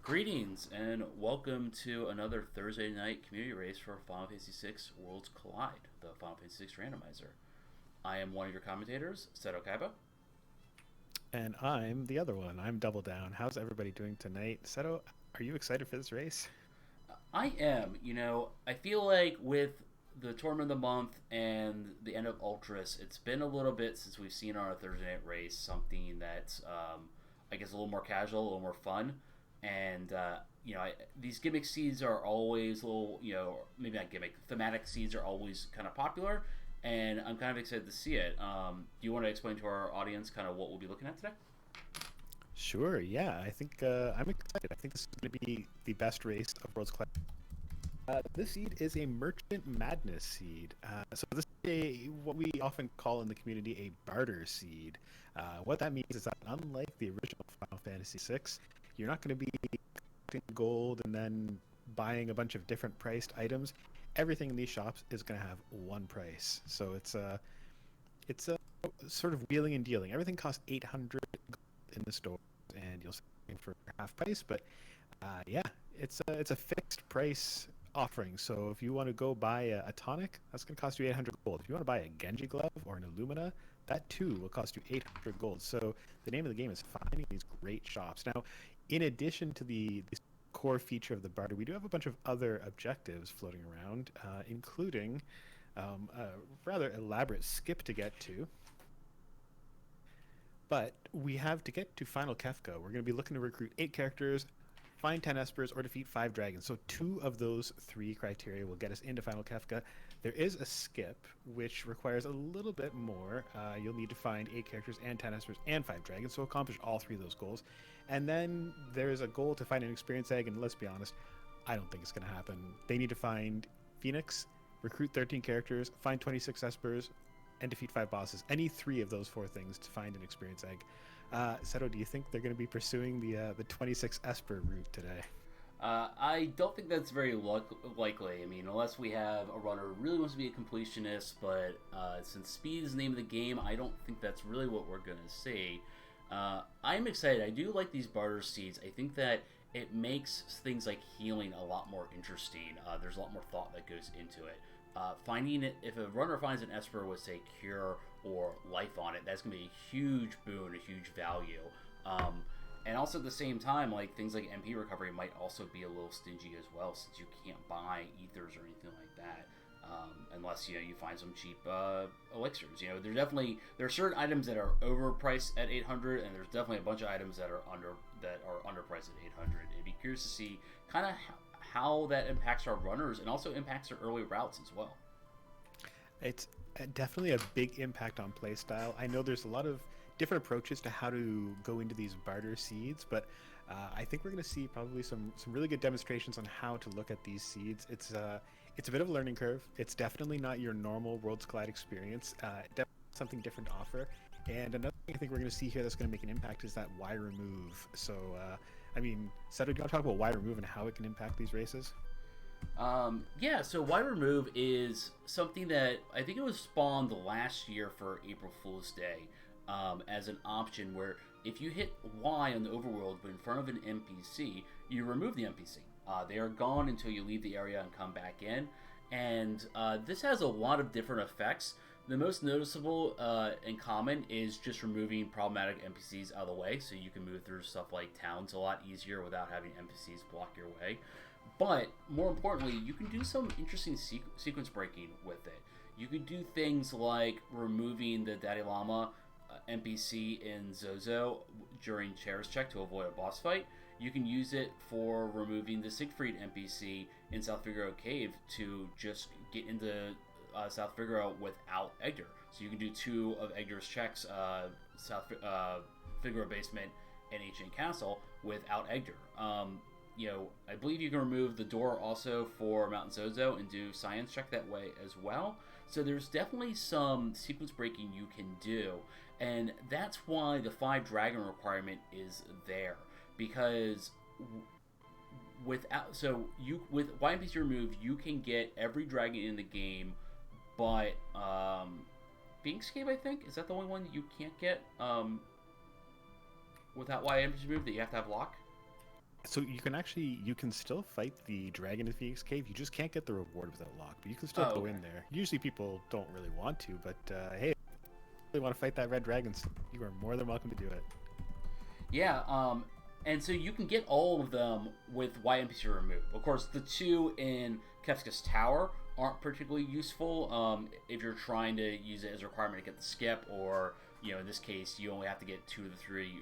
Greetings and welcome to another Thursday night community race for Final Fantasy VI Worlds Collide, the Final Fantasy VI Randomizer. I am one of your commentators, Seto Kaiba. And I'm the other one. I'm Double Down. How's everybody doing tonight? Seto, are you excited for this race? I am, I feel like with the Tournament of the Month and the end of Ultras, it's been a little bit since we've seen our Thursday night race, something that's, I guess, a little more casual, a little more fun. And, these gimmick seeds are always a little, maybe not gimmick, thematic seeds are always kind of popular. And I'm kind of excited to see it. Do you want to explain to our audience kind of what we'll be looking at today? Sure, yeah. I think I'm excited. I think this is going to be the best race of World's Class. This seed is a Merchant Madness seed. So this is what we often call in the community a barter seed. What that means is that unlike the original Final Fantasy VI, you're not going to be collecting gold and then buying a bunch of different priced items. Everything in these shops is going to have one price. So it's a sort of wheeling and dealing. Everything costs 800 in the store, and you'll see it for half price. But yeah, it's a fixed price offering. So if you want to go buy a tonic, that's going to cost you 800 gold. If you want to buy a Genji glove or an Illumina, that too will cost you 800 gold. So the name of the game is finding these great shops. Now, in addition to the core feature of the barter, we do have a bunch of other objectives floating around, including a rather elaborate skip to get to. But we have to get to Final Kefka. We're going to be looking to recruit 8 characters, find 10 espers, or defeat 5 dragons. So two of those three criteria will get us into Final Kefka. There is a skip, which requires a little bit more. You'll need to find 8 characters and 10 espers and 5 dragons, so accomplish all three of those goals. And then there's a goal to find an experience egg, and let's be honest, I don't think it's going to happen. They need to find Phoenix, recruit 13 characters, find 26 espers, and defeat 5 bosses. Any three of those four things to find an experience egg. Seto, do you think they're going to be pursuing the 26 Esper route today? I don't think that's very likely. I mean, unless we have a runner who really wants to be a completionist, but since speed is the name of the game, I don't think that's really what we're going to see. I'm excited. I do like these barter seeds. I think that it makes things like healing a lot more interesting. There's a lot more thought that goes into it. Finding it, if a runner finds an Esper with, say, Cure or Life on it, that's going to be a huge boon, a huge value. And also at the same time, like things like MP recovery might also be a little stingy as well, since you can't buy ethers or anything like that, unless you find some cheap elixirs. There are certain items that are overpriced at 800, and there's definitely a bunch of items that are underpriced at 800. It'd be curious to see kind of how that impacts our runners and also impacts our early routes as well. It's definitely a big impact on playstyle. I know there's a lot of different approaches to how to go into these barter seeds, but I think we're going to see probably some really good demonstrations on how to look at these seeds. It's a bit of a learning curve. It's definitely not your normal Worlds Collide experience. Definitely something different to offer. And another thing I think we're going to see here that's going to make an impact is that Y remove. So, I mean, Seto, do you want to talk about Y remove and how it can impact these races? Yeah, so Y remove is something that I think it was spawned last year for April Fool's Day, as an option where if you hit Y on the overworld but in front of an NPC, you remove the NPC. They are gone until you leave the area and come back in. And this has a lot of different effects. The most noticeable and common is just removing problematic NPCs out of the way, so you can move through stuff like towns a lot easier without having NPCs block your way. But more importantly, you can do some interesting sequence breaking with it. You can do things like removing the Daddy Llama NPC in Zozo during Chair's check to avoid a boss fight. You can use it for removing the Siegfried NPC in South Figaro Cave to just get into South Figaro without Edgar. So you can do two of Edgar's checks, South Figaro Basement and Ancient Castle, without Edgar. I believe you can remove the door also for Mountain Zozo and do Science check that way as well. So there's definitely some sequence breaking you can do, and that's why the 5 dragon requirement is there, because with YMPC remove you can get every dragon in the game, but Phoenix Cave, I think, is that the only one that you can't get without YMPC remove that you have to have lock. So you can still fight the dragon in Phoenix Cave. You just can't get the reward without lock, but you can still Oh, go okay. in there. Usually people don't really want to, but hey, if you really want to fight that red dragon, you are more than welcome to do it. Yeah, and so you can get all of them with YMPC remove. Of course, the two in Kefka's Tower aren't particularly useful if you're trying to use it as a requirement to get the skip, or in this case, you only have to get 2 of the 3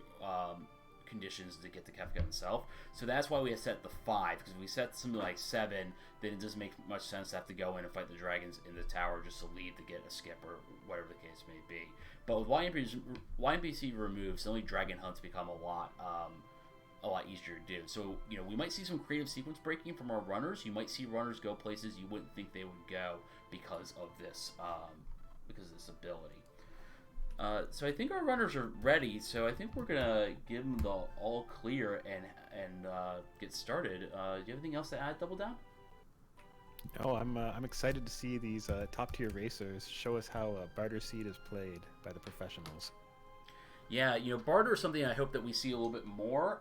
conditions to get the Kefka himself. So that's why we have set the 5, because if we set something like 7, then it doesn't make much sense to have to go in and fight the dragons in the tower just to leave to get a skip or whatever the case may be. But with YMPC removed, suddenly dragon hunts become a lot easier to do. So we might see some creative sequence breaking from our runners. You might see runners go places you wouldn't think they would go because of this ability. So I think our runners are ready. So I think we're gonna give them the all clear and get started. Do you have anything else to add, Double Down? Oh, I'm excited to see these top tier racers show us how barter seed is played by the professionals. Yeah, barter is something I hope that we see a little bit more.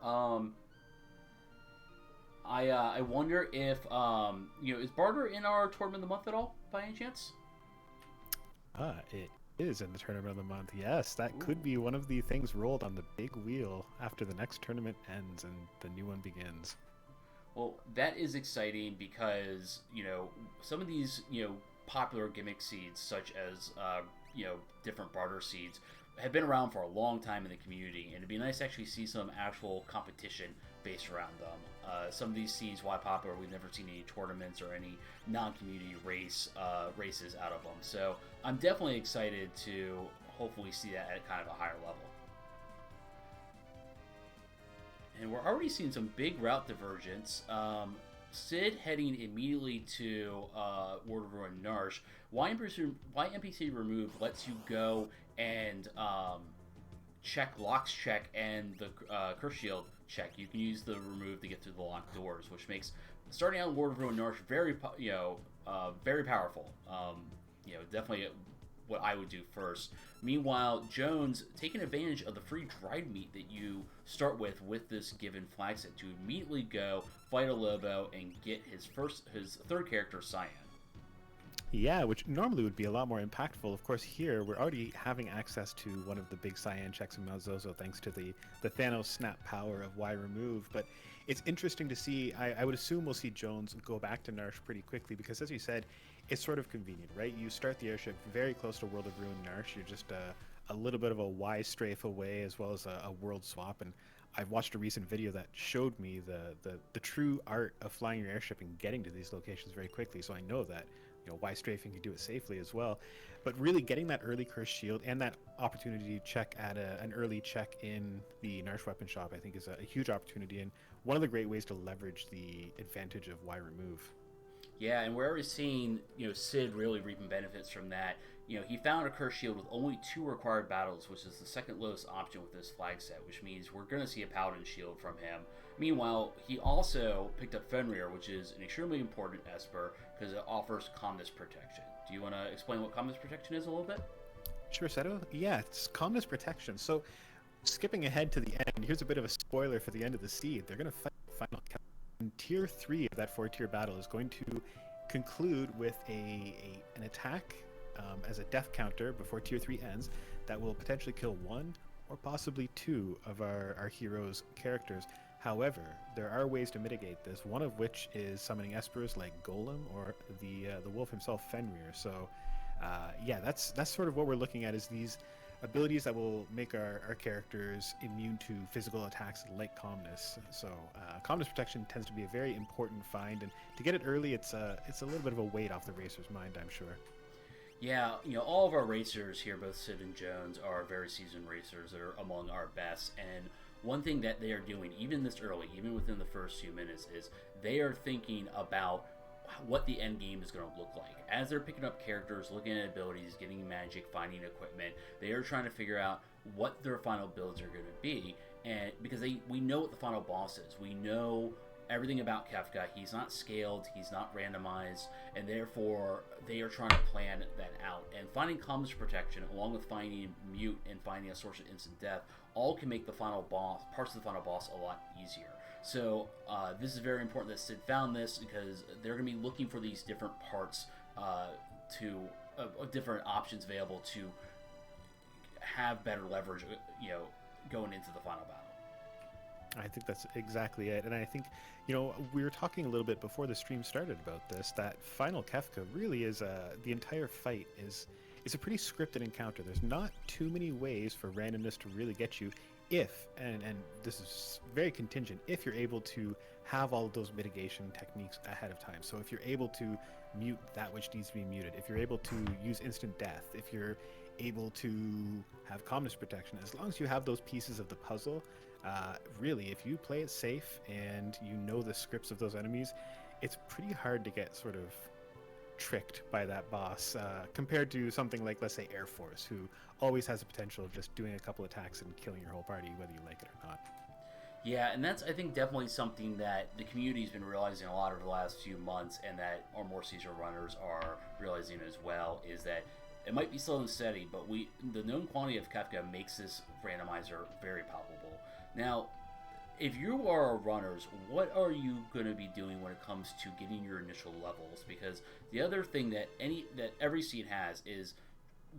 I wonder if is barter in our tournament of the month at all by any chance? It is in the tournament of the month. Yes, that Ooh. could be one of the things rolled on the big wheel after the next tournament ends and the new one begins. Well, that is exciting because some of these popular gimmick seeds, such as different barter seeds, have been around for a long time in the community, and it'd be nice to actually see some actual competition based around them. Some of these seeds, while popular, we've never seen any tournaments or any non-community races out of them. So I'm definitely excited to hopefully see that at kind of a higher level. And we're already seeing some big route divergence. Sid heading immediately to World of Ruin Narsh. YMPC removed lets you go and check Locks check and the Curse Shield check. You can use the remove to get through the locked doors, which makes starting out in World of Ruin Narsh very powerful. Definitely what I would do first. Meanwhile, Jones taking advantage of the free dried meat that you start with this given flag set to immediately go fight a Lobo and get his third character, Cyan. Yeah, which normally would be a lot more impactful. Of course, here we're already having access to one of the big cyan checks in Malzozo thanks to the Thanos snap power of Y remove. But it's interesting to see. I would assume we'll see Jones go back to Narsh pretty quickly because, as you said, it's sort of convenient, right? You start the airship very close to World of Ruin Narsh. You're just a little bit of a Y strafe away, as well as a world swap. And I've watched a recent video that showed me the true art of flying your airship and getting to these locations very quickly. So I know that Y strafing can do it safely as well. But really getting that early curse shield and that opportunity to check at an early check in the Narsh weapon shop, I think is a huge opportunity and one of the great ways to leverage the advantage of Y remove. Yeah, and we're already seeing Sid really reaping benefits from that. He found a curse shield with only 2 required battles, which is the second lowest option with this flag set, which means we're going to see a paladin shield from him. Meanwhile, he also picked up Fenrir, which is an extremely important Esper because it offers calmness protection. Do you want to explain what calmness protection is a little bit? Sure, Seto. Yeah, it's calmness protection. So, skipping ahead to the end, here's a bit of a spoiler for the end of the seed. They're going to fight the final count. And tier 3 of that 4-tier battle is going to conclude with an attack as a death counter before tier 3 ends that will potentially kill 1 or possibly 2 of our heroes' characters. However, there are ways to mitigate this, one of which is summoning espers like Golem or the wolf himself, Fenrir. So, yeah, that's sort of what we're looking at is these abilities that will make our characters immune to physical attacks like calmness. So calmness protection tends to be a very important find, and to get it early, it's a little bit of a weight off the racer's mind, I'm sure. Yeah, all of our racers here, both Sid and Jones, are very seasoned racers that are among our best, and one thing that they are doing, even this early, even within the first few minutes, is they are thinking about what the end game is going to look like. As they're picking up characters, looking at abilities, getting magic, finding equipment, they are trying to figure out what their final builds are going to be, and because we know what the final boss is, we know everything about Kefka. He's not scaled, he's not randomized, and therefore they are trying to plan that out. And finding comms protection, along with finding mute and finding a source of instant death, all can make the final boss, parts of the final boss, a lot easier. So this is very important that Sid found this, because they're going to be looking for these different parts to different options available to have better leverage, going into the final battle. I think that's exactly it. And I think, we were talking a little bit before the stream started about this, that final Kefka really is, the entire fight is a pretty scripted encounter. There's not too many ways for randomness to really get you if, and this is very contingent, if you're able to have all of those mitigation techniques ahead of time. So if you're able to mute that which needs to be muted, if you're able to use instant death, if you're able to have calmness protection, as long as you have those pieces of the puzzle, really, if you play it safe and you know the scripts of those enemies, it's pretty hard to get sort of tricked by that boss, compared to something like, let's say, Air Force, who always has the potential of just doing a couple attacks and killing your whole party, whether you like it or not. Yeah, and that's, I think, definitely something that the community's been realizing a lot over the last few months, and that our more seasoned runners are realizing as well, is that it might be slow and steady, but the known quantity of Kefka makes this randomizer very palpable. Now, if you are runners, what are you going to be doing when it comes to getting your initial levels? Because the other thing that every seed has is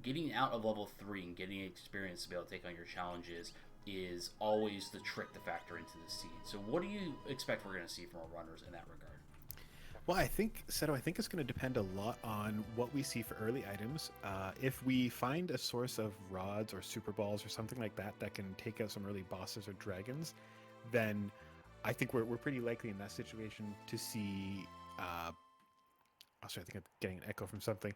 getting out of level 3 and getting experience to be able to take on your challenges is always the trick to factor into the seed. So what do you expect we're going to see from our runners in that regard? Well, I think, Seto, it's going to depend a lot on what we see for early items. If we find a source of rods or super balls or something like that that can take out some early bosses or dragons, then I think we're pretty likely in that situation to see... oh, sorry, I think I'm getting an echo from something.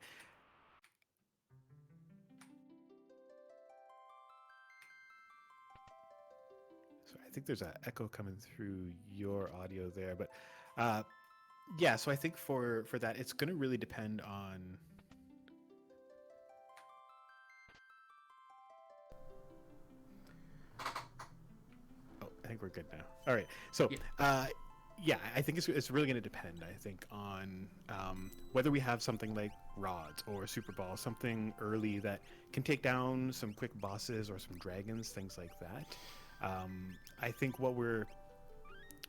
So I think there's an echo coming through your audio there, but yeah. So I think for that, it's going to really depend on. Oh, I think we're good now. All right. So yeah, I think it's really going to depend. I think on whether we have something like rods or super ball, something early that can take down some quick bosses or some dragons, things like that. I think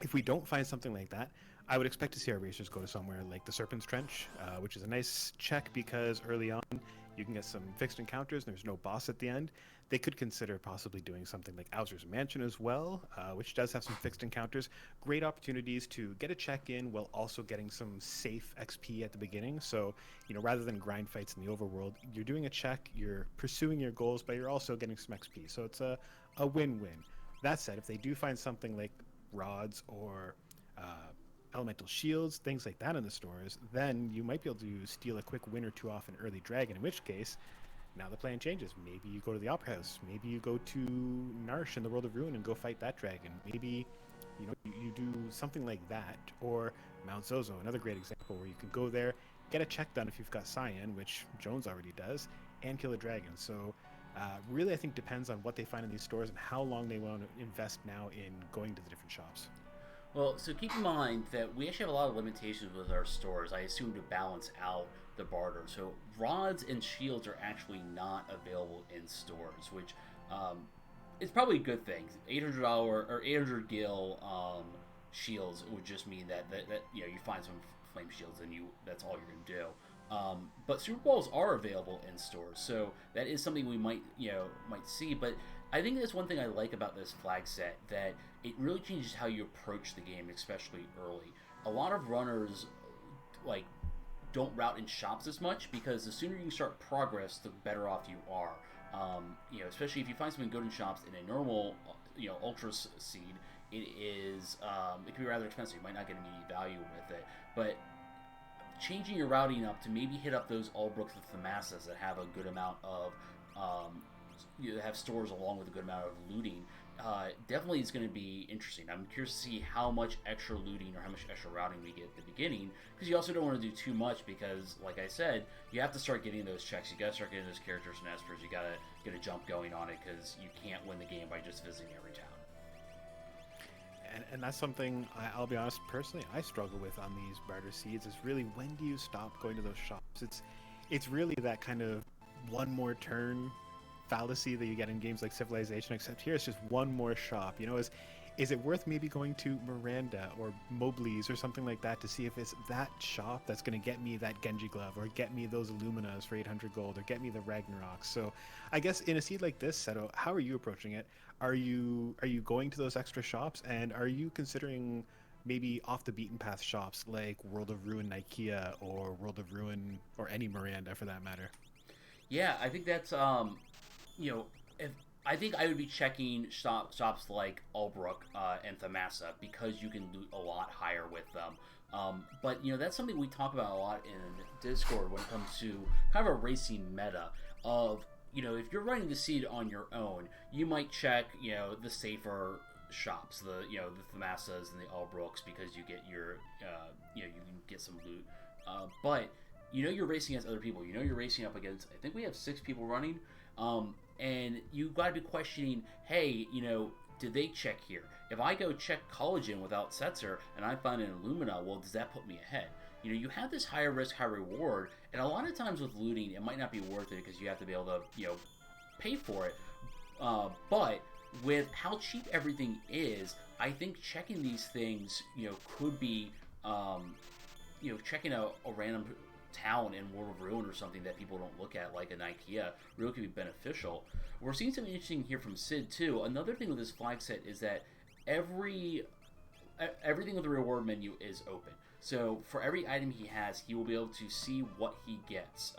if we don't find something like that, I would expect to see our racers go to somewhere like the Serpent's Trench, which is a nice check because early on you can get some fixed encounters and there's no boss at the end. They could consider possibly doing something like Owzer's Mansion as well, which does have some fixed encounters. Great opportunities to get a check in while also getting some safe XP at the beginning. So, rather than grind fights in the overworld, you're doing a check, you're pursuing your goals, but you're also getting some XP. So it's a win-win. That said, if they do find something like rods or elemental shields, things like that in the stores, then you might be able to steal a quick win or two off an early dragon, in which case, now the plan changes. Maybe you go to the Opera House. Maybe you go to Narsh in the World of Ruin and go fight that dragon. Maybe, you do something like that. Or Mount Zozo, another great example where you can go there, get a check done if you've got Cyan, which Jones already does, and kill a dragon. So really, I think depends on what they find in these stores and how long they want to invest now in going to the different shops. Well, so keep in mind that we actually have a lot of limitations with our stores, I assume, to balance out the barter. So rods and shields are actually not available in stores, which is probably a good thing. $800 or 800 gil shields would just mean that you find some flame shields and that's all you're going to do. But super balls are available in stores, so that is something we might see. But I think that's one thing I like about this flag set, that it really changes how you approach the game, especially early. A lot of runners don't route in shops as much, because the sooner you start progress, the better off you are. Especially if you find something good in shops in a normal ultra seed, it can be rather expensive. You might not get immediate value with it, but changing your routing up to maybe hit up those Allbrooks with the masses that have a good amount of have stores along with a good amount of looting, definitely is going to be interesting. I'm curious to see how much extra looting or how much extra routing we get at the beginning, because you also don't want to do too much, because, like I said, you have to start getting those checks. You got to start getting those characters and espers. You got to get a jump going on it, because you can't win the game by just visiting every town. and that's something I'll be honest, personally, I struggle with on these barter seeds. Is really, when do you stop going to those shops? It's really that kind of one more turn fallacy that you get in games like Civilization. Except here, it's just one more shop. Is it worth maybe going to Miranda or Mobley's or something like that to see if it's that shop that's going to get me that Genji glove, or get me those Illuminas for 800 gold, or get me the Ragnaroks? So I guess in a seed like this, Seto, how are you approaching it? Are you going to those extra shops, and are you considering maybe off the beaten path shops like World of Ruin Ikea, or World of Ruin, or any Miranda for that matter? Yeah, I think that's if I think I would be checking shops like Albrook and Thamasa, because you can loot a lot higher with them. But that's something we talk about a lot in Discord when it comes to kind of a racing meta of if you're running the seed on your own, you might check the safer shops, the Thamasas and the Albrooks, because you get your you can get some loot. But you're racing against other people. You're racing up against, I think we have 6 people running. And you got to be questioning, hey, did they check here? If I go check Collagen without Setzer and I find an Illumina, well, does that put me ahead? You have this higher risk, high reward, and a lot of times with looting, it might not be worth it because you have to be able to, pay for it. But with how cheap everything is, I think checking these things, could be, checking a random town in World of Ruin or something that people don't look at, like an IKEA, really could be beneficial. We're seeing something interesting here from Sid too. Another thing with this flag set is that everything with the reward menu is open. So for every item he has, he will be able to see what he gets.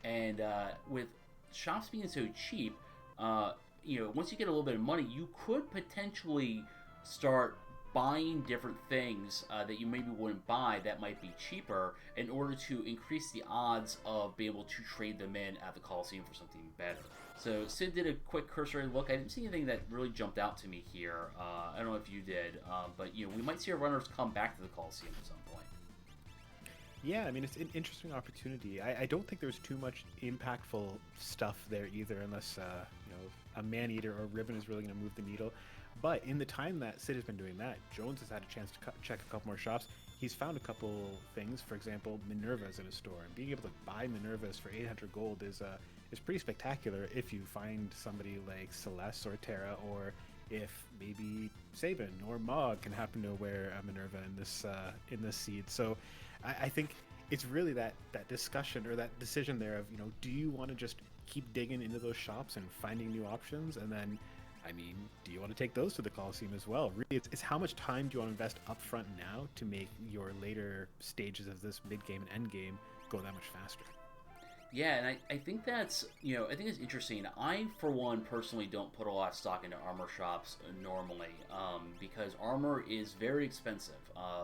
And with shops being so cheap, once you get a little bit of money, you could potentially start buying different things that you maybe wouldn't buy that might be cheaper, in order to increase the odds of being able to trade them in at the Coliseum for something better. So Sid did a quick cursory look. I didn't see anything that really jumped out to me here. I don't know if you did, but we might see our runners come back to the Coliseum at some point. Yeah, I mean, it's an interesting opportunity. I don't think there's too much impactful stuff there either, unless a Man-Eater or Ribbon is really going to move the needle. But in the time that Sid has been doing that, Jones has had a chance to check a couple more shops. He's found a couple things. For example, Minerva's in a store, and being able to buy Minerva's for 800 gold is pretty spectacular if you find somebody like Celeste or Terra, or if maybe Sabin or Mog can happen to wear a Minerva in this seed. So I think it's really that discussion, or that decision there of, do you want to just keep digging into those shops and finding new options, and then, I mean, do you want to take those to the Coliseum as well? Really, it's how much time do you want to invest up front now to make your later stages of this mid-game and end game go that much faster? Yeah, and I think that's, I think it's interesting. I, for one, personally don't put a lot of stock into armor shops normally, because armor is very expensive.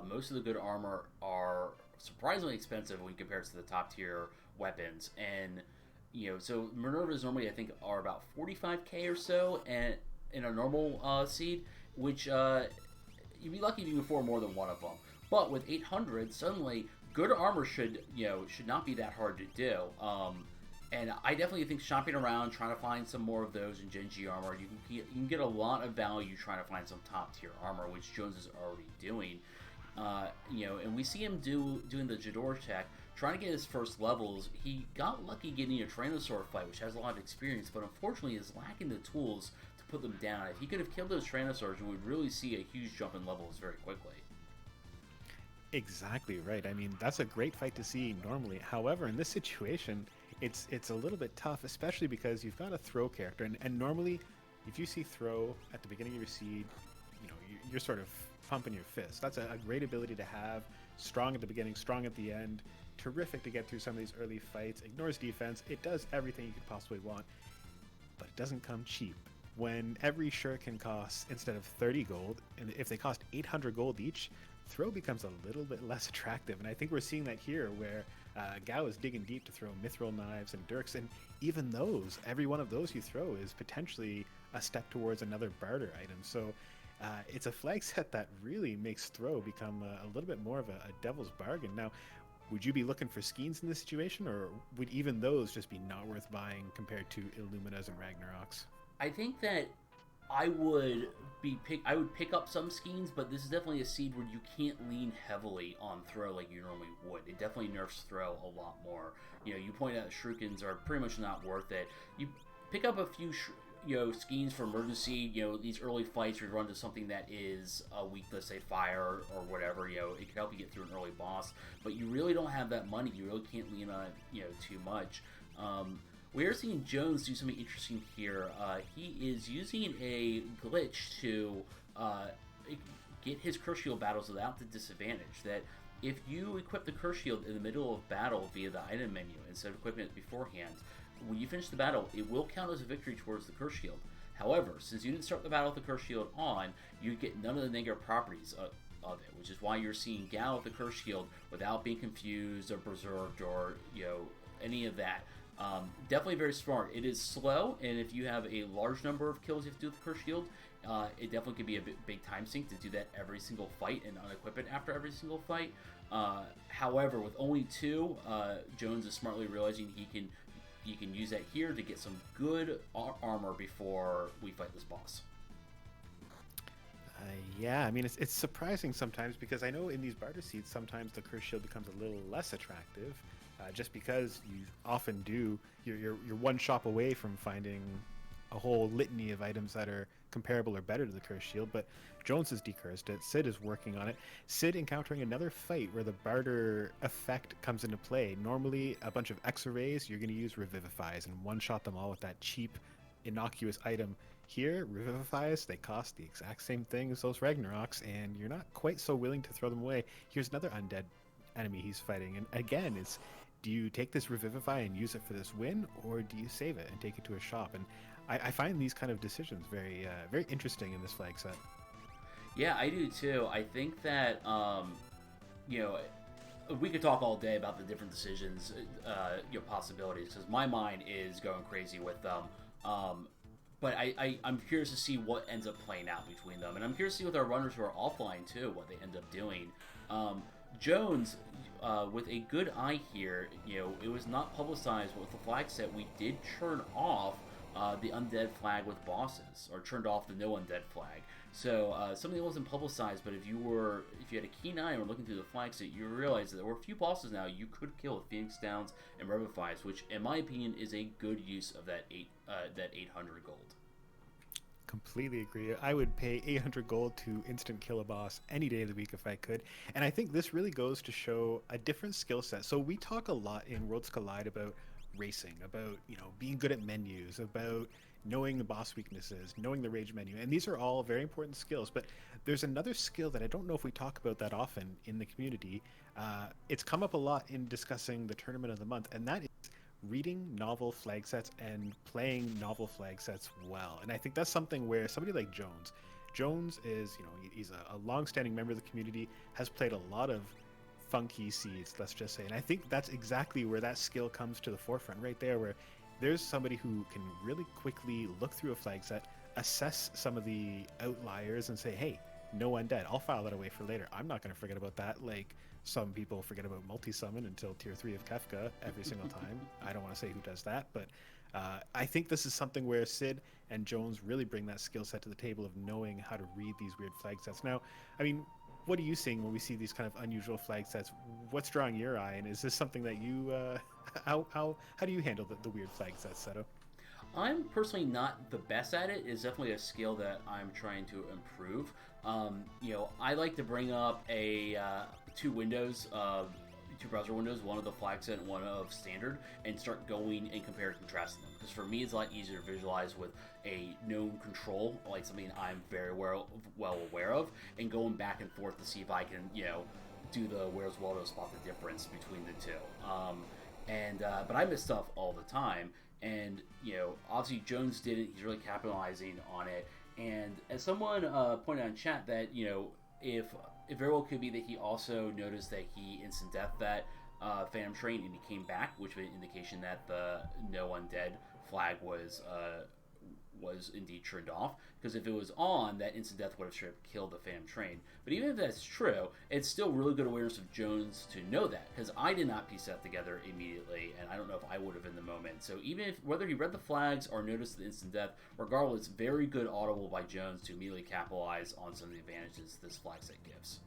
Most of the good armor are surprisingly expensive when compared to the top tier weapons, and so Minerva's normally, I think, are about 45k or so, and in a normal seed, which you'd be lucky if you can afford more than one of them. But with 800, suddenly good armor should not be that hard to do. And I definitely think shopping around, trying to find some more of those in Genji armor, you can get a lot of value trying to find some top tier armor, which Jones is already doing. And we see him doing the Jador tech, trying to get his first levels. He got lucky getting a Tyrannosaur fight, which has a lot of experience, but unfortunately is lacking the tools to put them down. If he could have killed those Tyrannosaurs, we would really see a huge jump in levels very quickly. Exactly right. I mean, that's a great fight to see normally. However, in this situation, it's a little bit tough, especially because you've got a throw character, and normally, if you see throw at the beginning of your seed, you're sort of pumping your fist. That's a great ability to have. Strong at the beginning, strong at the end. Terrific to get through some of these early fights. Ignores defense. It does everything you could possibly want, but it doesn't come cheap. When every shuriken costs, instead of 30 gold, and if they cost 800 gold each, throw becomes a little bit less attractive. And I think we're seeing that here, where Gao is digging deep to throw mithril knives and dirks, and even those, every one of those you throw is potentially a step towards another barter item. So it's a flag set that really makes throw become a little bit more of a devil's bargain. Now, would you be looking for Skeens in this situation, or would even those just be not worth buying compared to Illuminas and Ragnaroks? I think that I would pick up some schemes, but this is definitely a seed where you can't lean heavily on throw like you normally would. It definitely nerfs throw a lot more. You point out shurikens are pretty much not worth it. You pick up a few schemes for emergency. These early fights where you run to something that is weak, let's say fire or whatever. It can help you get through an early boss, but you really don't have that money. You really can't lean on it too much. We are seeing Jones do something interesting here. He is using a glitch to get his curse shield battles without the disadvantage. That if you equip the curse shield in the middle of battle via the item menu instead of equipping it beforehand, when you finish the battle, it will count as a victory towards the curse shield. However, since you didn't start the battle with the curse shield on, you get none of the negative properties of it, which is why you're seeing Gal with the curse shield without being confused or berserked or any of that. Definitely very smart. It is slow, and if you have a large number of kills you have to do with the curse shield, it definitely could be a big time sink to do that every single fight and unequip it after every single fight. However, with only 2, Jones is smartly realizing he can use that here to get some good armor before we fight this boss. Yeah, I mean, it's surprising sometimes because I know in these barter seeds sometimes the curse shield becomes a little less attractive, just because you often do you're one shop away from finding a whole litany of items that are comparable or better to the curse shield. But Jones has decursed it. Sid is working on it. Sid encountering another fight where the barter effect comes into play. Normally, a bunch of X-rays, you're going to use revivifies and one-shot them all with that cheap, innocuous item. Here, revivifies, they cost the exact same thing as those Ragnaroks, and you're not quite so willing to throw them away. Here's another undead enemy he's fighting, and again, it's do you take this revivify and use it for this win, or do you save it and take it to a shop? And I find these kind of decisions very interesting in this flag set. Yeah, I do too. I think that we could talk all day about the different decisions, possibilities, because my mind is going crazy with them. But I'm curious to see what ends up playing out between them, and I'm curious to see with our runners who are offline too, what they end up doing. Jones, with a good eye here, it was not publicized, but with the flag set, we did turn off the undead flag with bosses, or turned off the no undead flag. So something that wasn't publicized, but if you had a keen eye and were looking through the flag set, you realize that there were a few bosses now you could kill with Phoenix Downs and Revivifies, which, in my opinion, is a good use of that 800 gold. Completely agree. I would pay 800 gold to instant kill a boss any day of the week if I could. And I think this really goes to show a different skill set. So we talk a lot in Worlds Collide about racing, about being good at menus, about knowing the boss weaknesses, knowing the rage menu, and these are all very important skills. But there's another skill that I don't know if we talk about that often in the community. It's come up a lot in discussing the tournament of the month, and that is reading novel flag sets and playing novel flag sets well. And I think that's something where somebody like Jones is, he's a long-standing member of the community, has played a lot of funky seeds, let's just say. And I think that's exactly where that skill comes to the forefront right there, where there's somebody who can really quickly look through a flag set, assess some of the outliers and say, hey, no undead, I'll file that away for later. I'm not going to forget about that like some people forget about multi-summon until tier 3 of Kefka every single time. I don't want to say who does that, but I think this is something where Sid and Jones really bring that skill set to the table of knowing how to read these weird flag sets. Now, I mean, what are you seeing when we see these kind of unusual flag sets? What's drawing your eye, and is this something that you how do you handle the weird flag sets, Seto? I'm personally not the best at it. It's definitely a skill that I'm trying to improve. I like to bring up two browser windows, one of the flag set and one of standard, and start going and compare and contrasting them. Because for me, it's a lot easier to visualize with a known control, like something I'm very well aware of, and going back and forth to see if I can, do the where's Waldo spot the difference between the two. But I miss stuff all the time. And, obviously Jones did it. He's really capitalizing on it. And as someone pointed out in chat that, if it very well could be that he also noticed that he instant death that Phantom Train and he came back, which was an indication that the no undead flag was was indeed turned off, because if it was on, that instant death would have straight up killed the Phantom Train. But even if that's true, it's still really good awareness of Jones to know that, because I did not piece that together immediately, and I don't know if I would have in the moment. So even if, whether he read the flags or noticed the instant death, regardless, very good audible by Jones to immediately capitalize on some of the advantages this flag set gives.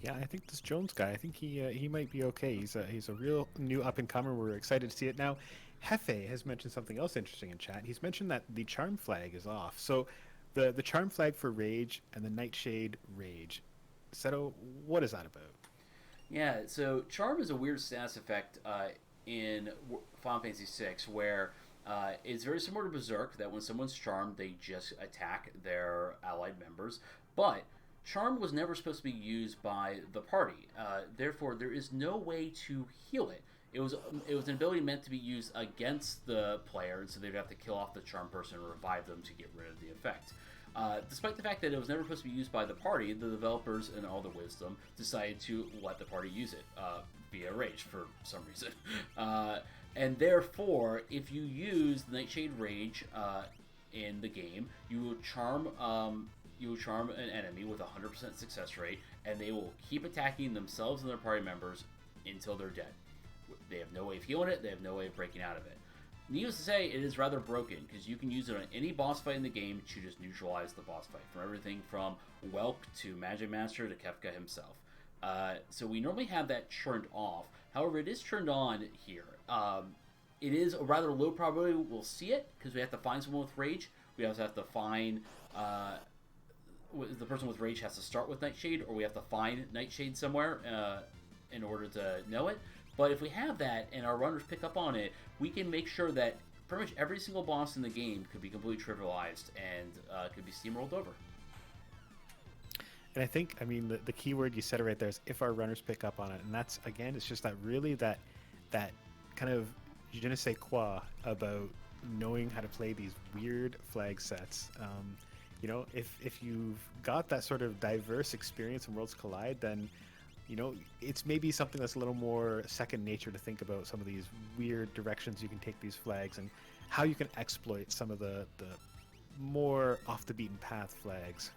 Yeah, I think this Jones guy, I think he might be okay. He's a real new up and comer. We're excited to see it now. Hefe has mentioned something else interesting in chat. He's mentioned that the charm flag is off. So the charm flag for Rage and the Nightshade Rage. Seto, what is that about? Yeah, so Charm is a weird status effect in Final Fantasy VI where it's very similar to Berserk, that when someone's charmed, they just attack their allied members. But Charm was never supposed to be used by the party. Therefore, there is no way to heal it. It was an ability meant to be used against the player, and so they'd have to kill off the charm person or revive them to get rid of the effect. Despite the fact that it was never supposed to be used by the party, the developers, in all their wisdom, decided to let the party use it via Rage for some reason. And therefore, if you use Nightshade Rage in the game, you will charm an enemy with a 100% success rate, and they will keep attacking themselves and their party members until they're dead. They have no way of healing it, they have no way of breaking out of it. Needless to say, it is rather broken, because you can use it on any boss fight in the game to just neutralize the boss fight, from everything from Welk to Magic Master to Kefka himself. So we normally have that turned off. However, it is turned on here. It is a rather low probability we'll see it, because we have to find someone with Rage. We also have to find... the person with Rage has to start with Nightshade, or we have to find Nightshade somewhere in order to know it. But if we have that and our runners pick up on it, we can make sure that pretty much every single boss in the game could be completely trivialized and could be steamrolled over. And I think, I mean, the key word you said it right there is if our runners pick up on it. And that's, again, it's just that really that kind of je ne sais quoi about knowing how to play these weird flag sets. You know, if you've got that sort of diverse experience in Worlds Collide, then, you know, it's maybe something that's a little more second nature to think about some of these weird directions you can take these flags and how you can exploit some of the more off the beaten path flags.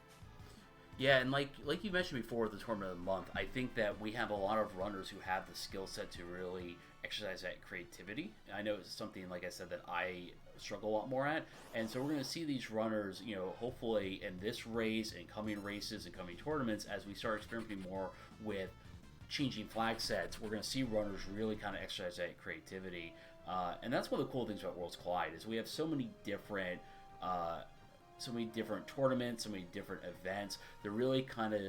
Yeah, and like you mentioned before, the Tournament of the Month, I think that we have a lot of runners who have the skill set to really exercise that creativity. I know it's something, like I said, that I struggle a lot more at, and so we're going to see these runners, you know, hopefully in this race and coming races and coming tournaments, as we start experimenting more with changing flag sets, we're going to see runners really kind of exercise that creativity, and that's one of the cool things about Worlds Collide is we have so many different tournaments, so many different events that really kind of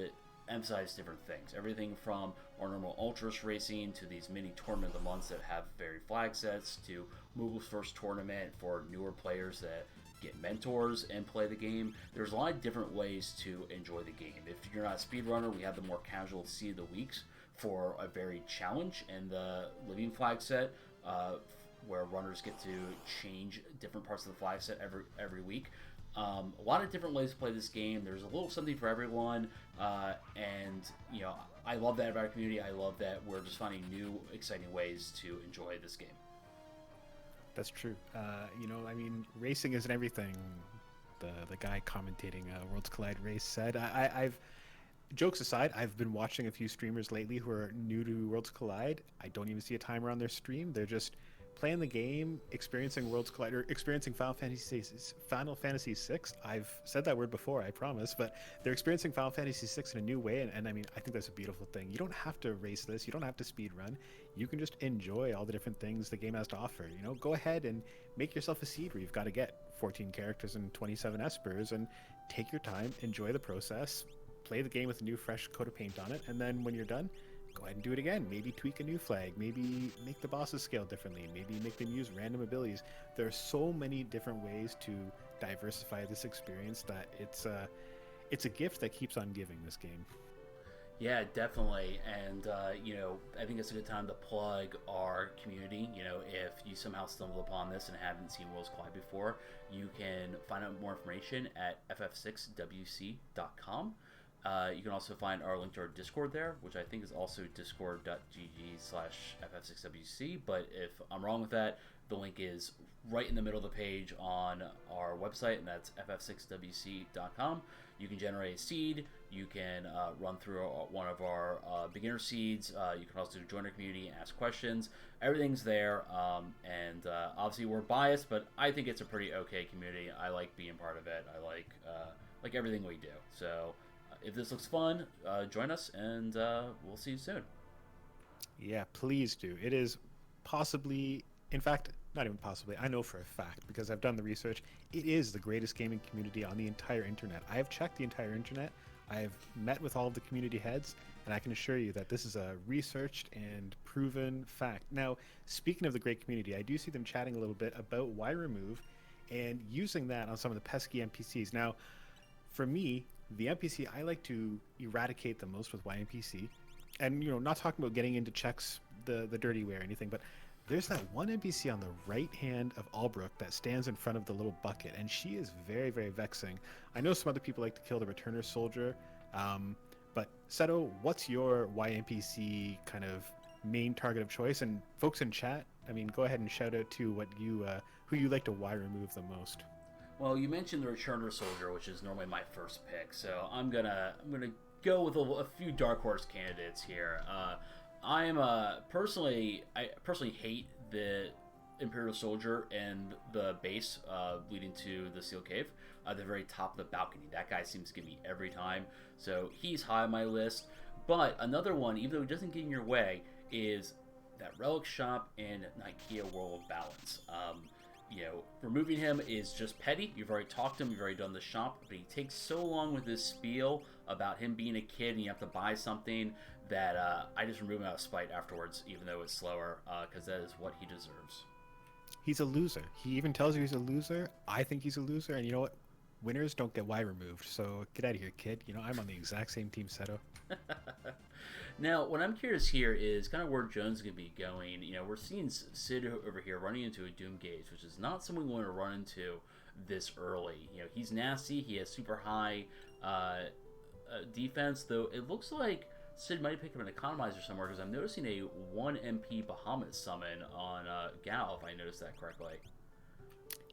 emphasize different things. Everything from our normal Ultras racing to these mini Tournament of the Months that have varied flag sets to Moogle's first tournament for newer players that get mentors and play the game. There's a lot of different ways to enjoy the game. If you're not a speedrunner, we have the more casual Sea of the Weeks for a varied challenge, and the Living Flag set where runners get to change different parts of the flag set every week. A lot of different ways to play this game. There's a little something for everyone, and you know, I love that about our community. I love that we're just finding new, exciting ways to enjoy this game. That's true. You know, I mean, racing isn't everything. The guy commentating Worlds Collide race said. I've jokes aside, I've been watching a few streamers lately who are new to Worlds Collide. I don't even see a timer on their stream. They're just playing the game, experiencing Worlds Collide, or experiencing Final Fantasy VI. I've said that word before, I promise, but they're experiencing Final Fantasy VI in a new way, and I mean, I think that's a beautiful thing. You don't have to race this, you don't have to speed run. You can just enjoy all the different things the game has to offer. You know, go ahead and make yourself a seed where you've got to get 14 characters and 27 espers, and take your time, enjoy the process, play the game with a new fresh coat of paint on it, and then when you're done, go ahead and do it again. Maybe tweak a new flag, maybe make the bosses scale differently, maybe make them use random abilities. There are so many different ways to diversify this experience that it's a gift that keeps on giving, this game. Yeah, definitely. And, you know, I think it's a good time to plug our community. You know, if you somehow stumbled upon this and haven't seen Worlds Collide before, you can find out more information at ff6wc.com. You can also find our link to our Discord there, which I think is also discord.gg/ff6wc. But if I'm wrong with that, The link is right in the middle of the page on our website, and that's ff6wc.com. You can generate a seed. You can run through one of our beginner seeds. You can also join our community and ask questions. Everything's there, and obviously we're biased, but I think it's a pretty okay community. I like being part of it. I like everything we do. So if this looks fun, join us, and we'll see you soon. Yeah, please do. It is possibly, in fact, not even possibly, I know for a fact because I've done the research, it is the greatest gaming community on the entire internet. I have checked the entire internet, I've met with all of the community heads, and I can assure you that this is a researched and proven fact. Now, speaking of the great community, I do see them chatting a little bit about why remove and using that on some of the pesky NPCs. Now, for me, the NPC I like to eradicate the most with YNPC, and not talking about getting into checks the dirty way or anything, but there's that one NPC on the right hand of Albrook that stands in front of the little bucket, and she is very, very vexing. I know some other people like to kill the Returner Soldier, but Seto, what's your YNPC kind of main target of choice? And folks in chat, I mean, go ahead and shout out to what you who you like to Y remove the most. Well, you mentioned the Returner Soldier, which is normally my first pick, so I'm gonna go with a few dark horse candidates here. I personally hate the Imperial Soldier and the base leading to the Seal Cave at the very top of the balcony. That guy seems to get me every time, so he's high on my list. But another one, even though he doesn't get in your way, is that Relic Shop in Nikea World of Balance. Removing him is just petty. You've already talked to him, you've already done the shop, but he takes so long with his spiel about him being a kid and you have to buy something that I just remove him out of spite afterwards, even though it's slower, because that is what he deserves. He's a loser. He even tells you he's a loser. I think he's a loser, and you know what? Winners don't get Y removed, so get out of here, kid. I'm on the exact same team, Seto. Now, what I'm curious here is kind of where Jones is going to be going. We're seeing Sid over here running into a Doom Gaze, which is not someone we want to run into this early. He's nasty. He has super high defense, though it looks like Sid might pick up an economizer somewhere because I'm noticing a 1 MP Bahamut summon on Gal, if I noticed that correctly.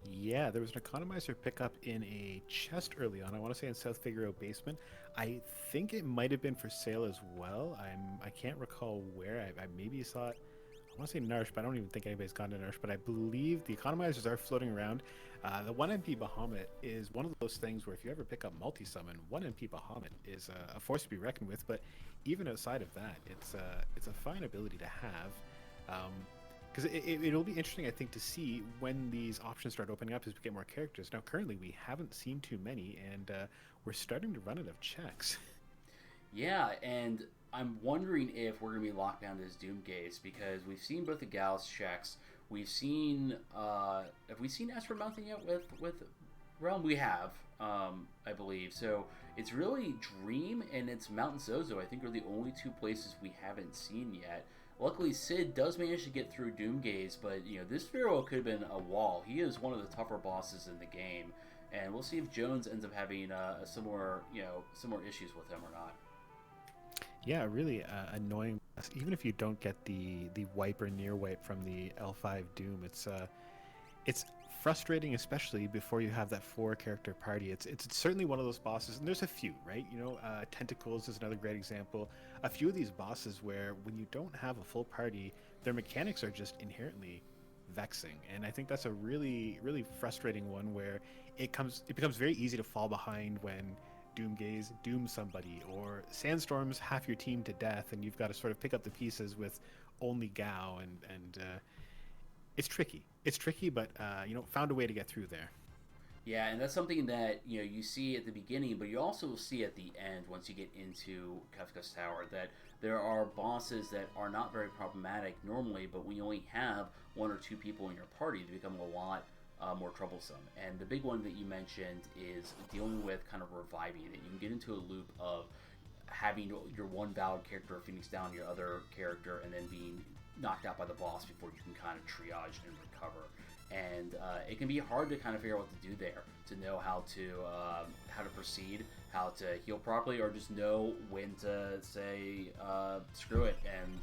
Yeah, there was an economizer pickup in a chest early on. I want to say in South Figueroa basement. I think it might have been for sale as well. I can't recall where. I maybe saw it. I want to say Narsh, but I don't even think anybody's gone to Narsh. But I believe the economizers are floating around. The 1 MP Bahamut is one of those things where if you ever pick up multi-summon, 1 MP Bahamut is a force to be reckoned with. But even outside of that, it's a fine ability to have. Because it'll be interesting, I think, to see when these options start opening up as we get more characters. Now, currently, we haven't seen too many, and we're starting to run out of checks. Yeah, and I'm wondering if we're going to be locked down to this Doom Gaze, because we've seen both the Gals checks. We've seen... have we seen Esper mounting yet with Realm? We have, I believe. So it's really Dream and it's Mountain Zozo, I think, are the only two places we haven't seen yet. Luckily, Sid does manage to get through Doomgaze, but this Pharaoh could have been a wall. He is one of the tougher bosses in the game, and we'll see if Jones ends up having a similar issues with him or not. Yeah, really annoying. Even if you don't get the wipe or near wipe from the L5 Doom, it's frustrating, especially before you have that 4-character party. It's certainly one of those bosses, and there's a few, right? Tentacles is another great example. A few of these bosses where when you don't have a full party, their mechanics are just inherently vexing, and I think that's a really, really frustrating one where it becomes very easy to fall behind when Doomgaze dooms somebody, or Sandstorms half your team to death, and you've got to sort of pick up the pieces with only Gao, and it's tricky. It's tricky, but found a way to get through there. Yeah, and that's something that you see at the beginning, but you also see at the end once you get into Kefka's Tower that there are bosses that are not very problematic normally, but when you only have 1 or 2 people in your party, they become a lot more troublesome. And the big one that you mentioned is dealing with kind of reviving it. You can get into a loop of having your one valid character Phoenix down your other character and then being knocked out by the boss before you can kind of triage and recover. and it can be hard to kind of figure out what to do there, to know how to proceed, how to heal properly, or just know when to say screw it and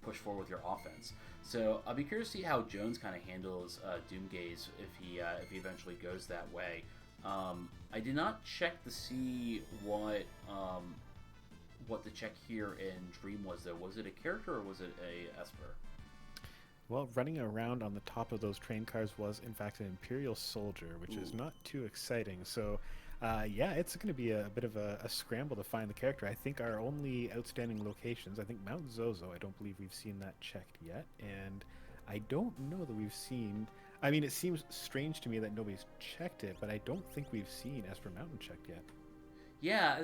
push forward with your offense. So I'll be curious to see how Jones kind of handles Doomgaze if he eventually goes that way. I did not check to see what the check here in Dream was, though. Was it a character or was it a Esper? Well, running around on the top of those train cars was, in fact, an Imperial soldier, which is not too exciting. So, yeah, it's going to be a bit of a scramble to find the character. I think our only outstanding locations, I think Mount Zozo, I don't believe we've seen that checked yet. And I don't know that we've seen... I mean, it seems strange to me that nobody's checked it, but I don't think we've seen Esper Mountain checked yet. Yeah,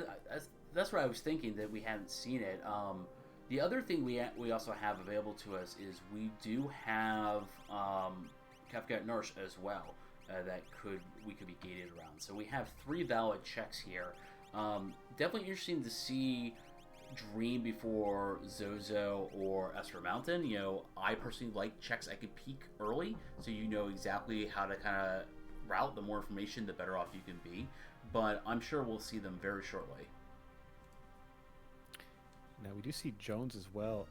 that's what I was thinking, that we hadn't seen it. The other thing we also have available to us is we do have Kefka at Nurse as well that we could be gated around. So we have 3 valid checks here. Definitely interesting to see Dream before Zozo or Esper Mountain. I personally like checks I could peek early, so you know exactly how to kind of route. The more information, the better off you can be. But I'm sure we'll see them very shortly. Now we do see Jones as well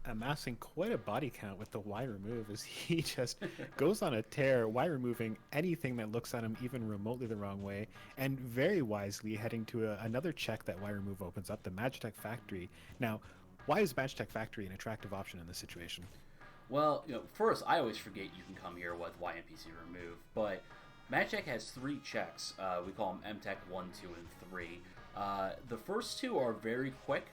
amassing quite a body count with the Y remove as he just goes on a tear, Y removing anything that looks at him even remotely the wrong way, and very wisely heading to another check that Y remove opens up, the Magitech Factory. Now, why is Magitech Factory an attractive option in this situation? Well, first, I always forget you can come here with YNPC remove, but Magitech has 3 checks. We call them MTech 1, 2, and 3. The first 2 are very quick.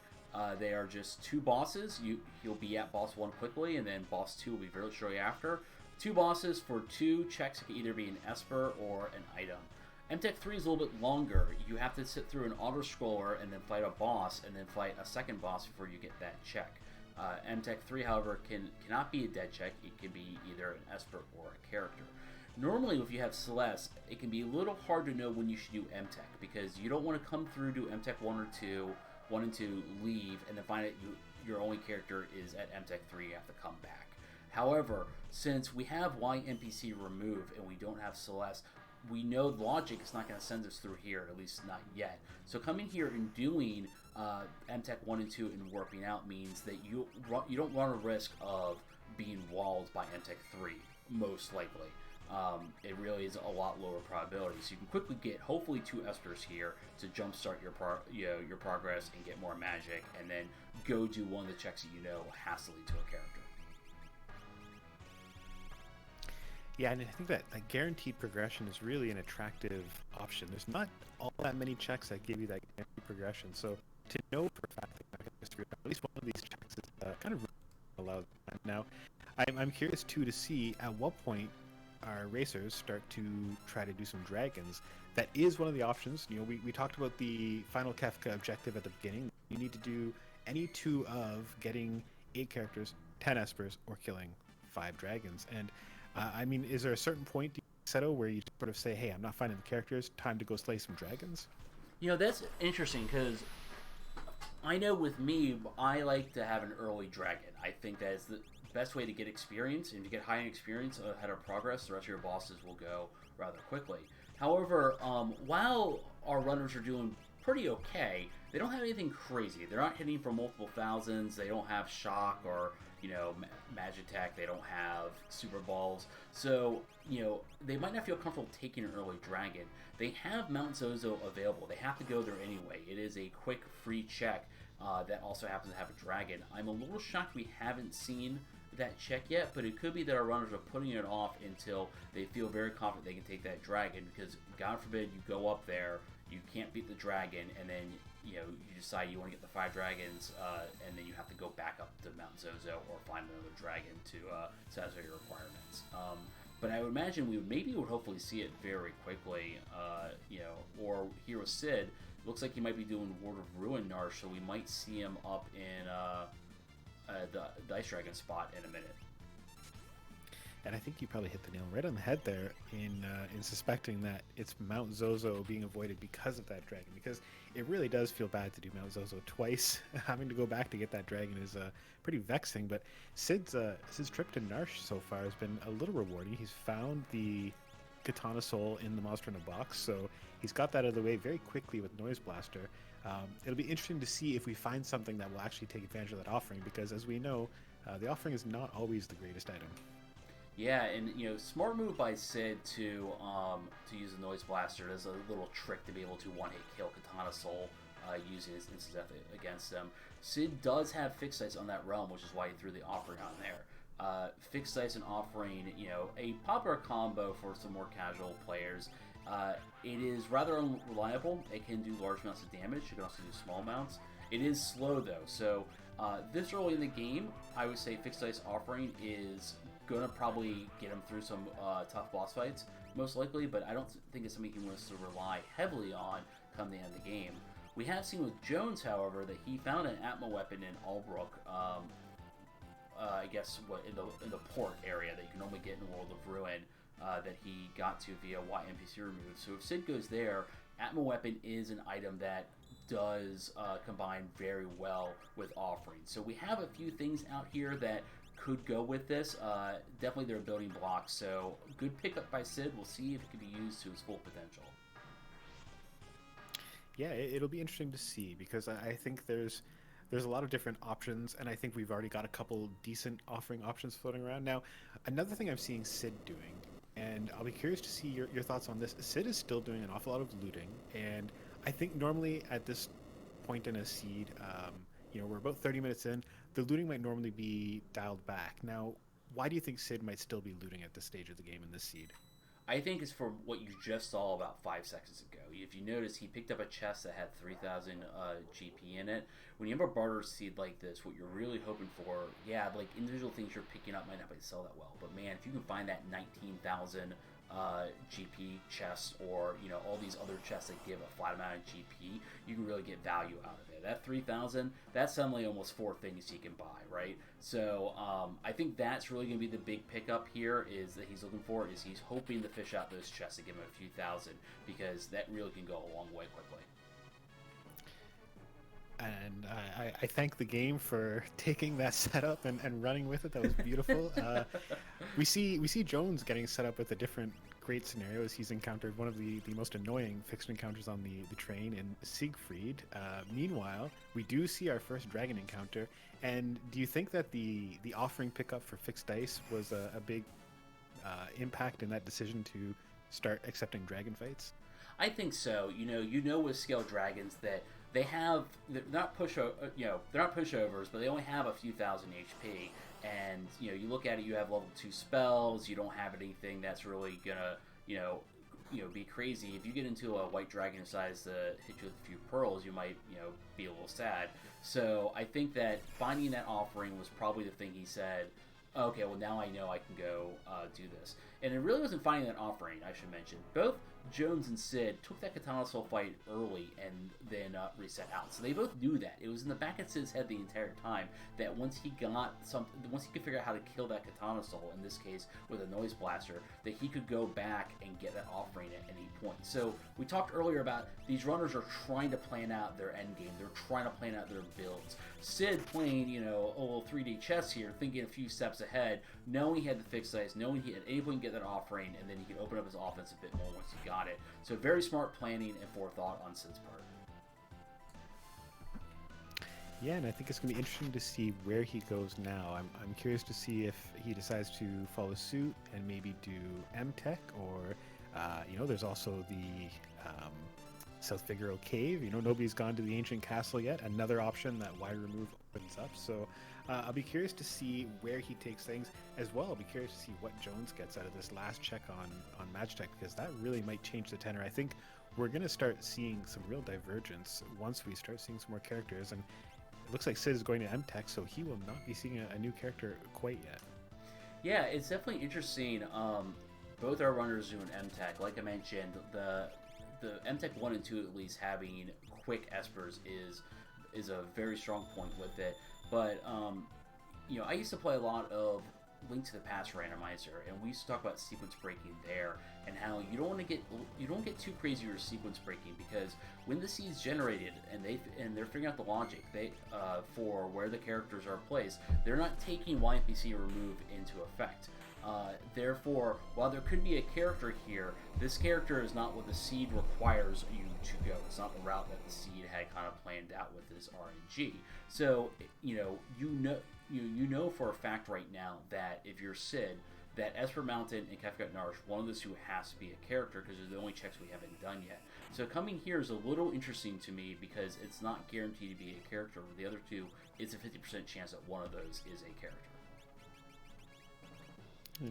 They are just 2 bosses. You'll be at boss 1 quickly, and then boss 2 will be very shortly after. 2 bosses for 2 checks. It can either be an Esper or an item. MTech 3 is a little bit longer. You have to sit through an auto-scroller and then fight a boss, and then fight a second boss before you get that check. MTech 3, however, cannot be a dead check. It can be either an Esper or a character. Normally, if you have Celeste, it can be a little hard to know when you should do MTech, because you don't want to come through, do MTech 1 or 2, 1 and 2, leave, and then find out your only character is at MTech 3, you have to come back. However, since we have YNPC remove and we don't have Celeste, we know logic is not going to send us through here, at least not yet. So coming here and doing MTech 1 and 2 and warping out means that you don't run a risk of being walled by MTech 3, most likely. It really is a lot lower probability. So you can quickly get hopefully 2 Espers here to jumpstart your progress and get more magic, and then go do one of the checks that has to lead to a character. Yeah, and I think that guaranteed progression is really an attractive option. There's not all that many checks that give you that guaranteed progression. So to know for a fact that at least one of these checks is kind of allowed. Now, I'm curious too to see at what point our racers start to try to do some dragons. That is one of the options. We talked about the final Kefka objective at the beginning. You need to do any 2 of getting 8 characters, 10 Espers, or killing 5 dragons. And I mean, is there a certain point, Seto, where you sort of say, hey, I'm not finding the characters, time to go slay some dragons? That's interesting, because I know with me, I like to have an early dragon. I think that is the best way to get experience, and if you get high in experience ahead of progress, the rest of your bosses will go rather quickly. However, while our runners are doing pretty okay, they don't have anything crazy. They're not hitting for multiple thousands. They don't have shock or Magitech. They don't have super balls. So they might not feel comfortable taking an early dragon. They have Mount Zozo available. They have to go there anyway. It is a quick free check that also happens to have a dragon. I'm a little shocked we haven't seen that check yet, but it could be that our runners are putting it off until they feel very confident they can take that dragon, because God forbid you go up there, you can't beat the dragon, and then you decide you want to get the 5 dragons, and then you have to go back up to Mount Zozo or find another dragon to satisfy your requirements. But I would imagine we would hopefully see it very quickly, or here with Sid, looks like he might be doing Ward of Ruin Narsh, so we might see him up in the Ice Dragon spot in a minute. And I think you probably hit the nail right on the head there in suspecting that it's Mount Zozo being avoided because of that dragon. Because it really does feel bad to do Mount Zozo twice. Having to go back to get that dragon is pretty vexing. But Sid's trip to Narsh so far has been a little rewarding. He's found the Katana Soul in the monster in a box, so he's got that out of the way very quickly with Noise Blaster. It'll be interesting to see if we find something that will actually take advantage of that offering, because as we know, the offering is not always the greatest item. Yeah, and smart move by Sid to use the Noise Blaster as a little trick to be able to one-hit kill Katana Soul using his instant death against them. Sid does have Fixed Dice on that realm, which is why he threw the offering on there. Fixed Dice and offering, a popular combo for some more casual players. It is rather unreliable. It can do large amounts of damage. It can also do small amounts. It is slow though, so this early in the game, I would say Fixed Dice offering is gonna probably get him through some tough boss fights, most likely, but I don't think it's something he wants to rely heavily on come the end of the game. We have seen with Jones, however, that he found an Atma weapon in Albrook, I guess in the port area that you can only get in World of Ruin, that he got to via YMPC remove. So if Sid goes there, Atma weapon is an item that does combine very well with offering. So we have a few things out here that could go with this. Definitely they're building blocks, so good pickup by Sid. We'll see if it can be used to its full potential. Yeah, it'll be interesting to see, because I think there's a lot of different options, and I think we've already got a couple decent offering options floating around. Now, another thing I'm seeing Sid doing, and I'll be curious to see your thoughts on this. Sid is still doing an awful lot of looting, and I think normally at this point in a seed, we're about 30 minutes in, the looting might normally be dialed back. Now, why do you think Sid might still be looting at this stage of the game in this seed? I think it's from what you just saw about 5 seconds ago. If you notice, he picked up a chest that had 3,000 GP in it. When you have a barter seed like this, what you're really hoping for, like individual things you're picking up might not be sell that well. But man, if you can find that 19,000 GP chests, or all these other chests that give a flat amount of GP, you can really get value out of it. That 3,000, that's suddenly almost 4 things you can buy, right? So I think that's really going to be the big pickup here, is that he's looking for, is he's hoping to fish out those chests to give him a few thousand, because that really can go a long way quickly. And I thank the game for taking that setup and running with it. That was beautiful. We see Jones getting set up with a different great scenarios. He's encountered one of the most annoying fixed encounters on the train in Siegfried. Meanwhile, we do see our first dragon encounter. And do you think that the offering pickup for Fixed Dice was a big impact in that decision to start accepting dragon fights? I think so. With scale dragons that they're not pushovers, but they only have a few thousand HP. And you look at it, you have level 2 spells. You don't have anything that's really gonna be crazy. If you get into a white dragon who decides to hit you with a few pearls, you might be a little sad. So I think that finding that offering was probably the thing he said, okay, well now I know I can go do this. And it really wasn't finding that offering, I should mention. Both Jones and Sid took that Katana Soul fight early and then reset out. So they both knew that. It was in the back of Sid's head the entire time that once he could figure out how to kill that Katana Soul, in this case with a Noise Blaster, that he could go back and get that offering at any point. So we talked earlier about these runners are trying to plan out their endgame. They're trying to plan out their builds. Sid playing, a little 3D chess here, thinking a few steps ahead, knowing he had the Fixed Dice, knowing he at any point can get that offering, and then he can open up his offense a bit more once he got it. So very smart planning and forethought on Sid's part. Yeah, and I think it's going to be interesting to see where he goes now. I'm curious to see if he decides to follow suit and maybe do M-Tech, or, there's also the South Figaro Cave. Nobody's gone to the Ancient Castle yet. Another option that Y Remove opens up. So I'll be curious to see where he takes things. As well, I'll be curious to see what Jones gets out of this last check on Magitech, because that really might change the tenor. I think we're going to start seeing some real divergence once we start seeing some more characters. And it looks like Sid is going to M-Tech, so he will not be seeing a new character quite yet. Yeah, it's definitely interesting. Both our runners doing M-Tech. Like I mentioned, the M-Tech 1 and 2 at least having quick espers is a very strong point with it. But I used to play a lot of Link to the Past randomizer, and we used to talk about sequence breaking there, and how you don't get too crazy with sequence breaking, because when the seed's generated and they're figuring out the logic for where the characters are placed, they're not taking YNPC remove into effect. Therefore, while there could be a character here, this character is not what the seed requires you to go. It's not the route that the seed had kind of planned out with this RNG. So, you know for a fact right now that if you're Sid, that Esper Mountain and Kefka Narsh, one of those two has to be a character, because they're the only checks we haven't done yet. So coming here is a little interesting to me, because it's not guaranteed to be a character. With the other two, it's a 50% chance that one of those is a character.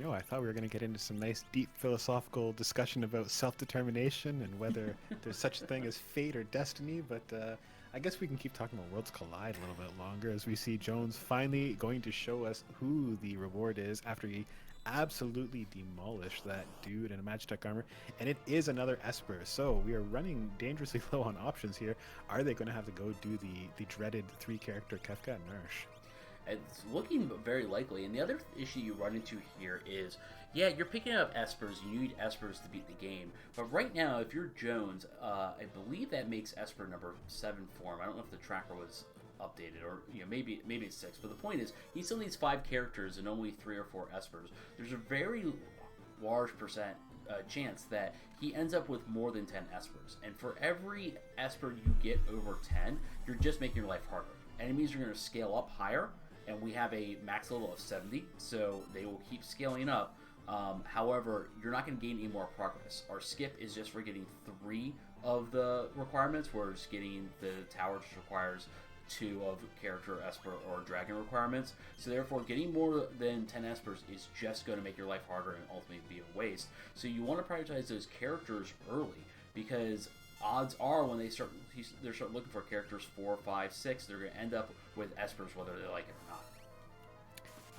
I thought we were going to get into some nice, deep philosophical discussion about self-determination and whether there's such a thing as fate or destiny, but I guess we can keep talking about Worlds Collide a little bit longer, as we see Jones finally going to show us who the reward is after he absolutely demolished that dude in a Magitech armor, and it is another Esper. So we are running dangerously low on options here. Are they going to have to go do the dreaded 3-character Kefka and Narsh? It's looking very likely, and the other issue you run into here is, yeah, you're picking up Espers, you need Espers to beat the game, but right now, if you're Jones, I believe that makes Esper number 7 for him. I don't know if the tracker was updated, or maybe it's 6, but the point is, he still needs 5 characters and only 3 or 4 Espers. There's a very large chance that he ends up with more than 10 Espers, and for every Esper you get over 10, you're just making your life harder. Enemies are going to scale up higher, and we have a max level of 70, so they will keep scaling up. However, you're not going to gain any more progress. Our skip is just for getting 3 of the requirements, whereas getting the tower just requires 2 of character, Esper, or dragon requirements. So therefore, getting more than 10 Espers is just going to make your life harder and ultimately be a waste. So you want to prioritize those characters early, because odds are when they start looking for characters 4, 5, 6, they're going to end up with Espers whether they like it or not.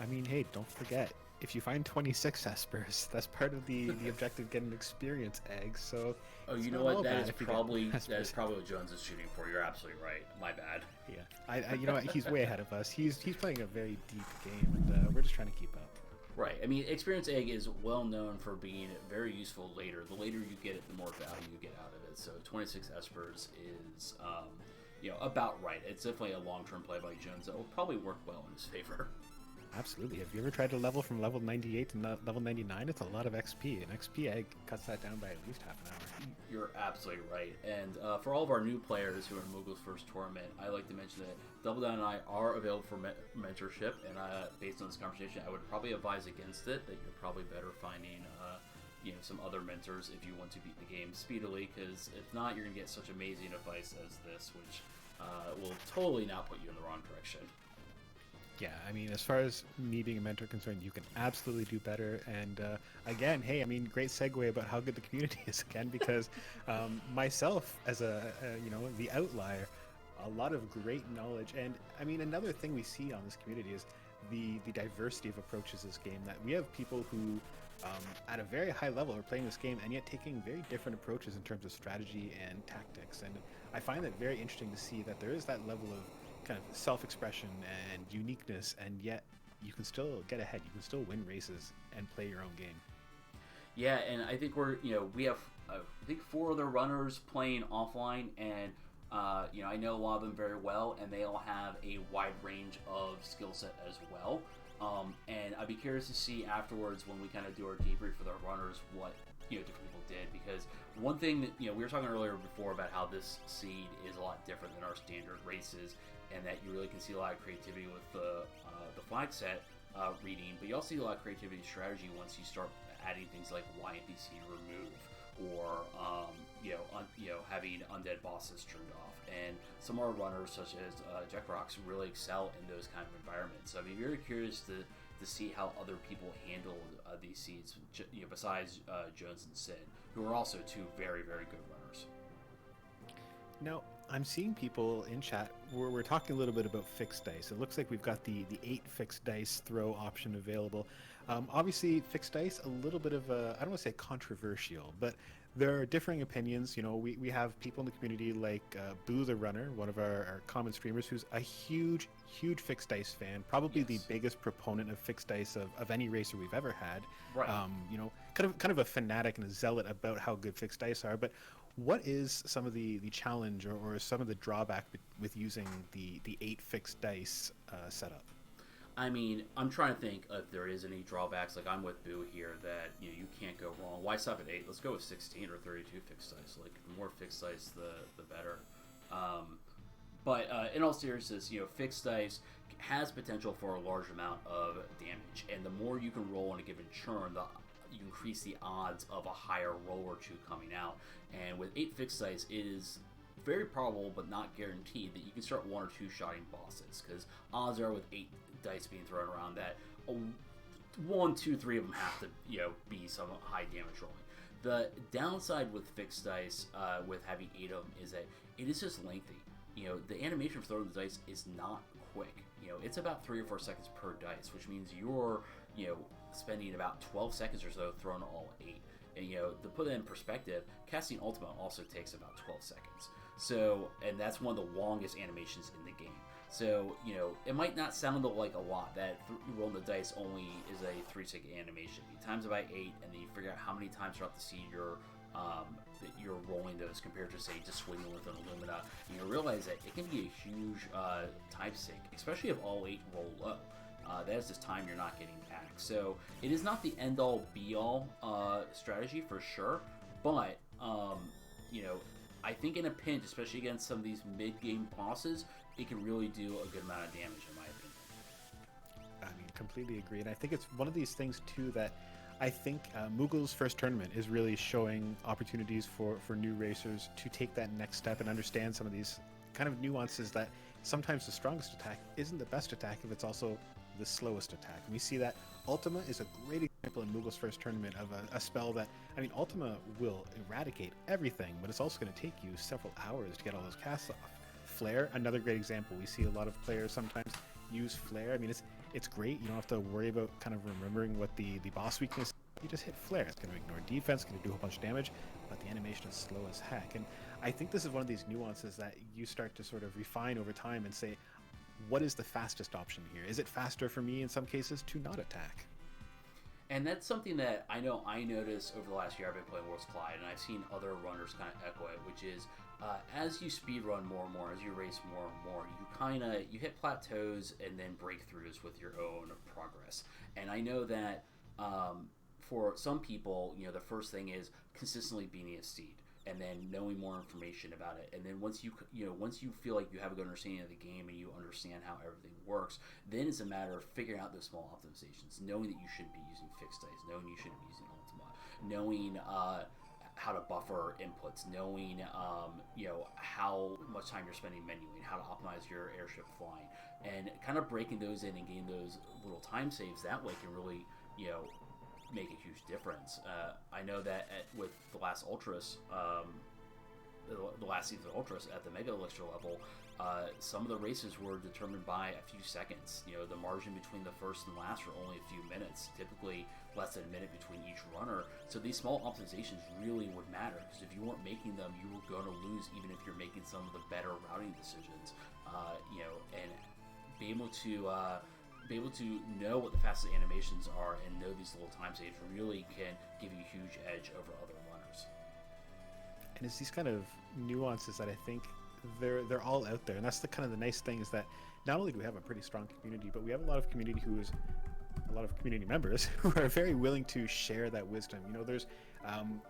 I mean, hey, don't forget, if you find 26 Espers, that's part of the objective, getting experience eggs. So you know what? That is probably what Jones is shooting for. You're absolutely right. My bad. Yeah, I you know what? He's way ahead of us. He's playing a very deep game, and we're just trying to keep up. Right. I mean, experience egg is well known for being very useful later. The later you get it, the more value you get out of it. So 26 Espers is, about right. It's definitely a long-term play by Jones that will probably work well in his favor. Absolutely. Have you ever tried to level from level 98 to level 99? It's a lot of XP. An XP egg cuts that down by at least half an hour. You're absolutely right. And for all of our new players who are in Moogle's first tournament, I like to mention that Double Down and I are available for mentorship. And based on this conversation, I would probably advise against it, that you're probably better finding some other mentors if you want to beat the game speedily, because if not, you're going to get such amazing advice as this, which will totally not put you in the wrong direction. Yeah, I mean, as far as me being a mentor concerned, you can absolutely do better. And again, hey, I mean, great segue about how good the community is again, because myself as the outlier, a lot of great knowledge. And I mean, another thing we see on this community is the diversity of approaches to this game. That we have people who, at a very high level, are playing this game and yet taking very different approaches in terms of strategy and tactics. And I find that very interesting to see that there is that level of kind of self-expression and uniqueness, and yet you can still get ahead. You can still win races and play your own game. Yeah, and I think we have I think 4 other runners playing offline, and I know a lot of them very well, and they all have a wide range of skill set as well. And I'd be curious to see afterwards, when we kind of do our debrief with our runners, what different people did, because one thing that we were talking earlier before about how this seed is a lot different than our standard races, and that you really can see a lot of creativity with the flag set reading, but you also see a lot of creativity and strategy once you start adding things like YNPC remove, or having undead bosses turned off. And some of our runners, such as Jekrox, really excel in those kind of environments. So I'd be very curious to see how other people handle these seeds, besides Jones and Sid, who are also 2 very, very good runners. Now, I'm seeing people in chat, we're talking a little bit about fixed dice. It looks like we've got the 8 fixed dice throw option available. Obviously, fixed dice, a little bit of a, I don't want to say controversial, but there are differing opinions. You know, we have people in the community like Boo the Runner, one of our common streamers, who's a huge fixed dice fan, probably the Yes. biggest proponent of fixed dice of any racer we've ever had. Right. You know, kind of a fanatic and a zealot about how good fixed dice are. But what is some of the challenge or some of the drawback with using the 8 fixed dice setup? I mean, I'm trying to think if there is any drawbacks. Like I'm with Boo here that you can't go wrong. Why stop at 8? Let's go with 16 or 32 fixed dice. Like the more fixed dice, the better. Um, but in all seriousness, fixed dice has potential for a large amount of damage, and the more you can roll in a given turn, the you increase the odds of a higher roll or two coming out. And with 8 fixed dice, it is very probable but not guaranteed that you can start one or two shotting bosses, because odds are with 8 dice being thrown around that one, two, three of them have to be some high damage rolling. The downside with fixed dice, with having 8 of them, is that it is just lengthy. The animation for throwing the dice is not quick. It's about 3 or 4 seconds per dice, which means you're spending about 12 seconds or so throwing all 8. And to put that in perspective, casting Ultima also takes about 12 seconds. So, and that's one of the longest animations in the game. So, it might not sound like a lot that rolling the dice only is a 3-second animation. You times it by 8, and then you figure out how many times throughout the seed that you're rolling those compared to, say, just swinging with an Illumina. And you realize that it can be a huge time sink, especially if all 8 roll low. That is just time you're not getting back. So it is not the end-all, be-all strategy for sure, but I think in a pinch, especially against some of these mid-game bosses, it can really do a good amount of damage, in my opinion. I mean, completely agree. And I think it's one of these things, too, that I think Moogle's first tournament is really showing opportunities for new racers to take that next step and understand some of these kind of nuances that sometimes the strongest attack isn't the best attack if it's also the slowest attack. And we see that Ultima is a great example in Moogle's first tournament of a spell that, I mean, Ultima will eradicate everything, but it's also going to take you several hours to get all those casts off. Flare, another great example. We see a lot of players sometimes use Flare. I mean, it's great. You don't have to worry about kind of remembering what the boss weakness is. You just hit Flare. It's going to ignore defense, going to do a whole bunch of damage, but the animation is slow as heck. And I think this is one of these nuances that you start to sort of refine over time and say, what is the fastest option here? Is it faster for me in some cases to not attack? And that's something that I know I noticed over the last year. I've been playing Worlds Collide, and I've seen other runners kind of echo it, which is as you speed run more and more, as you race more and more, you hit plateaus and then breakthroughs with your own progress. And I know that for some people, the first thing is consistently being a seed, and then knowing more information about it. And then once you feel like you have a good understanding of the game and you understand how everything works, then it's a matter of figuring out those small optimizations, knowing that you shouldn't be using fixed dice, knowing you shouldn't be using Ultima, knowing how to buffer inputs, knowing how much time you're spending menuing, how to optimize your airship flying, and kind of breaking those in and getting those little time saves. That way can really make a huge difference. I know that with the last Ultras, the last season of Ultras at the Mega Elixir level, some of the races were determined by a few seconds. The margin between the first and last were only a few minutes, typically less than a minute between each runner. So these small optimizations really would matter, because if you weren't making them, you were going to lose, even if you're making some of the better routing decisions. And be able to know what the fastest animations are and know these little time saves really can give you a huge edge over other runners. And it's these kind of nuances that I think they're all out there, and that's the kind of the nice thing is that not only do we have a pretty strong community, but we have a lot of community members who are very willing to share that wisdom. There's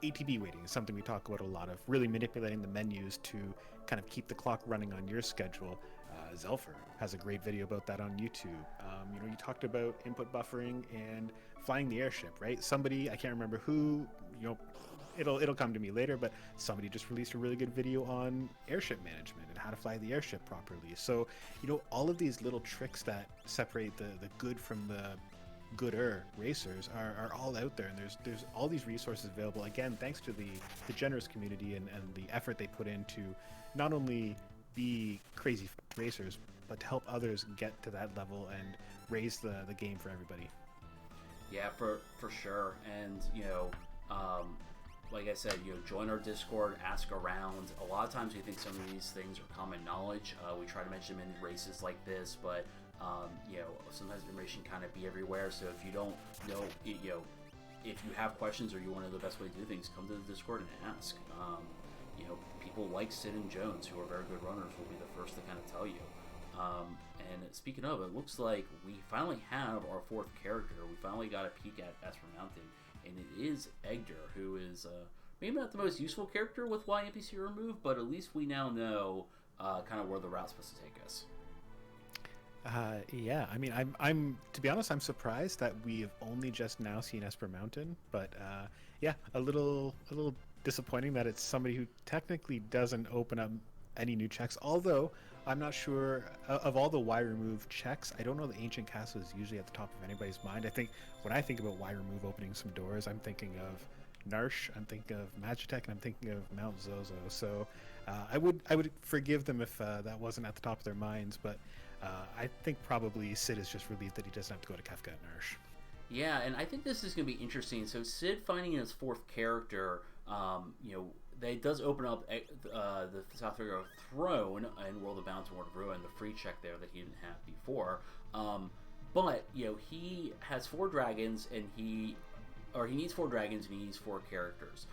ATB waiting is something we talk about a lot of, really manipulating the menus to kind of keep the clock running on your schedule. Zelfer has a great video about that on YouTube. You talked about input buffering and flying the airship, right? Somebody, I can't remember who, it'll come to me later, but somebody just released a really good video on airship management and how to fly the airship properly. So, all of these little tricks that separate the good from the gooder racers are all out there, and there's all these resources available, again, thanks to the generous community and the effort they put into not only be crazy racers, but to help others get to that level and raise the game for everybody. Yeah, for sure. And like I said, join our Discord, ask around. A lot of times we think some of these things are common knowledge. We try to mention them in races like this, but sometimes information kind of be everywhere. So if you don't know, if you have questions or you want to know the best way to do things, come to the Discord and ask. People like Sid and Jones, who are very good runners, will be the first to kind of tell you. And speaking of, it looks like we finally have our fourth character. We finally got a peek at Esper Mountain, and it is Egder, who is maybe not the most useful character with Y NPC remove, but at least we now know kind of where the route's supposed to take us. Yeah, I mean, I'm to be honest, I'm surprised that we have only just now seen Esper Mountain, but yeah, a little disappointing that it's somebody who technically doesn't open up any new checks. Although I'm not sure of all the Y remove checks, I don't know the Ancient Castle is usually at the top of anybody's mind. I think when I think about Y remove opening some doors, I'm thinking of Narsh, I'm thinking of Magitech, and I'm thinking of Mount Zozo. So I would forgive them if that wasn't at the top of their minds, but I think probably Sid is just relieved that he doesn't have to go to Kefka and Narsh. Yeah, and I think this is going to be interesting. So Sid finding his fourth character, that does open up the South Area Throne and World of Bounds and World of Ruin, the free check there that he didn't have before. But he has 4 dragons, and he needs 4 dragons and he needs 4 characters.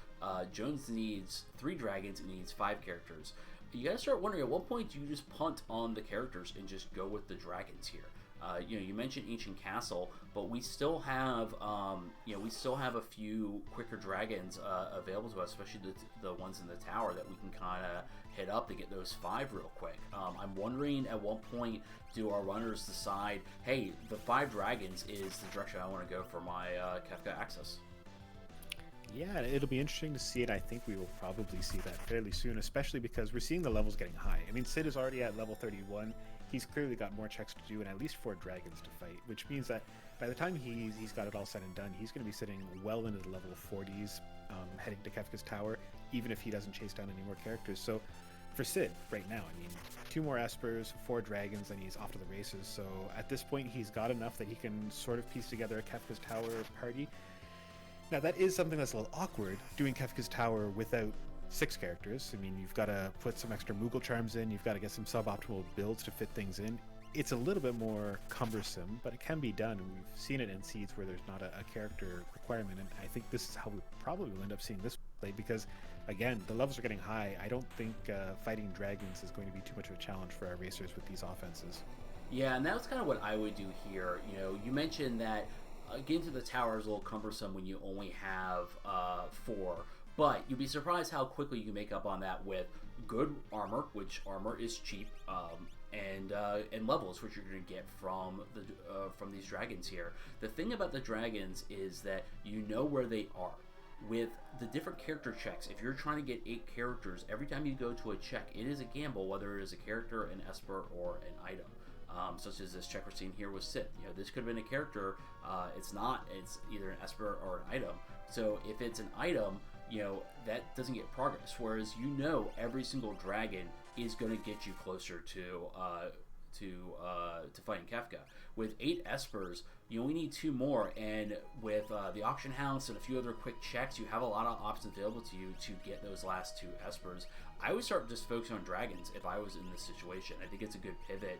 Jones needs 3 dragons and he needs 5 characters. You gotta start wondering, at what point do you just punt on the characters and just go with the dragons here? You mentioned Ancient Castle, but we still have a few quicker dragons available to us, especially the ones in the tower that we can kind of hit up to get those 5 real quick. I'm wondering at what point do our runners decide, hey, the 5 dragons is the direction I want to go for my Kefka access. Yeah, it'll be interesting to see it. I think we will probably see that fairly soon, especially because we're seeing the levels getting high. I mean, Sid is already at level 31. He's clearly got more checks to do and at least 4 dragons to fight, which means that by the time he's got it all said and done, he's going to be sitting well into the level 40s, heading to Kefka's tower, even if he doesn't chase down any more characters. So for Sid right now, I mean, 2 more Espers, 4 dragons, and he's off to the races. So at this point, he's got enough that he can sort of piece together a Kefka's tower party. Now, that is something that's a little awkward, doing Kefka's tower without 6 characters. I mean, you've got to put some extra Moogle charms in, you've got to get some suboptimal builds to fit things in. It's a little bit more cumbersome, but it can be done, and we've seen it in seeds where there's not a character requirement, and I think this is how we probably will end up seeing this play, because, again, the levels are getting high. I don't think fighting dragons is going to be too much of a challenge for our racers with these offenses. Yeah, and that's kind of what I would do here. You mentioned that getting to the tower is a little cumbersome when you only have 4, but you'd be surprised how quickly you can make up on that with good armor, which armor is cheap, and levels, which you're going to get from these dragons here. The thing about the dragons is that you know where they are. With the different character checks, if you're trying to get 8 characters, every time you go to a check, it is a gamble whether it is a character, an Esper, or an item. Such as this check we're seeing here with Sith. This could have been a character. It's not. It's either an Esper or an item. So if it's an item, that doesn't get progress. Whereas every single dragon is going to get you closer to fighting Kefka. With 8 Espers, you only need 2 more, and with the auction house and a few other quick checks, you have a lot of options available to you to get those last 2 Espers. I would start just focusing on dragons if I was in this situation. I think it's a good pivot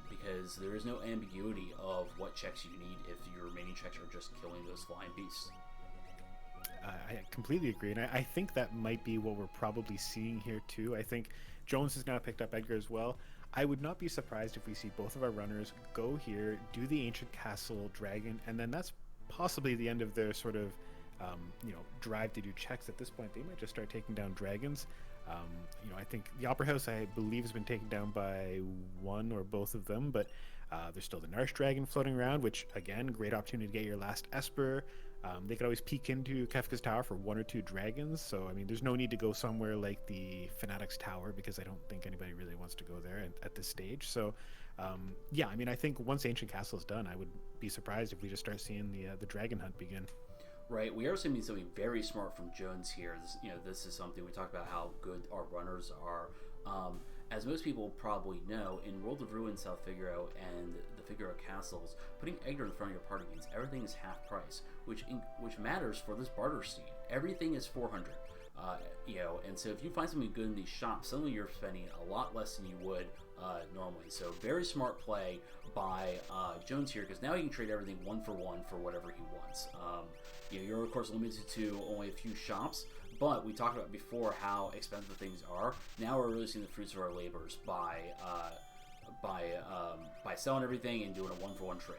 because there is no ambiguity of what checks you need if your remaining checks are just killing those flying beasts. I completely agree, and I think that might be what we're probably seeing here too. I think Jones has now picked up Edgar as well. I would not be surprised if we see both of our runners go here, do the Ancient Castle Dragon, and then that's possibly the end of their sort of drive to do checks. At this point, they might just start taking down dragons. I think the Opera House, I believe, has been taken down by one or both of them, but there's still the Narsh Dragon floating around, which, again, great opportunity to get your last Esper. They could always peek into Kefka's Tower for 1 or 2 dragons, so, I mean, there's no need to go somewhere like the Fanatics Tower, because I don't think anybody really wants to go there at this stage. So, yeah, I mean, I think once Ancient Castle is done, I would be surprised if we just start seeing the dragon hunt begin. Right, we are seeing something very smart from Jones here. This is something we talked about, how good our runners are. as most people probably know, in World of Ruin, South Figaro, and the Figaro castles, putting Edgar in front of your party means everything is half price, which matters for this barter seed. Everything is 400. And so if you find something good in these shops, suddenly you're spending a lot less than you would normally. So very smart play by Jones here, because now he can trade everything 1-for-1 for whatever he wants. You're of course limited to only a few shops, but we talked about before how expensive things are. Now we're really seeing the fruits of our labors by selling everything and doing a 1-for-1 trade.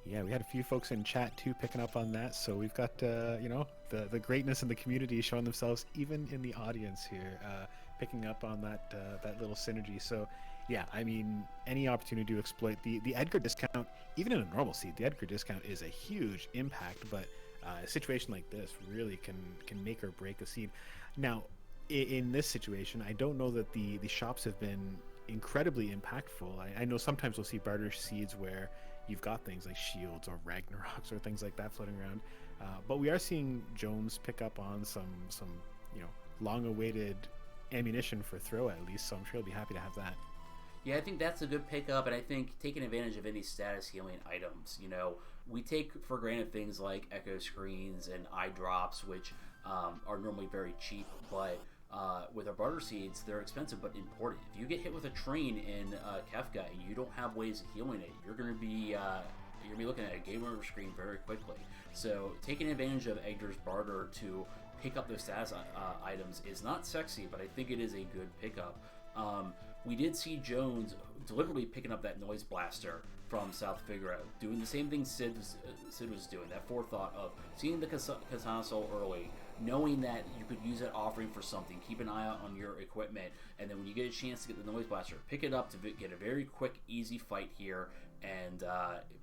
Yeah, we had a few folks in chat too picking up on that. So we've got the greatness in the community showing themselves even in the audience here, picking up on that little synergy. So yeah, I mean, any opportunity to exploit the Edgar discount, even in a normal seed, the Edgar discount is a huge impact. But a situation like this really can make or break a seed. Now, in this situation, I don't know that the shops have been incredibly impactful. I know sometimes we'll see barter seeds where you've got things like shields or Ragnaroks or things like that floating around, but we are seeing Jones pick up on some long-awaited ammunition for throw at least. So I'm sure he'll be happy to have that. Yeah, I think that's a good pickup, and I think taking advantage of any status healing items. We take for granted things like echo screens and eye drops, which are normally very cheap, but with our barter seeds, they're expensive but important. If you get hit with a train in Kefka and you don't have ways of healing it, you're going to be looking at a game over screen very quickly. So taking advantage of Edgar's barter to pick up those status items is not sexy, but I think it is a good pickup. We did see Jones deliberately picking up that noise blaster from South Figaro, doing the same thing Sid was doing, that forethought of seeing the Katana Soul early, knowing that you could use that offering for something, keep an eye out on your equipment, and then when you get a chance to get the noise blaster, pick it up to get a very quick, easy fight here, and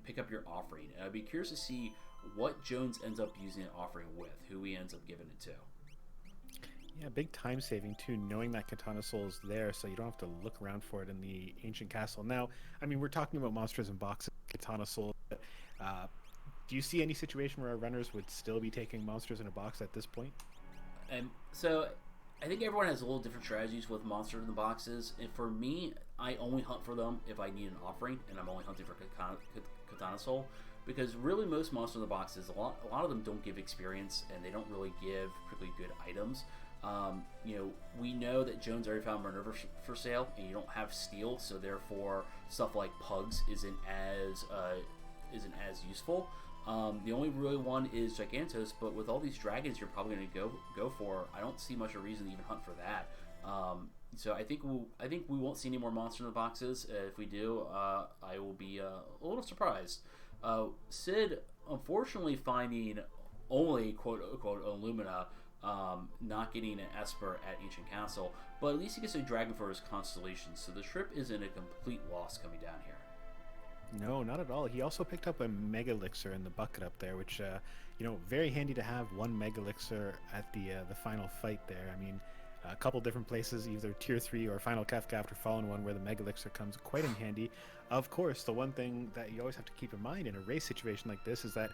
pick up your offering. And I'd be curious to see what Jones ends up using an offering with, who he ends up giving it to. Yeah, big time saving too, knowing that Katana Soul is there, so you don't have to look around for it in the ancient castle. Now, I mean, we're talking about monsters in boxes, Katana Soul. Do you see any situation where our runners would still be taking monsters in a box at this point? And so, I think everyone has a little different strategies with monsters in the boxes. And for me, I only hunt for them if I need an offering, and I'm only hunting for Katana Soul. Because really, most monsters in the boxes, a lot of them don't give experience, and they don't really give particularly good items. We know that Jones already found Minerva for sale, and you don't have steel, so therefore stuff like pugs isn't as useful. The only really one is Gigantos, but with all these dragons you're probably going to go for, I don't see much of a reason to even hunt for that. So I think we won't see any more monsters in the boxes. If we do, I will be a little surprised. Sid, unfortunately, finding only quote-unquote Illumina, not getting an Esper at Ancient Castle, but at least he gets a dragon for his constellation, so the trip isn't a complete loss coming down here. No, not at all. He also picked up a Mega Elixir in the bucket up there, which, very handy to have one Mega Elixir at the final fight there. I mean, a couple different places, either Tier 3 or Final Kefka after Fallen 1, where the Mega Elixir comes quite in handy. Of course, the one thing that you always have to keep in mind in a race situation like this is that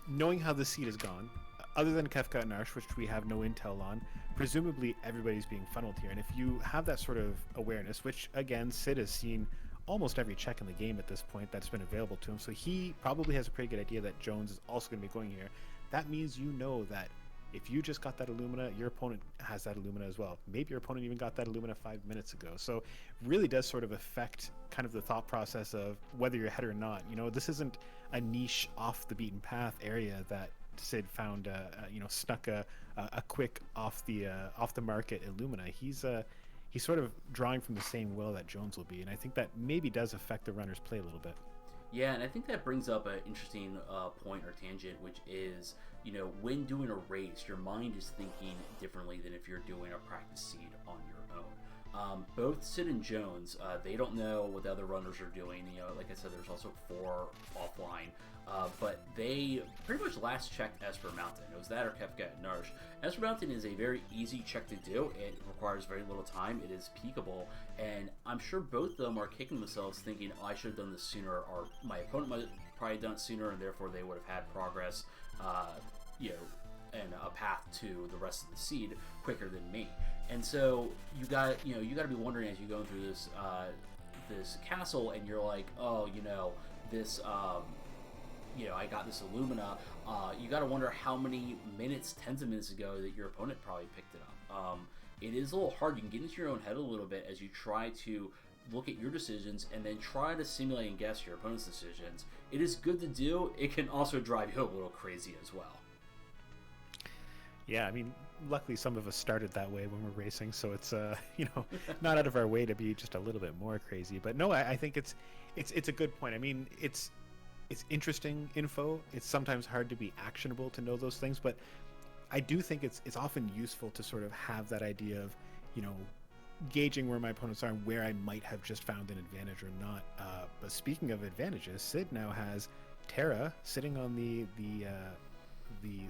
knowing how the seed is gone, other than Kefka and Arsh, which we have no intel on, presumably everybody's being funneled here. And if you have that sort of awareness, which, again, Sid has seen almost every check in the game at this point that's been available to him, so he probably has a pretty good idea that Jones is also going to be going here. That means you know that if you just got that Illumina, your opponent has that Illumina as well. Maybe your opponent even got that Illumina 5 minutes ago. So really does sort of affect kind of the thought process of whether you're ahead or not. This isn't a niche off the beaten path area that Sid found, snuck a quick off the market Illumina. He's sort of drawing from the same well that Jones will be, and I think that maybe does affect the runner's play a little bit. Yeah, and I think that brings up an interesting point or tangent, which is, when doing a race, your mind is thinking differently than if you're doing a practice seed on your own. Both Sid and Jones, they don't know what the other runners are doing. Like I said, there's also 4 offline. But they pretty much last checked Esper Mountain. It was that or Kefka and Narsh. Esper Mountain is a very easy check to do. It requires very little time. It is peekable. And I'm sure both of them are kicking themselves thinking, I should have done this sooner, or my opponent might have probably done it sooner, and therefore they would have had progress, and a path to the rest of the seed quicker than me. And so you got to be wondering as you go through this castle, and you're like, oh, this I got this Illumina. You got to wonder how many minutes, tens of minutes ago, that your opponent probably picked it up. It is a little hard. You can get into your own head a little bit as you try to look at your decisions and then try to simulate and guess your opponent's decisions. It is good to do. It can also drive you a little crazy as well. Yeah, I mean, luckily some of us started that way when we're racing, so it's not out of our way to be just a little bit more crazy. But no, I think it's a good point. I mean, it's interesting info. It's sometimes hard to be actionable to know those things, but I do think it's often useful to sort of have that idea of, gauging where my opponents are and where I might have just found an advantage or not. But speaking of advantages, Sid now has Terra sitting on the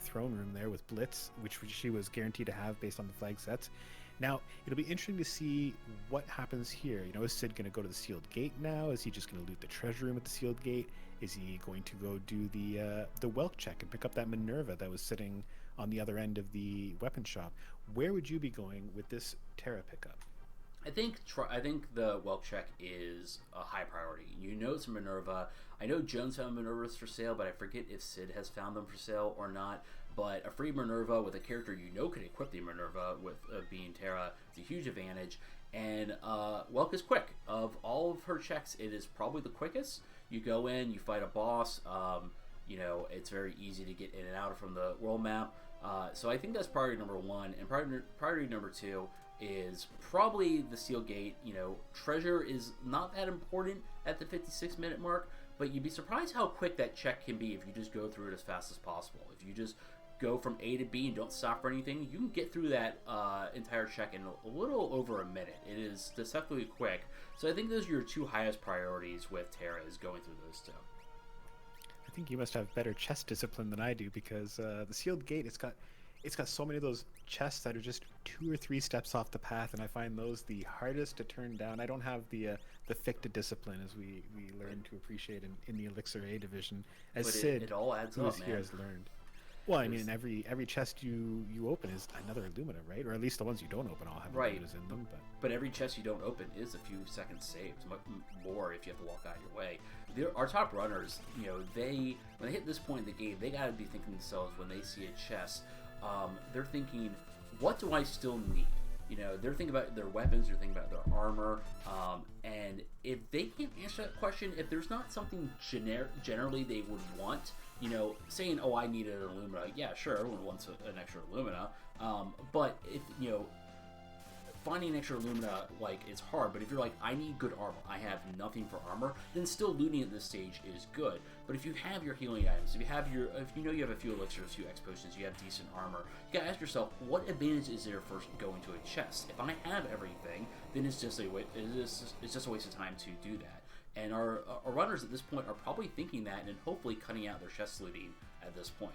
throne room there with Blitz, which she was guaranteed to have based on the flag sets. Now, it'll be interesting to see what happens here. Is Sid going to go to the sealed gate now? Is he just going to loot the treasure room at the sealed gate? Is he going to go do the Welk check and pick up that Minerva that was sitting on the other end of the weapon shop? Where would you be going with this Terra pickup? I think the Welk check is a high priority. It's a Minerva. I know Jones found Minervas for sale, but I forget if Sid has found them for sale or not. But a free Minerva with a character can equip the Minerva with being Terra is a huge advantage. And Welk is quick. Of all of her checks, it is probably the quickest. You go in, you fight a boss. It's very easy to get in and out from the world map. So I think that's priority number one. And priority number two is probably the Seal Gate. Treasure is not that important at the 56-minute mark, but you'd be surprised how quick that check can be if you just go through it as fast as possible. If you just go from A to B and don't stop for anything, you can get through that entire check in a little over a minute. It is deceptively quick. So I think those are your two highest priorities with Terra, is going through those two. I think you must have better chess discipline than I do, because the Sealed Gate, it's got so many of those chests that are just 2 or 3 steps off the path, and I find those the hardest to turn down. I don't have the Ficta discipline, as we learn to appreciate in the Elixir A division, as but Sid, it all adds who up, is man. here, has learned. Well, I mean, every chest you open is another Illumina, right? Or at least the ones you don't open all have Illuminas in them. But every chest you don't open is a few seconds saved, much more if you have to walk out of your way. Our top runners, when they hit this point in the game, they got to be thinking to themselves, when they see a chest, they're thinking, what do I still need? They're thinking about their weapons, they're thinking about their armor, and if they can't answer that question, if there's not something generally they would want, saying, oh, I need an Illumina, yeah, sure, everyone wants an extra Illumina, but if, finding an extra Illumina, it's hard. But if you're like, I need good armor, I have nothing for armor, then still looting at this stage is good. But if you have your healing items, if you have a few elixirs, a few X potions, you have decent armor, you gotta ask yourself, what advantage is there for going to a chest? If I have everything, then it's just a waste of time to do that. And our runners at this point are probably thinking that, and hopefully cutting out their chest looting at this point.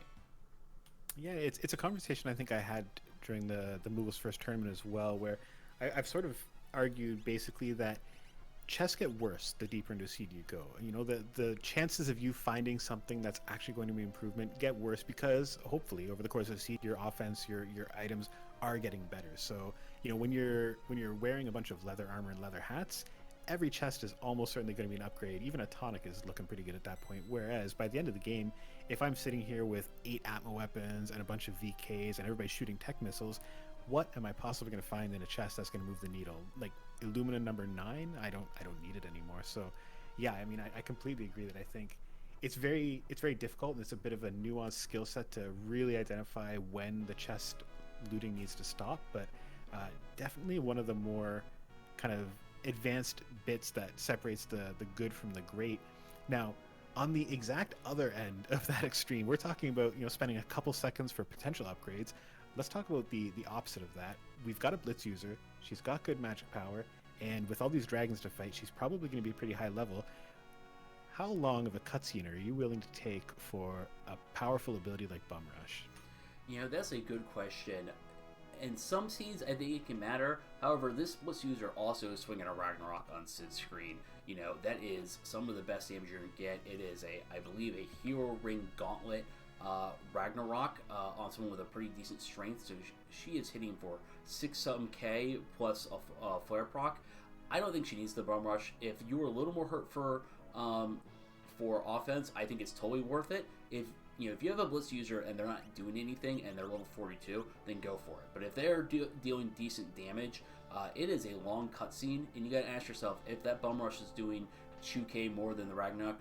Yeah, it's a conversation I think I had during the Moogle's first tournament as well, where I've sort of argued basically that chests get worse the deeper into a seed you go. The chances of you finding something that's actually going to be improvement get worse, because hopefully over the course of a seed, your offense, your items are getting better. So when you're wearing a bunch of leather armor and leather hats, every chest is almost certainly going to be an upgrade. Even a tonic is looking pretty good at that point. Whereas by the end of the game, if I'm sitting here with 8 Atma weapons and a bunch of VKs and everybody shooting tech missiles, what am I possibly going to find in a chest that's going to move the needle? Like Illumina number 9, I don't need it anymore. So yeah, I mean, I completely agree that I think it's very difficult, and it's a bit of a nuanced skill set to really identify when the chest looting needs to stop. But definitely one of the more kind of advanced bits that separates the good from the great. Now, on the exact other end of that extreme, we're talking about spending a couple seconds for potential upgrades. Let's talk about the opposite of that. We've got a Blitz user, she's got good magic power, and with all these dragons to fight, she's probably going to be pretty high level. How long of a cutscene are you willing to take for a powerful ability like Bum Rush? That's a good question. In some scenes, I think it can matter. However, this Blitz user also is swinging a Ragnarok on Sid's screen. That is some of the best damage you're going to get. It is I believe, a Hero Ring Gauntlet. Ragnarok on someone with a pretty decent strength, so she is hitting for 6-something K plus a flare proc. I don't think she needs the Bum Rush. If you were a little more hurt for offense, I think it's totally worth it. If if you have a Blitz user and they're not doing anything and they're level 42, then go for it. But if they're dealing decent damage, it is a long cutscene, and you gotta ask yourself, if that Bum Rush is doing 2K more than the Ragnarok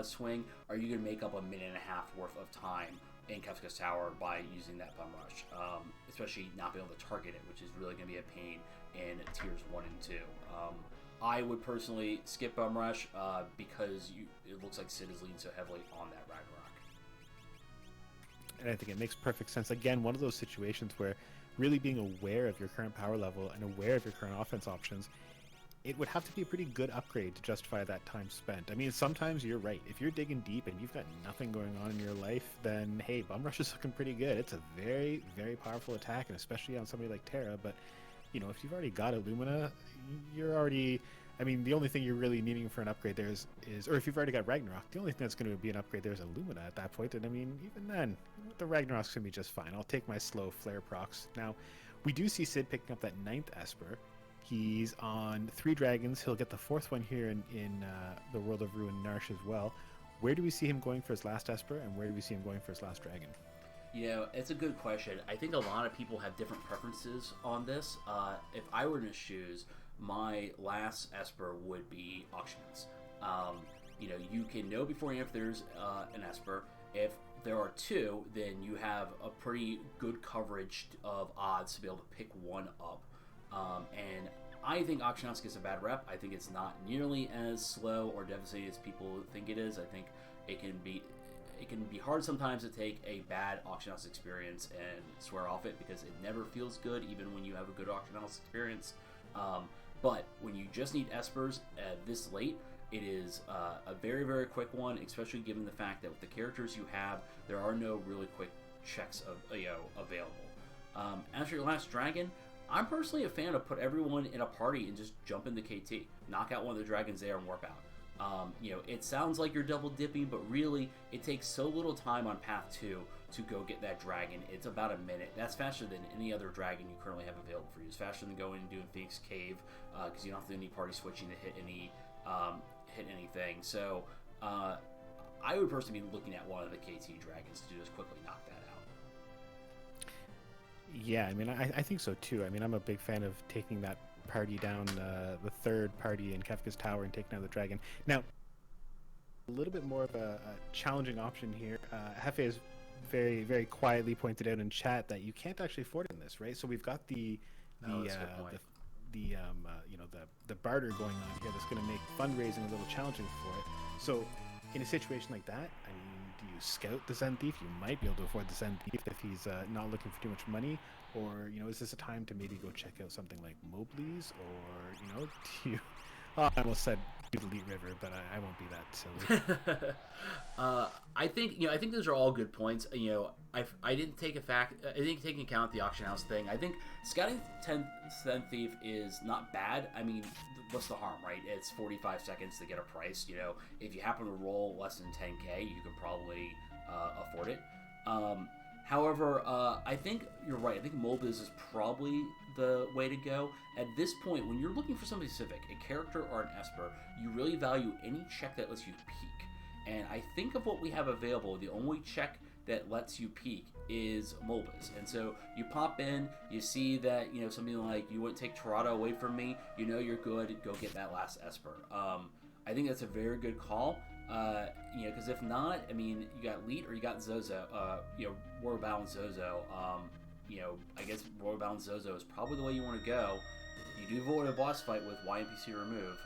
swing, are you gonna make up a minute and a half worth of time in Kefka's Tower by using that Bum Rush? Especially not being able to target it, which is really gonna be a pain in tiers 1 and 2. I would personally skip Bum Rush because it looks like Sid is leaning so heavily on that Ragnarok. And I think it makes perfect sense. Again, one of those situations where really being aware of your current power level and aware of your current offense options, it would have to be a pretty good upgrade to justify that time spent. I mean, sometimes you're right. If you're digging deep and you've got nothing going on in your life, then hey, Bum Rush is looking pretty good. It's a very, very powerful attack, and especially on somebody like Terra. But if you've already got Illumina, you're already... I mean, the only thing you're really needing for an upgrade there is, or if you've already got Ragnarok, the only thing that's going to be an upgrade there is Illumina at that point. And I mean, even then, the Ragnarok's going to be just fine. I'll take my slow flare procs. Now, we do see Sid picking up that 9th Esper. He's on 3 dragons. He'll get the 4th one here in the World of Ruin Narsh as well. Where do we see him going for his last Esper, and where do we see him going for his last dragon? It's a good question. I think a lot of people have different preferences on this. If I were in his shoes, my last Esper would be Auction House. You can know beforehand if there's an Esper. If there are 2, then you have a pretty good coverage of odds to be able to pick one up. And I think Auction House gets a bad rep. I think it's not nearly as slow or devastating as people think it is. I think it can be hard sometimes to take a bad Auction House experience and swear off it, because it never feels good, even when you have a good Auction House experience. But when you just need Espers this late, it is a very, very quick one, especially given the fact that with the characters you have, there are no really quick checks available. As for your last dragon, I'm personally a fan of put everyone in a party and just jump into KT, knock out one of the dragons there and warp out. It sounds like you're double dipping, but really it takes so little time on path 2 to go get that dragon. It's about a minute. That's faster than any other dragon you currently have available for you. It's faster than going and doing Phoenix Cave, because you don't have to do any party switching to hit anything. So I would personally be looking at one of the KT dragons to just quickly knock that out. Yeah, I mean, I think so too. I mean, I'm a big fan of taking that party down, the 3rd party in Kefka's Tower, and taking down the dragon. Now, a little bit more of a challenging option here. Hefe has very, very quietly pointed out in chat that you can't actually afford in this, right? So we've got the barter going on here that's going to make fundraising a little challenging for it. So in a situation like that, I mean, do you scout the Zen Thief? You might be able to afford the Zen Thief if he's not looking for too much money. Or, is this a time to maybe go check out something like Mobley's? Or, do you... Oh, I almost said Elite River, but I won't be that silly. I think those are all good points. I didn't take into account the Auction House thing. I think scouting 10th Thief is not bad. I mean, what's the harm, right? It's 45 seconds to get a price. If you happen to roll less than 10K, you could probably afford it. However, I think you're right. I think Mobiz is probably the way to go. At this point, when you're looking for something specific, a character or an Esper, you really value any check that lets you peek. And I think of what we have available, the only check that lets you peek is Mobiz. And so you pop in, you see that, something like, you wouldn't take Torado away from me, you're good, go get that last Esper. I think that's a very good call. Because if not, I mean, you got Leet or you got Zozo, Royal Balance Zozo. I guess Royal Balance Zozo is probably the way you want to go. You do avoid a boss fight with YNPC remove,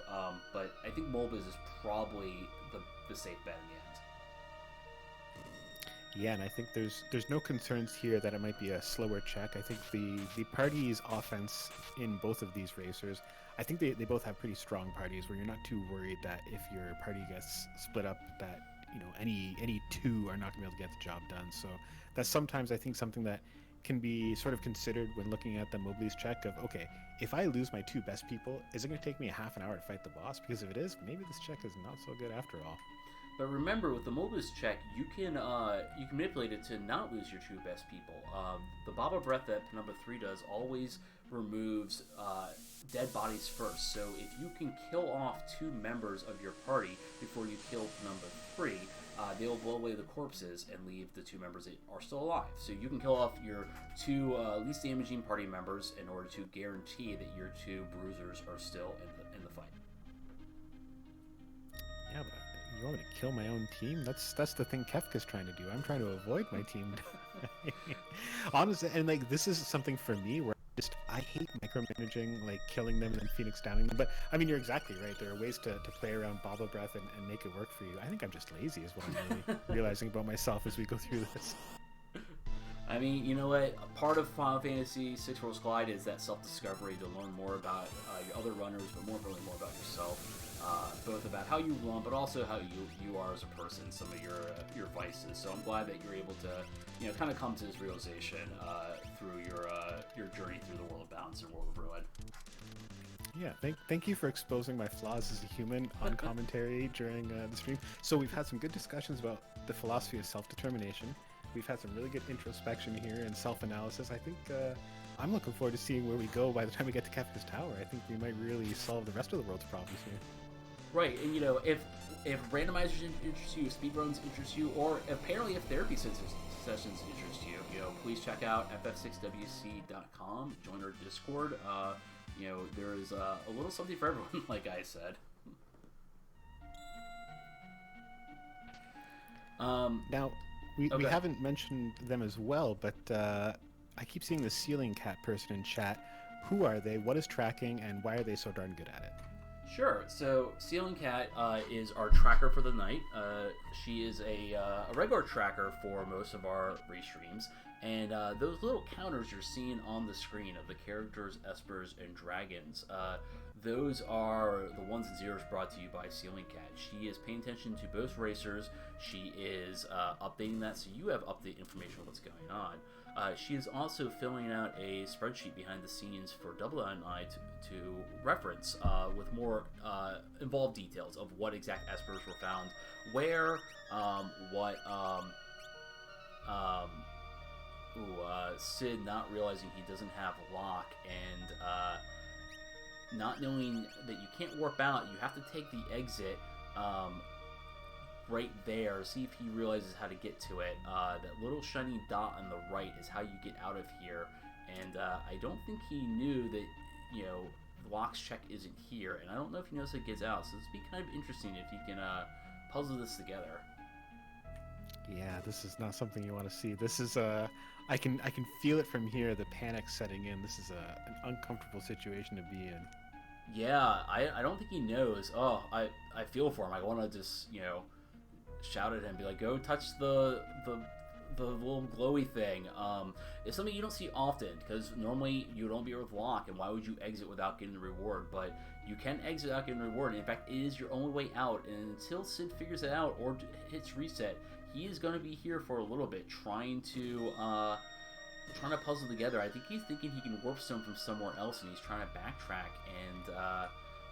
but I think Mobiz is probably the safe bet in the end. Yeah, and I think there's no concerns here that it might be a slower check. I think the party's offense in both of these racers, I think they both have pretty strong parties where you're not too worried that if your party gets split up that any 2 are not going to be able to get the job done. So that's sometimes I think something that can be sort of considered when looking at the Mobley's check of, okay, if I lose my 2 best people, is it going to take me a half an hour to fight the boss? Because if it is, maybe this check is not so good after all. But remember, with the Mobius check, you can manipulate it to not lose your two best people. The Baba Breath that Penumbra 3 does always removes dead bodies first. So if you can kill off two members of your party before you kill Penumbra 3, they'll blow away the corpses and leave the two members that are still alive. So you can kill off your two least damaging party members in order to guarantee that your two bruisers are still in the fight. Yeah, but you want me to kill my own team? That's the thing Kefka's trying to do. I'm trying to avoid my team. Honestly, and like this is something for me where I hate micromanaging, like killing them and then Phoenix downing them. But I mean, you're exactly right. There are ways to play around Baba Breath and make it work for you. I think I'm just lazy, is what I'm really realizing about myself as we go through this. I mean, you know what? Part of Final Fantasy VI Worlds Collide is that self-discovery to learn more about your other runners, but more importantly, more about yourself. Both about how you run, but also how you are as a person, some of your vices. So I'm glad that you're able to, kind of come to this realization through your journey through the World of Balance and World of Ruin. Yeah, thank you for exposing my flaws as a human on commentary during the stream. So we've had some good discussions about the philosophy of self-determination. We've had some really good introspection here and self-analysis. I think I'm looking forward to seeing where we go by the time we get to Kefka's Tower. I think we might really solve the rest of the world's problems here. Right, and if randomizers interest you, speedruns interest you, or apparently if therapy sessions interest you, please check out ff6wc.com, join our Discord. There's a little something for everyone, like I said. Now, we haven't mentioned them as well, but I keep seeing the Ceiling Cat person in chat. Who are they? What is tracking, and why are they so darn good at it? Sure. So Ceiling Cat is our tracker for the night. She is a regular tracker for most of our race streams, and those little counters you're seeing on the screen of the characters, espers, and dragons, those are the ones and zeros brought to you by Ceiling Cat. She is paying attention to both racers. She is updating that so you have update information on what's going on. She is also filling out a spreadsheet behind the scenes for Double and I to reference with more involved details of what exact espers were found, where, Sid not realizing he doesn't have lock, and not knowing that you can't warp out. You have to take the exit right there, see if he realizes how to get to it. That little shiny dot on the right is how you get out of here, and I don't think he knew that, Locke's check isn't here, and I don't know if he knows how it gets out, so this would be kind of interesting if he can puzzle this together. Yeah, this is not something you want to see. This is I can feel it from here, the panic setting in. This is an uncomfortable situation to be in. Yeah, I don't think he knows. Oh, I feel for him. I want to just, shout at him, be like, go touch the little glowy thing. It's something you don't see often, because normally you don't be with Locke, and why would you exit without getting the reward? But you can exit without getting the reward, and in fact, it is your only way out, and until Sid figures it out or hits reset, he is going to be here for a little bit, trying to puzzle together. I think he's thinking he can warp stone from somewhere else, and he's trying to backtrack, and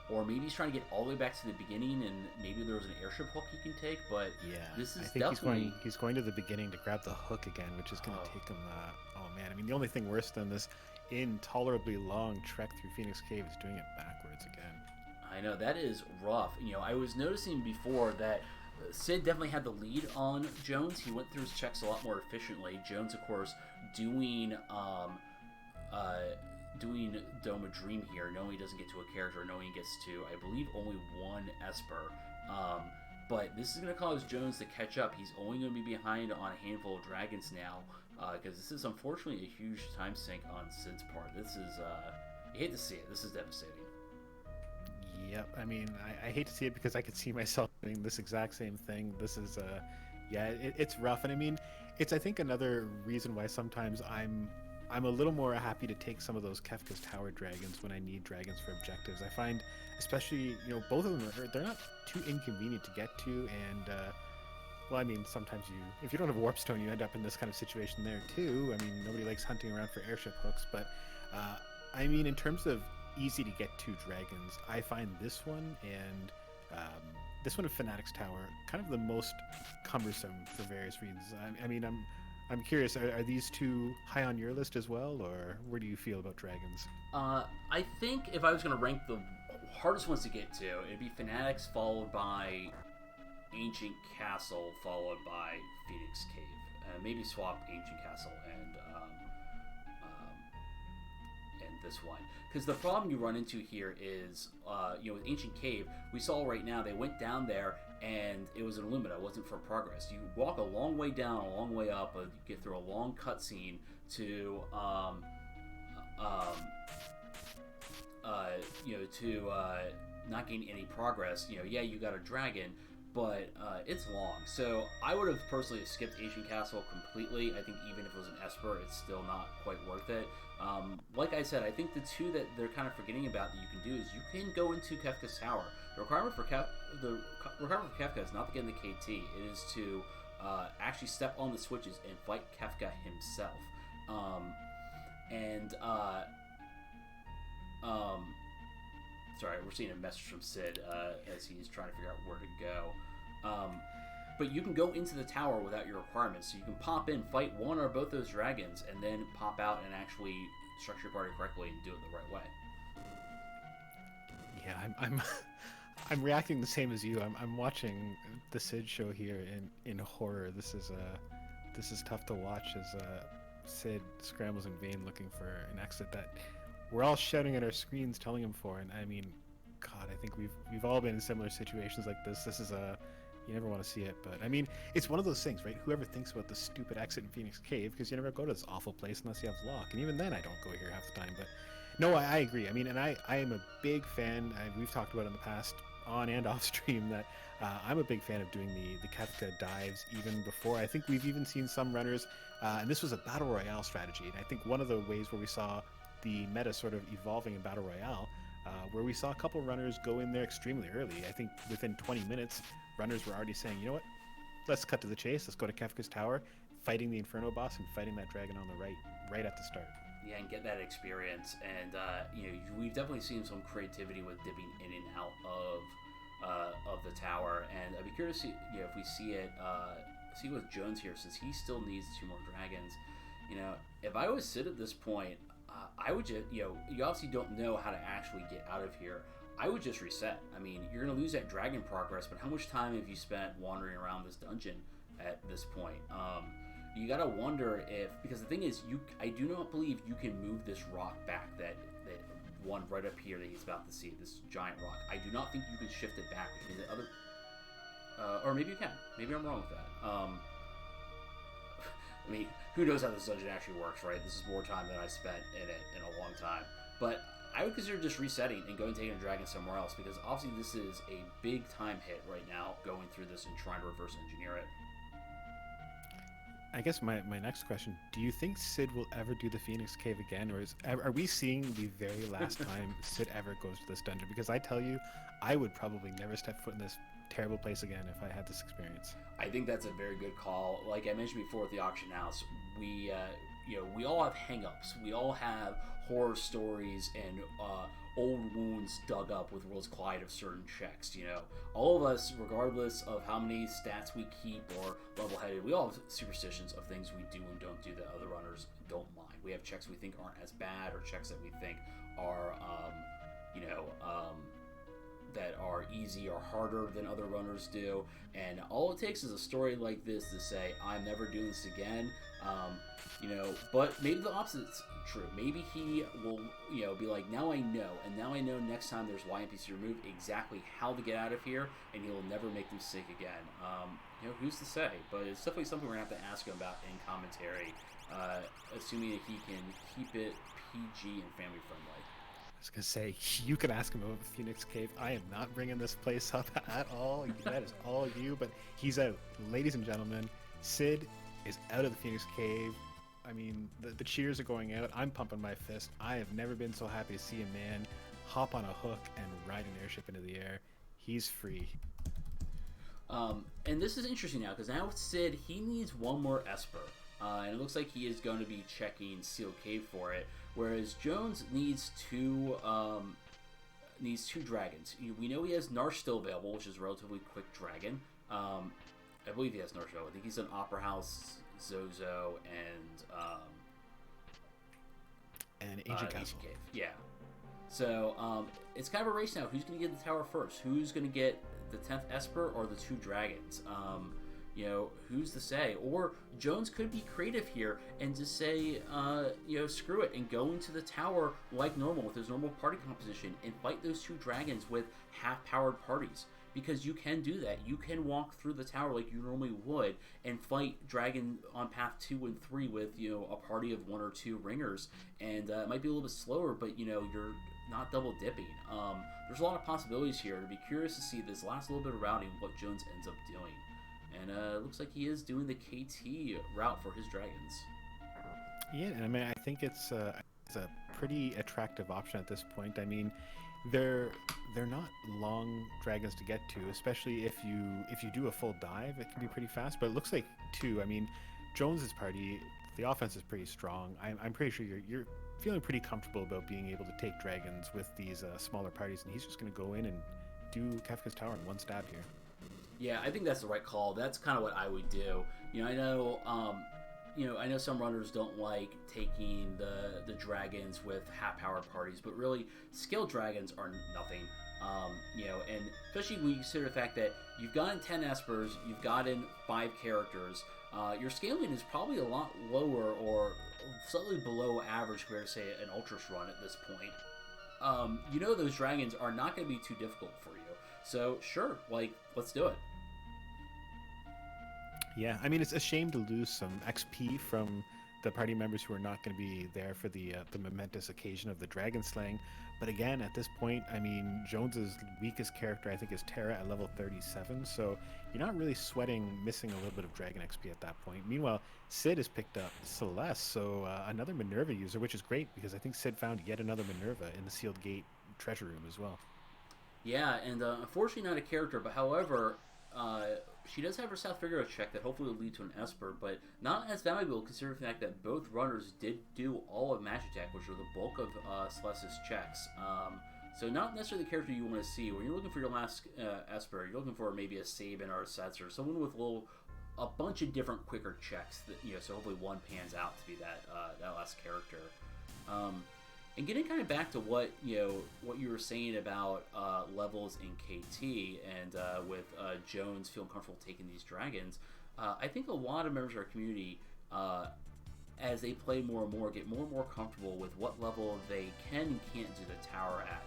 or maybe he's trying to get all the way back to the beginning, and maybe there was an airship hook he can take. But yeah, this is I think definitely he's going to the beginning to grab the hook again, which is going to take him. Oh man, I mean, the only thing worse than this intolerably long trek through Phoenix Cave is doing it backwards again. I know, that is rough. I was noticing before that Sid definitely had the lead on Jones. He went through his checks a lot more efficiently. Jones, of course, doing Dome a Dream here, knowing he doesn't get to a character, knowing he gets to, I believe, only one Esper. But this is going to cause Jones to catch up. He's only going to be behind on a handful of dragons now, because this is unfortunately a huge time sink on Sid's part. This is, I hate to see it. This is devastating. Yep, I mean, I hate to see it because I could see myself doing this exact same thing. This is, it's rough. And I mean, it's, I think, another reason why sometimes I'm a little more happy to take some of those Kefka's Tower dragons when I need dragons for objectives. I find, especially, both of them, they're not too inconvenient to get to, and, well, I mean, sometimes if you don't have a warp stone, you end up in this kind of situation there too. I mean, nobody likes hunting around for airship hooks, but, I mean, in terms of easy to get to dragons, I find this one and This one of Fnatic's Tower, kind of the most cumbersome for various reasons. I mean, I'm curious. Are these two high on your list as well, or where do you feel about dragons? I think if I was going to rank the hardest ones to get to, it'd be Fanatics, followed by Ancient Castle, followed by Phoenix Cave. Maybe swap Ancient Castle and this one. Because the problem you run into here is, with Ancient Cave, we saw right now they went down there and it was an Illumina. It wasn't for progress. You walk a long way down, a long way up, you get through a long cutscene to, not gain any progress. You got a dragon, but it's long. So I would have personally skipped Ancient Castle completely. I think even if it was an Esper, it's still not quite worth it. Like I said, I think the two that they're kind of forgetting about that you can do is you can go into Kefka's Tower. The requirement for Kefka is not to get in the KT. It is to actually step on the switches and fight Kefka himself. Sorry, we're seeing a message from Sid as he's trying to figure out where to go. But you can go into the tower without your requirements. So you can pop in, fight one or both those dragons, and then pop out and actually structure your party correctly and do it the right way. Yeah, I'm reacting the same as you. I'm watching the Sid show here in horror. This is tough to watch as Sid scrambles in vain looking for an exit that we're all shouting at our screens telling him for. And I mean, God, I think we've all been in similar situations like this. This is you never want to see it, but I mean, it's one of those things, right? Whoever thinks about the stupid exit in Phoenix Cave, because you never go to this awful place unless you have lock, and even then I don't go here half the time. But no, I agree. I mean, and I am a big fan. We've talked about it in the past on and off stream that I'm a big fan of doing the Kefka dives even before. I think we've even seen some runners, and this was a battle royale strategy, and I think one of the ways where we saw the meta sort of evolving in battle royale, where we saw a couple runners go in there extremely early. I think within 20 minutes, runners were already saying, you know what, let's cut to the chase. Let's go to Kefka's Tower, fighting the Inferno boss and fighting that dragon on the right at the start. Yeah, and get that experience. And we've definitely seen some creativity with dipping in and out of the tower. And I'd be curious to see, if we see it, see with Jones here, since he still needs 2 more dragons. If I was Sid at this point, I would just, you obviously don't know how to actually get out of here. I would just reset. I mean, you're going to lose that dragon progress, but how much time have you spent wandering around this dungeon at this point? You got to wonder if, because the thing is, I do not believe you can move this rock back, that one right up here that he's about to see, this giant rock. I do not think you can shift it back, which means that or maybe you can. Maybe I'm wrong with that. I mean, who knows how this dungeon actually works, right? This is more time than I spent in it in a long time. But I would consider just resetting and going and taking a dragon somewhere else, because obviously this is a big time hit right now, going through this and trying to reverse engineer it. I guess my next question, do you think Sid will ever do the Phoenix Cave again, or are we seeing the very last time Sid ever goes to this dungeon? Because I tell you, I would probably never step foot in this terrible place again if I had this experience. I think that's a very good call. Like I mentioned before with the auction house, we all have hang-ups. We all have horror stories and old wounds dug up with Worlds Collide of certain checks. All of us, regardless of how many stats we keep or level-headed, we all have superstitions of things we do and don't do that other runners don't mind. We have checks we think aren't as bad, or checks that we think are that are easy or harder than other runners do, and all it takes is a story like this to say, I'm never doing this again. But maybe the opposite's true. Maybe he will, be like, now I know, and now I know next time there's YNPC removed exactly how to get out of here, and he will never make the mistake again. Who's to say? But it's definitely something we're gonna have to ask him about in commentary, assuming that he can keep it PG and family friendly. I was gonna say, you can ask him about the Phoenix Cave. I am not bringing this place up at all. That is all you. But he's out, ladies and gentlemen. Sid is out of the Phoenix Cave. I mean, the cheers are going out. I'm pumping my fist. I have never been so happy to see a man hop on a hook and ride an airship into the air. He's free. And this is interesting now, because now with Sid, he needs one more Esper. And it looks like he is going to be checking Seal Cave for it. Whereas Jones needs two needs 2 dragons. We know he has Narsh still available, which is a relatively quick dragon. I believe he has Narsh available. I think he's an Opera House, Zozo, and Ancient Castle. Cave. Yeah. So it's kind of a race now. Who's going to get the tower first? Who's going to get the 10th Esper or the 2 dragons? Who's to say? Or Jones could be creative here and just say, screw it, and go into the tower like normal with his normal party composition and fight those 2 dragons with half-powered parties. Because you can do that. You can walk through the tower like you normally would and fight dragon on path 2 and 3 with, a party of 1 or 2 ringers. And it might be a little bit slower, but, you're not double dipping. There's a lot of possibilities here. I'd be curious to see this last little bit of routing, what Jones ends up doing. And it looks like he is doing the KT route for his dragons. Yeah, and I mean, I think it's a pretty attractive option at this point. I mean, they're not long dragons to get to, especially if you do a full dive, it can be pretty fast. But it looks like 2. I mean, Jones's party, the offense is pretty strong. I'm pretty sure you're feeling pretty comfortable about being able to take dragons with these smaller parties, and he's just going to go in and do Kefka's tower in 1 stab here. Yeah, I think that's the right call. That's kind of what I would do. I know some runners don't like taking the dragons with half-powered parties, but really, skilled dragons are nothing. And especially when you consider the fact that you've gotten 10 Espers, you've gotten 5 characters, your scaling is probably a lot lower or slightly below average compared to, say, an Ultras run at this point. Those dragons are not going to be too difficult for you. So, sure, let's do it. Yeah, I mean, it's a shame to lose some XP from the party members who are not going to be there for the momentous occasion of the dragon slaying. But again, at this point, I mean, Jones's weakest character, I think, is Terra at level 37. So you're not really sweating missing a little bit of dragon XP at that point. Meanwhile, Sid has picked up Celeste, so another Minerva user, which is great because I think Sid found yet another Minerva in the Sealed Gate treasure room as well. Yeah, and unfortunately not a character, but however, she does have her South Figaro check that hopefully will lead to an Esper, but not as valuable considering the fact that both runners did do all of Magic Attack, which are the bulk of Celeste's checks. So not necessarily the character you want to see. When you're looking for your last Esper, you're looking for maybe a Sabin or a Setzer, someone with a bunch of different quicker checks that, so hopefully one pans out to be that last character. And getting kind of back to what you were saying about levels in KT and with Jones feeling comfortable taking these dragons, I think a lot of members of our community, as they play more and more, get more and more comfortable with what level they can and can't do the tower at.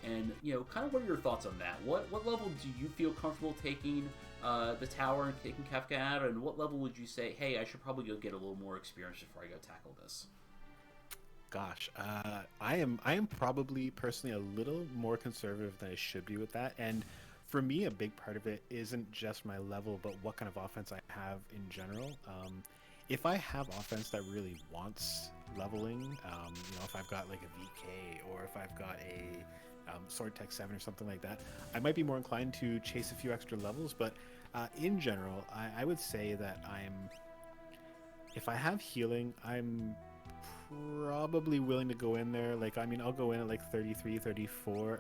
And kind of what are your thoughts on that? What level do you feel comfortable taking the tower and taking Kefka at, and what level would you say, hey, I should probably go get a little more experience before I go tackle this? Gosh, I am probably personally a little more conservative than I should be with that. And for me, a big part of it isn't just my level, but what kind of offense I have in general. If I have offense that really wants leveling, if I've got like a VK or if I've got a Sword Tech 7 or something like that, I might be more inclined to chase a few extra levels. But in general, I would say that if I have healing, I'm probably willing to go in there. I'll go in at like 33, 34.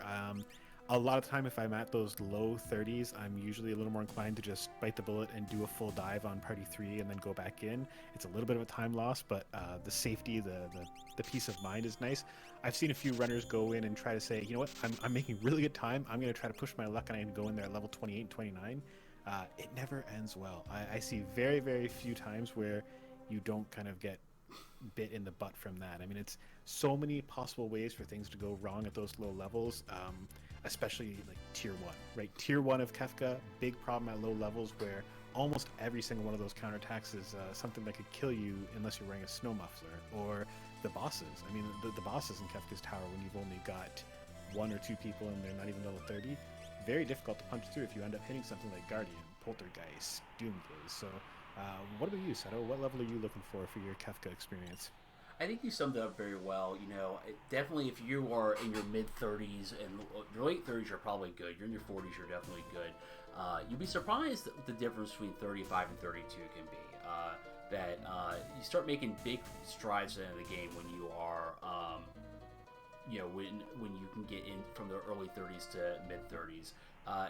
A lot of time if I'm at those low 30s, I'm usually a little more inclined to just bite the bullet and do a full dive on party 3 and then go back in. It's a little bit of a time loss, but the safety, the peace of mind is nice. I've seen a few runners go in and try to say, you know what, I'm making really good time. I'm going to try to push my luck and I can go in there at level 28 and 29. It never ends well. I see very, very few times where you don't kind of get bit in the butt from that. I mean, it's so many possible ways for things to go wrong at those low levels, especially like tier 1, right? Tier 1 of Kefka, big problem at low levels where almost every single one of those counterattacks is something that could kill you unless you're wearing a snow muffler. Or the bosses. I mean, the bosses in Kefka's tower, when you've only got 1 or 2 people and they're not even level 30, very difficult to punch through if you end up hitting something like Guardian, Poltergeist, Doomgaze. So what about you, Seto? What level are you looking for your Kefka experience? I think you summed it up very well. Definitely if you are in your mid-30s and your late 30s, you're probably good. You're in your 40s, you're definitely good. You'd be surprised what the difference between 35 and 32 can be. You start making big strides at the end of the game when you are when you can get in from the early 30s to mid 30s.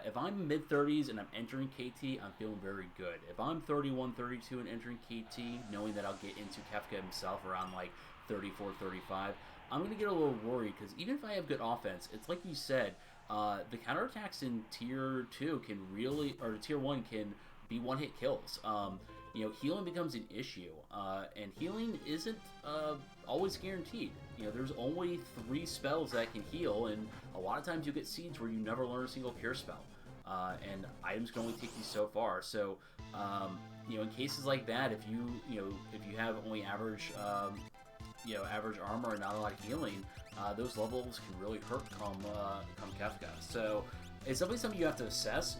If I'm mid 30s and I'm entering KT, I'm feeling very good. If I'm 31, 32 and entering KT, knowing that I'll get into Kefka himself around like 34, 35, I'm going to get a little worried because even if I have good offense, it's like you said, the counterattacks in Tier 2 can really, or Tier 1 can be one-hit kills. Healing becomes an issue, and healing isn't always guaranteed. There's only 3 spells that can heal, and a lot of times you get seeds where you never learn a single cure spell, and items can only take you so far. So, in cases like that, if you have only average, average armor and not a lot of healing, those levels can really hurt come Kefka. So, it's definitely something you have to assess.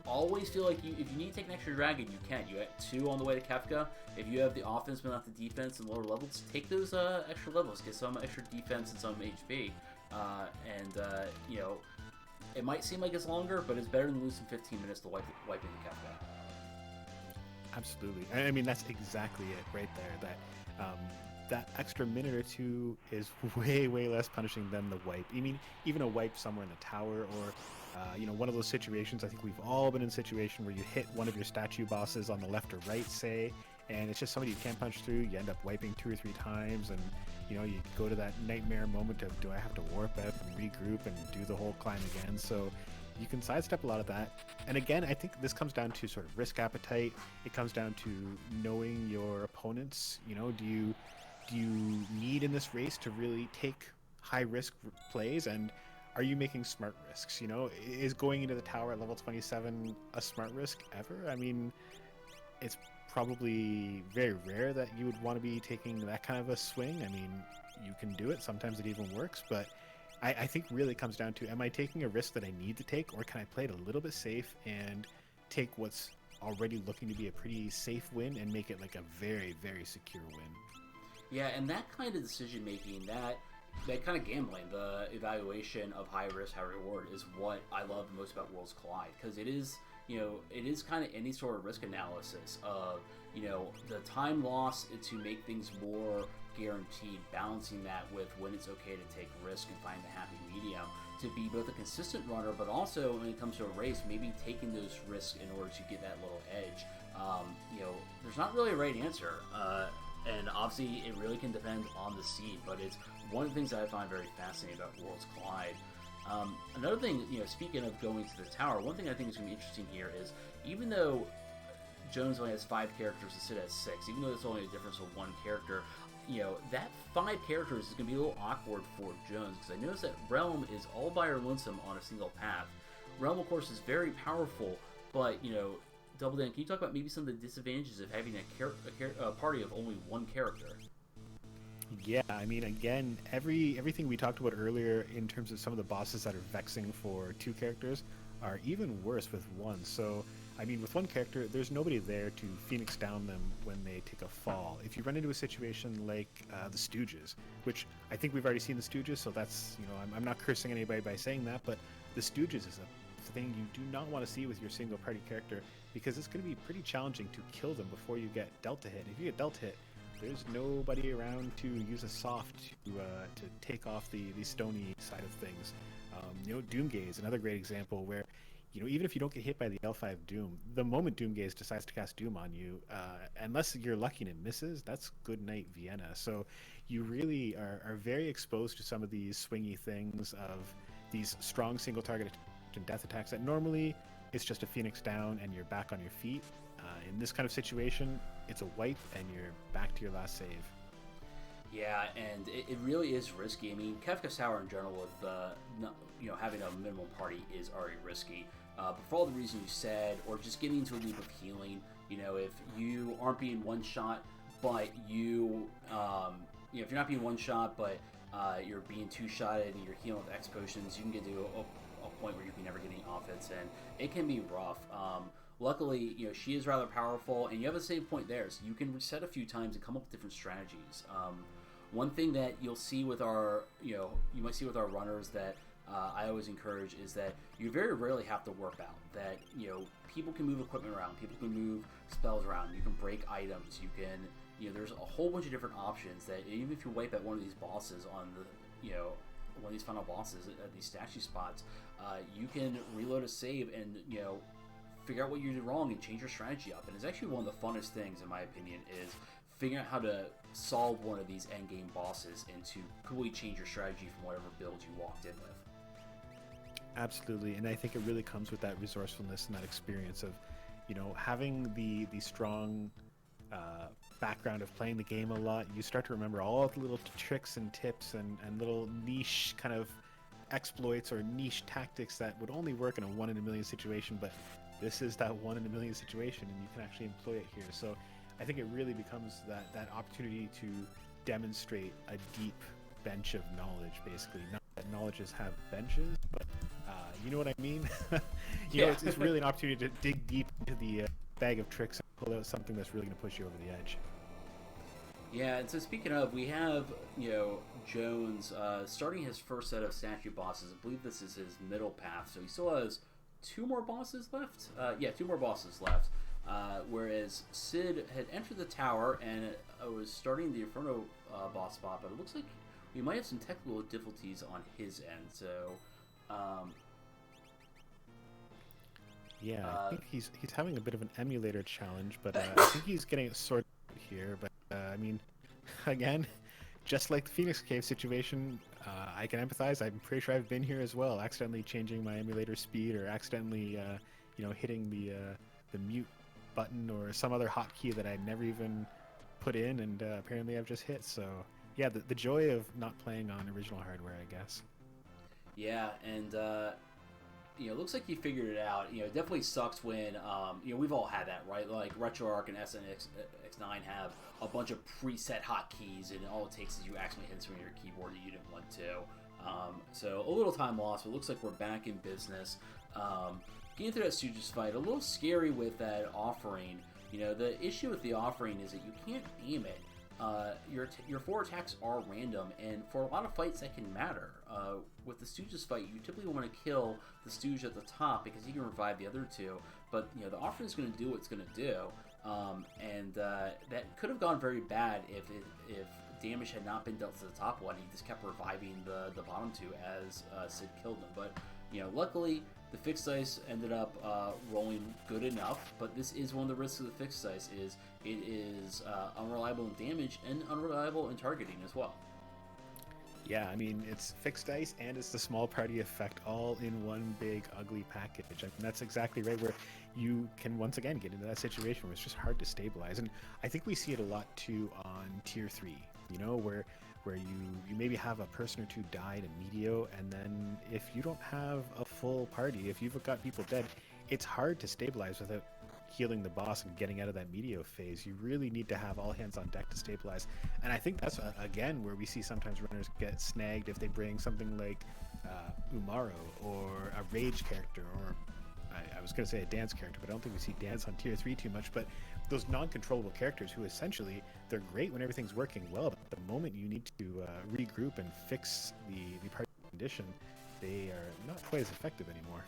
Always feel like if you need to take an extra dragon, you can. You get 2 on the way to Kefka. If you have the offense but not the defense and lower levels, take those extra levels. Get some extra defense and some HP. It might seem like it's longer, but it's better than losing 15 minutes to wiping the Kefka. Absolutely. I mean, that's exactly it right there. That extra minute or 2 is way, way less punishing than the wipe. I mean, even a wipe somewhere in the tower or one of those situations. I think we've all been in a situation where you hit one of your statue bosses on the left or right, say, and it's just somebody you can't punch through. You end up wiping 2 or 3 times, and you go to that nightmare moment of, do I have to warp out and regroup and do the whole climb again? So you can sidestep a lot of that. And again, I think this comes down to sort of risk appetite. It comes down to knowing your opponents. Do you need in this race to really take high risk plays, and are you making smart risks? Is going into the tower at level 27 a smart risk ever? I mean, it's probably very rare that you would want to be taking that kind of a swing. I mean, you can do it. Sometimes it even works, but I think really it comes down to, am I taking a risk that I need to take, or can I play it a little bit safe and take what's already looking to be a pretty safe win and make it like a very, very secure win? Yeah, and that kind of decision making, that kind of gambling, the evaluation of high risk, high reward, is what I love most about Worlds Collide, because it is kind of any sort of risk analysis of the time loss to make things more guaranteed, balancing that with when it's okay to take risk and find the happy medium to be both a consistent runner, but also when it comes to a race, maybe taking those risks in order to get that little edge. There's not really a right answer. And obviously, it really can depend on the seed, but it's one of the things that I find very fascinating about Worlds Collide. Another thing, speaking of going to the tower, one thing I think is going to be interesting here is, even though Jones only has 5 characters and Sid has 6, even though it's only a difference of 1 character, that 5 characters is going to be a little awkward for Jones, because I noticed that Realm is all by her lonesome on a single path. Realm, of course, is very powerful, but, Double Dan, can you talk about maybe some of the disadvantages of having a party of only 1 character? Yeah, I mean, again, everything we talked about earlier in terms of some of the bosses that are vexing for 2 characters are even worse with 1. So, I mean, with 1 character, there's nobody there to Phoenix down them when they take a fall. If you run into a situation like the Stooges, which I think we've already seen the Stooges, so that's, I'm not cursing anybody by saying that, but the Stooges is a thing you do not want to see with your single party character, because it's going to be pretty challenging to kill them before you get Delta hit. If you get Delta hit, there's nobody around to use a soft to take off the stony side of things. Doomgaze, another great example where, even if you don't get hit by the L5 Doom, the moment Doomgaze decides to cast Doom on you, unless you're lucky and it misses, that's good night Vienna. So you really are very exposed to some of these swingy things of these strong single target and death attacks that normally it's just a Phoenix down and you're back on your feet. In this kind of situation, it's a wipe and you're back to your last save. Yeah, and it really is risky. I mean, Kefka Tower in general with having a minimum party is already risky. But for all the reasons you said, or just getting into a loop of healing, if you aren't being one shot, but if you're not being one shot, but you're being 2-shotted and you're healing with X potions, you can get to a point where you can never get any offense in. It can be rough. Luckily, she is rather powerful, and you have a save point there, so you can reset a few times and come up with different strategies. One thing that you'll see with our, you might see with our runners that I always encourage is that you very rarely have to warp out. That, people can move equipment around, people can move spells around, you can break items, you can, there's a whole bunch of different options that even if you wipe at one of these bosses on one of these final bosses at these statue spots, you can reload a save and figure out what you did wrong and change your strategy up. And it's actually one of the funnest things, in my opinion, is figuring out how to solve one of these endgame bosses and to completely change your strategy from whatever build you walked in with. Absolutely, and I think it really comes with that resourcefulness and that experience of, having the strong background of playing the game a lot. You start to remember all the little tricks and tips and little niche kind of exploits or niche tactics that would only work in a 1 in a million situation, but this is that 1 in a million situation, and you can actually employ it here. So I think it really becomes that opportunity to demonstrate a deep bench of knowledge, basically. Not that knowledges have benches, but you know what I mean? It's really an opportunity to dig deep into the bag of tricks and pull out something that's really going to push you over the edge. Yeah, and so speaking of, we have, Jones starting his first set of statue bosses. I believe this is his middle path, so he still has 2 more bosses left? 2 more bosses left. Whereas Sid had entered the tower and was starting the Inferno boss spot, but it looks like we might have some technical difficulties on his end, so... I think he's having a bit of an emulator challenge, but I think he's getting it sorted out here. But I mean, again, just like the Phoenix Cave situation, I can empathize. I'm pretty sure I've been here as well, accidentally changing my emulator speed or accidentally, hitting the mute button or some other hotkey that I never even put in, and apparently I've just hit. So yeah, the joy of not playing on original hardware, I guess. Yeah, and it looks like he figured it out. It definitely sucks when we've all had that, right? Like RetroArch and SNX X9 have a bunch of preset hotkeys, and all it takes is you accidentally hit something on your keyboard that you didn't want to. So a little time lost, but it looks like we're back in business. Getting through that Stooges fight, a little scary with that offering. The issue with the offering is that you can't aim it. Your 4 attacks are random, and for a lot of fights that can matter. With the Stooges fight, you typically want to kill the Stooge at the top because he can revive the other 2, but the offering is going to do what it's going to do, and that could have gone very bad if damage had not been dealt to the top one. He just kept reviving the bottom 2 as Sid killed them, but luckily the fixed dice ended up rolling good enough. But this is one of the risks of the fixed dice, is it is unreliable in damage and unreliable in targeting as well. Yeah, I mean, it's fixed dice and it's the small party effect all in one big ugly package. I mean, that's exactly right, where you can once again get into that situation where it's just hard to stabilize. And I think we see it a lot too on tier 3, where you maybe have a person or 2 died in Medio, and then if you don't have a full party, if you've got people dead, it's hard to stabilize without healing the boss and getting out of that Medio phase. You really need to have all hands on deck to stabilize, and I think that's again where we see sometimes runners get snagged if they bring something like Umaro or a rage character, or I was going to say a dance character, but I don't think we see dance on tier 3 too much. But those non-controllable characters who essentially, they're great when everything's working well, but the moment you need to regroup and fix the party condition, they are not quite as effective anymore.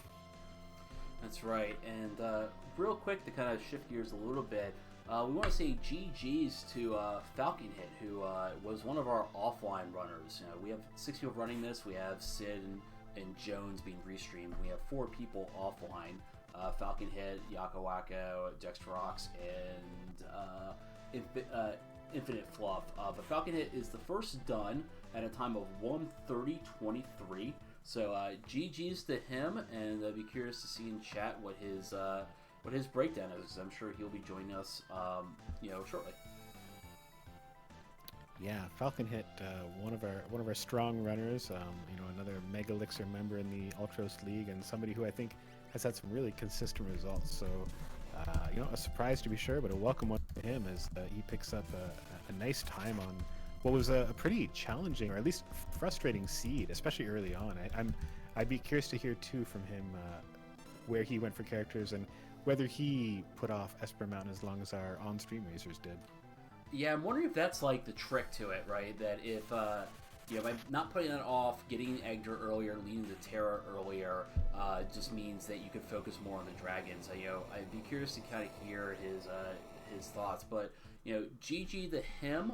That's right. And real quick, to kind of shift gears a little bit, we want to say GG's to Falcon Hit, who was one of our offline runners. We have 6 people running this. We have Sid and Jones being restreamed. We have 4 people offline. Falcon Hit, Yako Wako, Dexterox, and Infinite Fluff. But Falcon Hit is the first done at a time of 1:30:23. So GG's to him, and I'd be curious to see in chat what his breakdown is. I'm sure he'll be joining us, shortly. Yeah, Falcon Hit, one of our strong runners. Another Mega Elixir member in the Ultros League, and somebody who I think has had some really consistent results. So, a surprise to be sure, but a welcome one to him as he picks up a nice time on what was a pretty challenging, or at least frustrating seed, especially early on. I'd be curious to hear too from him where he went for characters and whether he put off Esper Mountain as long as our on-stream racers did. Yeah, I'm wondering if that's like the trick to it, right? That if by not putting that off, getting Egder earlier, leading to Terra earlier, just means that you could focus more on the dragons. I'd be curious to kind of hear his thoughts, but GG to him.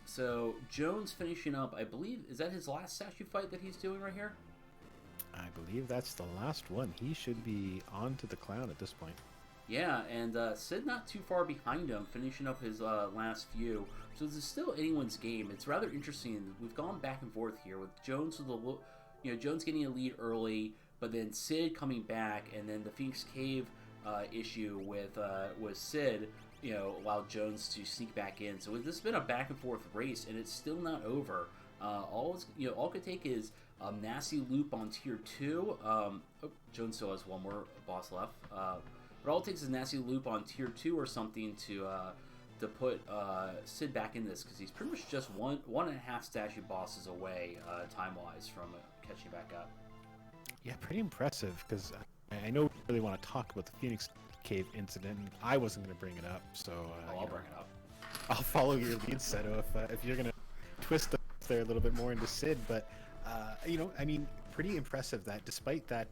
So Jones finishing up, I believe, is that his last statue fight that he's doing right here? I believe that's the last one. He should be on to the clown at this point. Yeah, and Sid not too far behind him, finishing up his last few. So this is still anyone's game. It's rather interesting. We've gone back and forth here with Jones with Jones getting a lead early, but then Sid coming back, and then the Phoenix Cave issue with Sid, allowed Jones to sneak back in. So this has been a back and forth race, and it's still not over. All it could take is a nasty loop on tier 2. Jones still has one more boss left. But all it takes is a nasty loop on tier 2 or something to put Sid back in this, because he's pretty much just one and a half statue bosses away time-wise from catching back up. Yeah, pretty impressive, because I know we really want to talk about the Phoenix Cave incident, and I wasn't going to bring it up, so I'll bring it up. I'll follow your lead, Seto, if you're going to twist the there a little bit more into Sid, but I mean, pretty impressive that despite that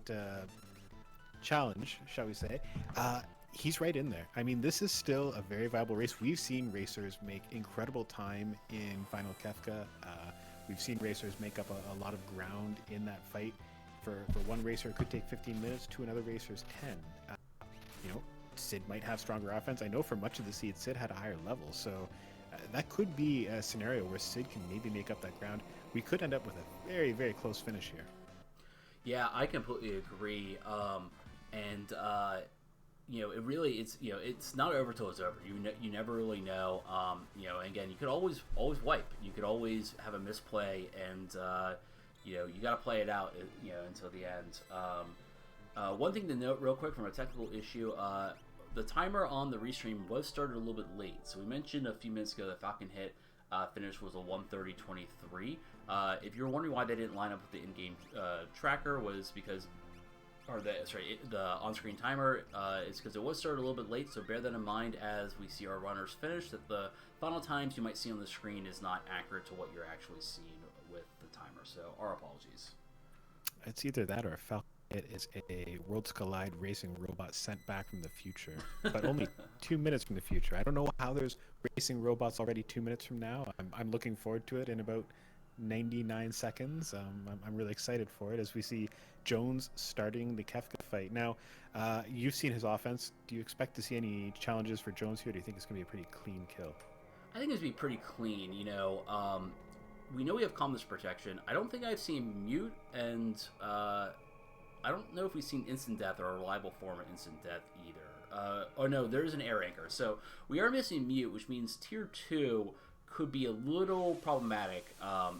challenge, shall we say, he's right in there. I mean, this is still a very viable race. We've seen racers make incredible time in Final Kefka. We've seen racers make up a lot of ground in that fight. For one racer, it could take 15 minutes. To another racer's 10. Sid might have stronger offense. I know for much of the seed, Sid had a higher level, so that could be a scenario where Sid can maybe make up that ground. We could end up with a very, very close finish here. Yeah, I completely agree. It really it's not over till it's over. You never really know. And again, you could always wipe. You could always have a misplay, and you got to play it out. Until the end. One thing to note, real quick, from a technical issue. The timer on the restream was started a little bit late. So we mentioned a few minutes ago that Falcon Hit finish was a 1:30:23. If you're wondering why they didn't line up with the in-game tracker, was because, the on-screen timer is because it was started a little bit late. So bear that in mind as we see our runners finish. That the final times you might see on the screen is not accurate to what you're actually seeing with the timer. So our apologies. It's either that or a Falcon. It is a Worlds Collide racing robot sent back from the future, but only 2 minutes from the future. I don't know how there's racing robots already 2 minutes from now. I'm looking forward to it in about 99 seconds. I'm really excited for it as we see Jones starting the Kefka fight. Now, you've seen his offense. Do you expect to see any challenges for Jones here? Or do you think it's going to be a pretty clean kill? I think it's going to be pretty clean. We know we have calmness protection. I don't think I've seen mute, and I don't know if we've seen instant death or a reliable form of instant death either. No, there is an air anchor. So we are missing mute, which means tier 2 could be a little problematic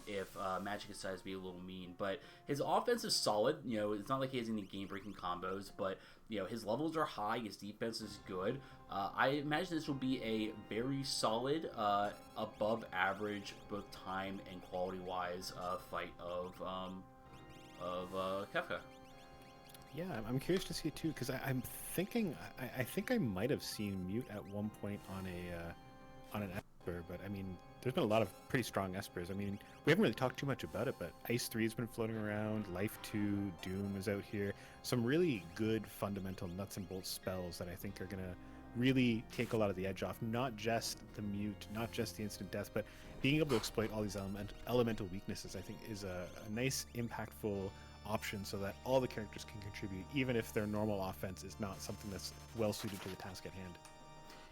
if Magic decides to be a little mean. But his offense is solid. It's not like he has any game-breaking combos, but his levels are high. His defense is good. I imagine this will be a very solid, above average, both time and quality-wise, fight of Kefka. Yeah, I'm curious to see it too, because I'm thinking I think I might have seen mute at one point on an Esper, but I mean, there's been a lot of pretty strong Espers. I mean, we haven't really talked too much about it, but Ice 3 has been floating around, Life 2, Doom is out here. Some really good fundamental nuts and bolts spells that I think are gonna really take a lot of the edge off. Not just the mute, not just the instant death, but being able to exploit all these elemental weaknesses, I think, is a nice, impactful option so that all the characters can contribute, even if their normal offense is not something that's well suited to the task at hand.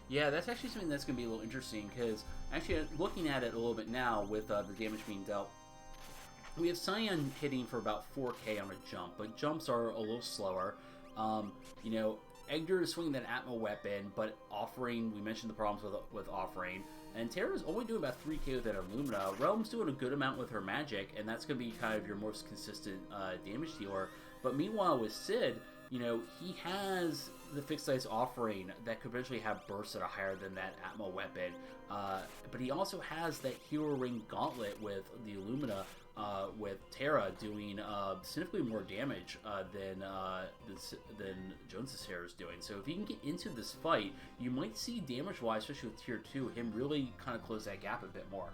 Yeah, that's actually something that's going to be a little interesting, because actually looking at it a little bit now with the damage being dealt, we have Cyan hitting for about 4k on a jump, but jumps are a little slower. Egder is swinging that Atma weapon, but offering, we mentioned the problems with offering, and Terra's only doing about 3k with that Illumina. Realm's doing a good amount with her magic, and that's going to be kind of your most consistent damage dealer. But meanwhile with Sid, he has the fixed dice offering that could potentially have bursts that are higher than that Atma weapon. But he also has that Hero Ring Gauntlet with the Illumina, with Terra doing significantly more damage than Jones's Terra is doing. So if he can get into this fight, you might see damage-wise, especially with Tier 2, him really kind of close that gap a bit more.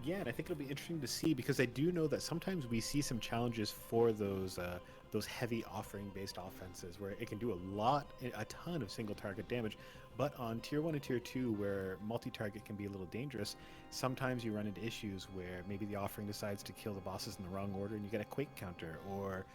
Yeah, and I think it'll be interesting to see, because I do know that sometimes we see some challenges for those those heavy offering-based offenses where it can do a ton of single-target damage. But on tier 1 and tier 2, where multi-target can be a little dangerous, sometimes you run into issues where maybe the offering decides to kill the bosses in the wrong order and you get a quake counter, or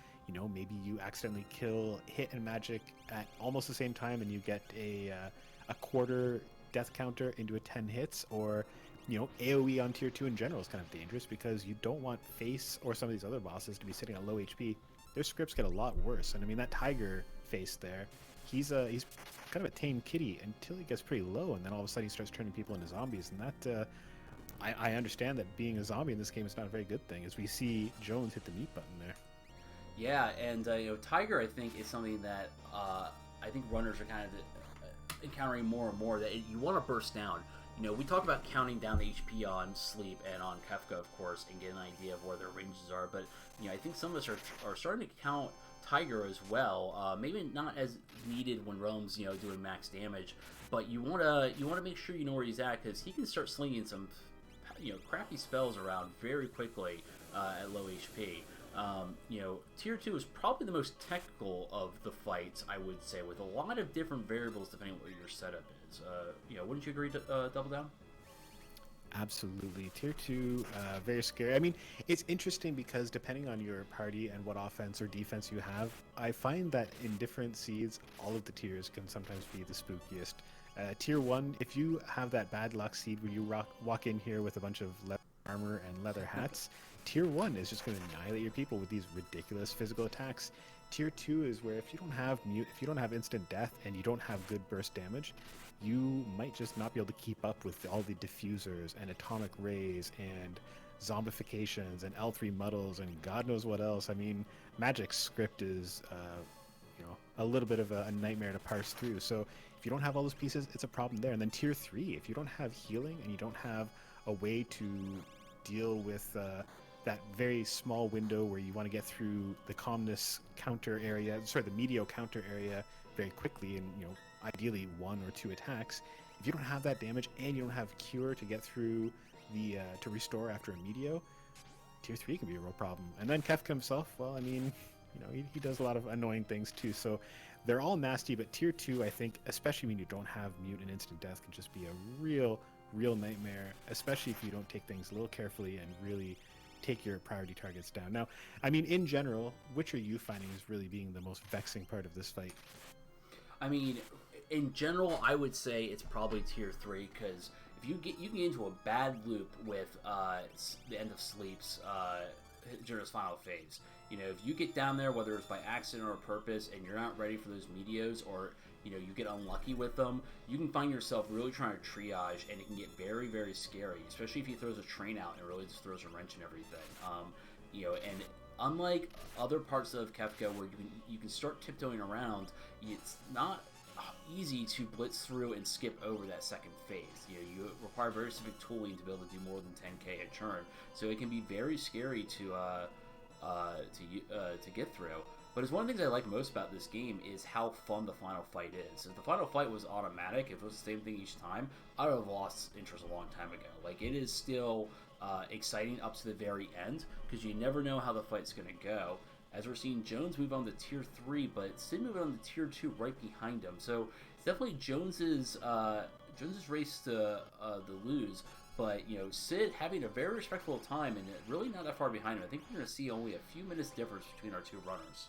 maybe you accidentally kill hit and magic at almost the same time and you get a quarter death counter into a 10 hits, or AoE on tier 2 in general is kind of dangerous because you don't want Face or some of these other bosses to be sitting at low HP. Their scripts get a lot worse, and I mean that Tiger Face there, he's kind of a tame kitty until he gets pretty low, and then all of a sudden he starts turning people into zombies, and that I understand that being a zombie in this game is not a very good thing, as we see Jones hit the mute button there. Yeah, and Tiger, I think, is something that I think runners are kind of encountering more and more, that you want to burst down. We talk about counting down the HP on Sleep and on Kefka, of course, and get an idea of where their ranges are, but I think some of us are starting to count Tiger as well. Maybe not as needed when Rome's doing max damage, but you want to make sure you know where he's at, because he can start slinging some crappy spells around very quickly at low HP. Tier 2 is probably the most technical of the fights, I would say, with a lot of different variables depending on what your setup is. Wouldn't you agree to Double Down? Absolutely. Tier 2, very scary. I mean, it's interesting because depending on your party and what offense or defense you have, I find that in different seeds, all of the tiers can sometimes be the spookiest. Tier 1, if you have that bad luck seed where you walk in here with a bunch of leather armor and leather hats, Tier 1 is just going to annihilate your people with these ridiculous physical attacks. Tier 2 is where if you don't have mute, if you don't have instant death, and you don't have good burst damage, you might just not be able to keep up with all the diffusers and atomic rays and zombifications and L3 muddles and God knows what else. I mean, Magic's script is, a little bit of a nightmare to parse through. So if you don't have all those pieces, it's a problem there. And then Tier 3, if you don't have healing and you don't have a way to deal with that very small window where you want to get through the calmness counter area, the Meteo counter area very quickly, and ideally 1 or 2 attacks. If you don't have that damage and you don't have cure to get through the to restore after a Meteo, Tier 3 can be a real problem. And then Kefka himself, well, I mean, he does a lot of annoying things too. So they're all nasty, but Tier 2, I think, especially when you don't have mute and instant death, can just be a real nightmare, especially if you don't take things a little carefully and really take your priority targets down. Now, I mean, in general, which are you finding is really being the most vexing part of this fight? I mean, in general, I would say it's probably Tier 3, because if you can get into a bad loop with the end of Sleep's during his final phase. If you get down there, whether it's by accident or purpose, and you're not ready for those Meteos, or you get unlucky with them, you can find yourself really trying to triage, and it can get very, very scary, especially if he throws a train out and it really just throws a wrench in everything. And unlike other parts of Kefka where you can start tiptoeing around, it's not easy to blitz through and skip over that second phase. You require very specific tooling to be able to do more than 10k a turn, so it can be very scary to get through. But it's one of the things I like most about this game is how fun the final fight is. If the final fight was automatic, if it was the same thing each time, I would have lost interest a long time ago. Like, it is still exciting up to the very end, because you never know how the fight's going to go. As we're seeing Jones move on to Tier 3, but Sid moving on to Tier 2 right behind him. So it's definitely Jones's race to lose. But, Sid having a very respectful time and really not that far behind him. I think we're going to see only a few minutes difference between our two runners.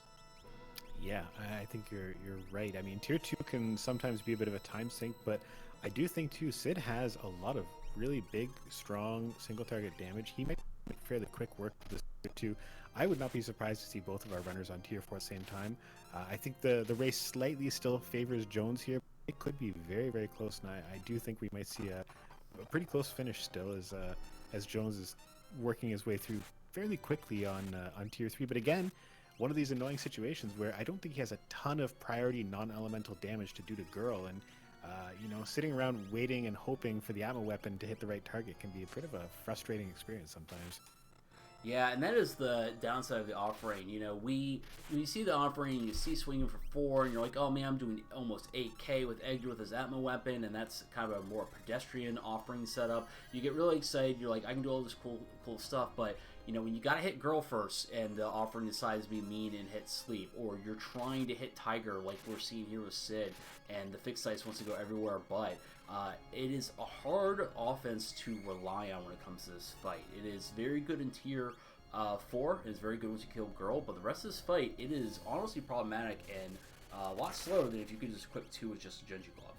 Yeah, I think you're right. I mean, Tier 2 can sometimes be a bit of a time sink, but I do think, too, Sid has a lot of really big, strong, single-target damage. He might make fairly quick work with this Tier 2. I would not be surprised to see both of our runners on Tier 4 at the same time. I think the race slightly still favors Jones here. It could be very, very close, and I do think we might see a pretty close finish still as Jones is working his way through fairly quickly on Tier 3. But again, one of these annoying situations where I don't think he has a ton of priority non-elemental damage to do to Girl, and sitting around waiting and hoping for the ammo weapon to hit the right target can be a bit of a frustrating experience sometimes. Yeah, and that is the downside of the offering. When you see the offering, you see swinging for 4, and you're like, oh man, I'm doing almost 8k with Edgar with his Atma weapon, and that's kind of a more pedestrian offering setup. You get really excited, you're like, I can do all this cool stuff, but when you gotta hit girl first and the offering decides to be mean and hit sleep, or you're trying to hit Tiger like we're seeing here with Sid, and the fixed dice wants to go everywhere but, it is a hard offense to rely on when it comes to this fight. It is very good in tier 4. It is very good once you kill girl, but the rest of this fight, it is honestly problematic and a lot slower than if you could just equip 2 with just a Genji Glove.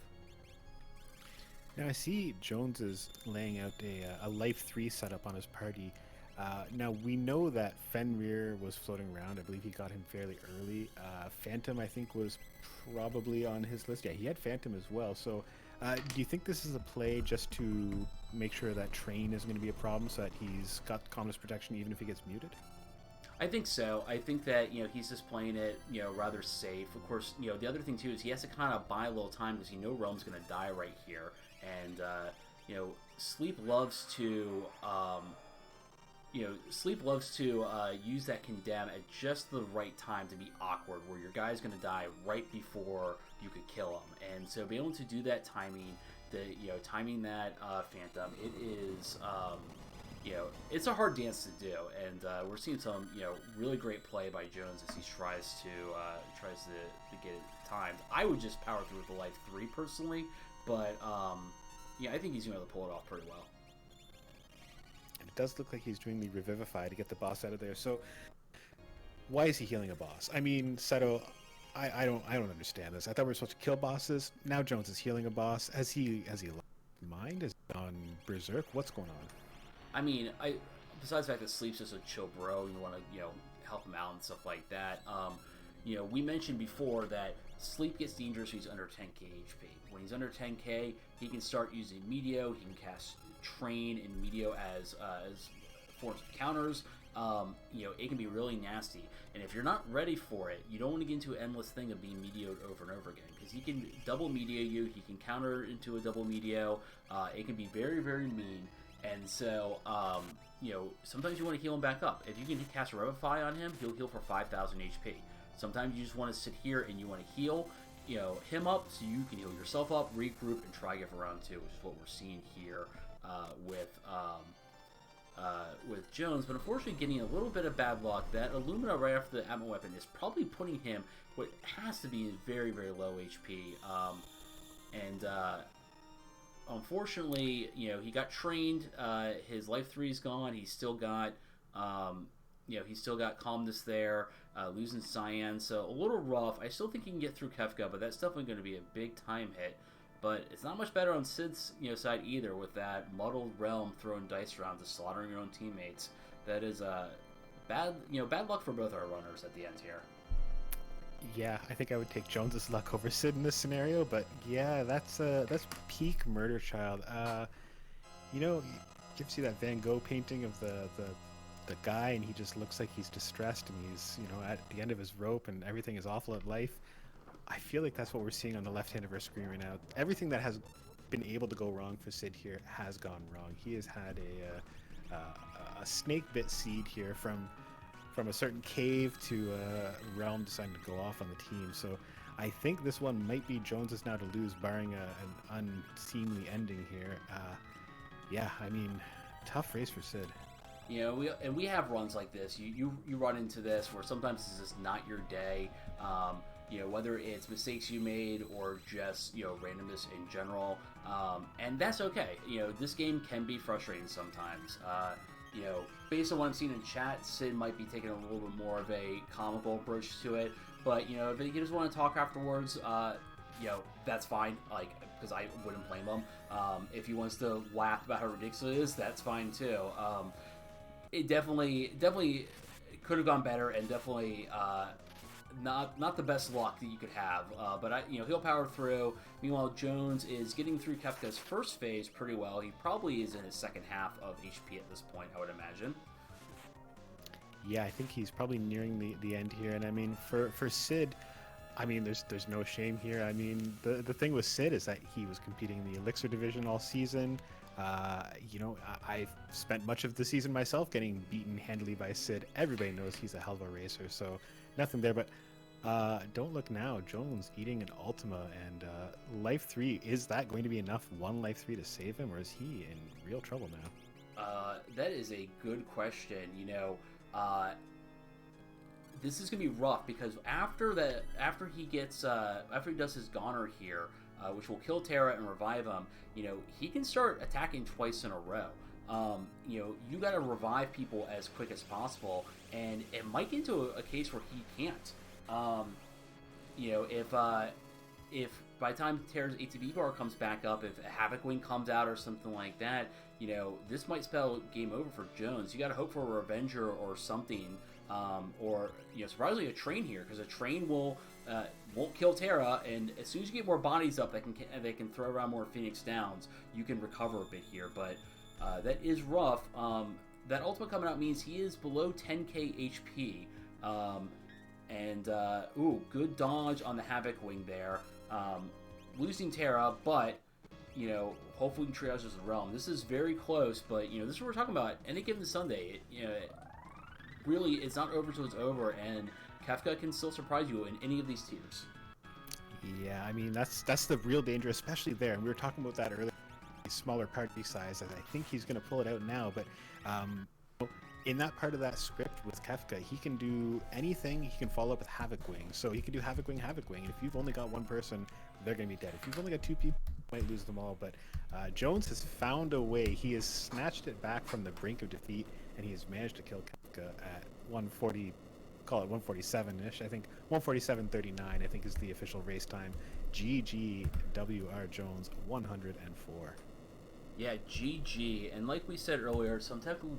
Now I see Jones is laying out a life 3 setup on his party. Now we know that Fenrir was floating around. I believe he got him fairly early. Phantom, I think, was probably on his list. Yeah, he had Phantom as well. So do you think this is a play just to make sure that Train isn't going to be a problem, so that he's got Communist protection even if he gets muted? I think so. I think that, he's just playing it, rather safe. Of course, the other thing too is he has to kind of buy a little time because Realm's going to die right here. And, Sleep loves to, use that Condemn at just the right time to be awkward, where your guy's going to die right before you could kill him. And so being able to do that timing, timing that Phantom, it is, it's a hard dance to do, and we're seeing some, really great play by Jones as he tries to get it timed. I would just power through with the life 3 personally, but I think he's going to pull it off pretty well. And it does look like he's doing the Revivify to get the boss out of there. So why is he healing a boss? I mean, Seto, I don't understand this. I thought we were supposed to kill bosses. Now Jones is healing a boss. Has he lost his mind? Is he on Berserk? What's going on? I mean, besides the fact that Sleep's just a chill bro, you want to, help him out and stuff like that. We mentioned before that Sleep gets dangerous when he's under 10k HP. When he's under 10k, he can start using Meteor. He can cast Train and Meteor as forms of counters. It can be really nasty. And if you're not ready for it, you don't want to get into an endless thing of being Meteored over and over again, because he can double Meteor you. He can counter into a double Meteor. It can be very, very mean. And so, sometimes you want to heal him back up. If you can cast Revivify on him, he'll heal for 5,000 HP. Sometimes you just want to sit here and you want to heal, him up so you can heal yourself up, regroup, and try again for round 2, which is what we're seeing here with Jones. But unfortunately, getting a little bit of bad luck. That Illumina right after the Atma weapon is probably putting him what has to be very, very low HP. Unfortunately, he got trained. His life 3 is gone. He's still got, calmness there. Losing Cyan, so a little rough. I still think he can get through Kefka, but that's definitely going to be a big time hit. But it's not much better on Sid's side either, with that muddled realm throwing dice around to slaughtering your own teammates. That is bad luck for both our runners at the end here. Yeah, I think I would take Jones's luck over Sid in this scenario, but yeah, that's peak Murder Child. Gives you that Van Gogh painting of the guy, and he just looks like he's distressed, and he's at the end of his rope, and everything is awful at life. I feel like that's what we're seeing on the left hand of our screen right now. Everything that has been able to go wrong for Sid here has gone wrong. He has had a snake bit seed here from a certain cave to a realm deciding to go off on the team. So I think this one might be Jones's now to lose, barring an unseemly ending here. Tough race for Sid. We have runs like this. You run into this where sometimes it's just not your day. Whether it's mistakes you made or just randomness in general, and that's okay. This game can be frustrating sometimes. Based on what I'm seeing in chat, Sid might be taking a little bit more of a comical approach to it. But if he just want to talk afterwards, that's fine. Because I wouldn't blame him. If he wants to laugh about how ridiculous it is, that's fine too. It definitely could have gone better, and definitely not the best luck that you could have. But he'll power through. Meanwhile, Jones is getting through Kefka's first phase pretty well. He probably is in his second half of HP at this point, I would imagine. Yeah, I think he's probably nearing the end here. And I mean, for Sid, I mean, there's no shame here. I mean, the thing with Sid is that he was competing in the Elixir division all season. I've spent much of the season myself getting beaten handily by Sid. Everybody knows he's a hell of a racer, so nothing there. But don't look now. Jones eating an Ultima, and life 3. Is that going to be enough? One life 3 to save him, or is he in real trouble now? That is a good question. This is gonna be rough because after he does his Goner here, which will kill Terra and revive him, he can start attacking twice in a row. You got to revive people as quick as possible, and it might get into a case where he can't. If by the time Terra's ATB bar comes back up, if Havoc Wing comes out or something like that, this might spell game over for Jones. You got to hope for a Revenger or something, or surprisingly a Train here, because a Train won't kill Terra, and as soon as you get more bodies up that can throw around more Phoenix Downs, you can recover a bit here. But that is rough. That ultimate coming out means he is below 10k HP. Good dodge on the Havoc Wing there. Losing Terra, but hopefully we can triage as a realm. This is very close, but this is what we're talking about. Any given Sunday, really, it's not over till it's over, and Kefka can still surprise you in any of these tiers. Yeah, I mean that's the real danger, especially there. And we were talking about that earlier. Smaller party size. I think he's going to pull it out now, but in that part of that script with Kefka, he can do anything. He can follow up with Havoc Wing, so he can do Havoc Wing, and if you've only got one person, they're going to be dead. If you've only got two people, you might lose them all. But Jones has found a way. He has snatched it back from the brink of defeat, and he has managed to kill Kefka at 140, call it 147-ish. I think 147.39 I think is the official race time. GG WR Jones 104. Yeah, GG. And like we said earlier, some technical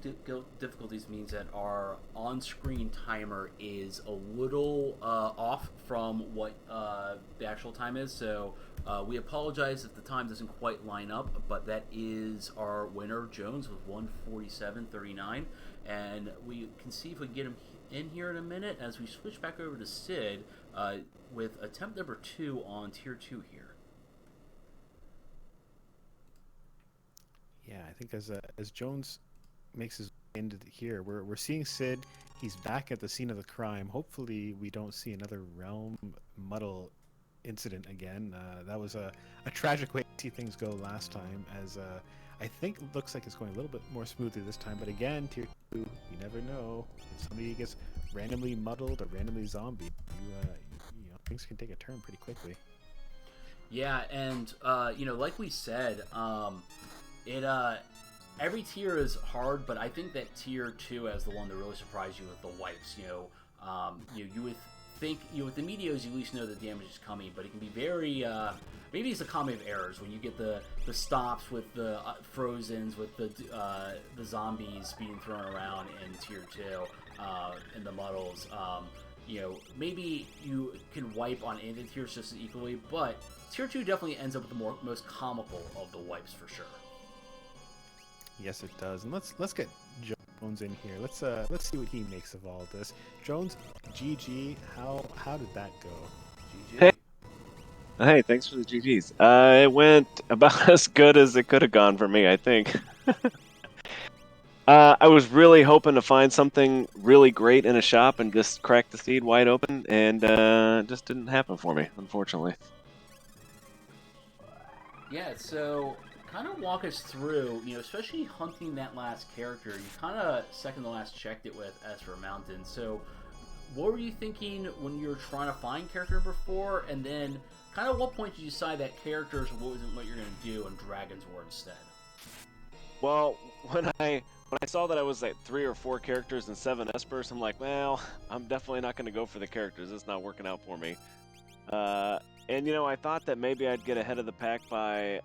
difficulties means that our on-screen timer is a little off from what the actual time is. So we apologize if the time doesn't quite line up, but that is our winner, Jones, with 147.39. And we can see if we can get him in here in a minute as we switch back over to Sid with attempt number 2 on Tier 2 here. Yeah, I think as Jones makes his way into here, we're seeing Sid. He's back at the scene of the crime. Hopefully, we don't see another realm muddle incident again. That was a tragic way to see things go last time. As I think it looks like it's going a little bit more smoothly this time. But again, Tier 2, you never know. If somebody gets randomly muddled or randomly zombie, things can take a turn pretty quickly. Yeah, and like we said, every tier is hard, but I think that tier 2 is the one that really surprised you with the wipes. You would think with the medios you at least know the damage is coming, but it can be very maybe it's a comedy of errors when you get the stops with the frozens, with the zombies being thrown around in tier 2 in the muddles. Maybe you can wipe on any of the tiers just as equally, but tier 2 definitely ends up with the most comical of the wipes for sure. Yes, it does. And let's get Jones in here. Let's see what he makes of all this. Jones, GG. How did that go? GG. Hey, thanks for the GGs. It went about as good as it could have gone for me, I think. I was really hoping to find something really great in a shop and just crack the seed wide open, and it just didn't happen for me, unfortunately. Yeah, so kind of walk us through, especially hunting that last character. You kind of second to last checked it with Esper Mountain. So what were you thinking when you were trying to find character number 4? And then kind of what point did you decide that characters wasn't what you're going to do and Dragons were instead? Well, when I saw that I was like 3 or 4 characters and 7 Espers, I'm like, well, I'm definitely not going to go for the characters. It's not working out for me. And I thought that maybe I'd get ahead of the pack by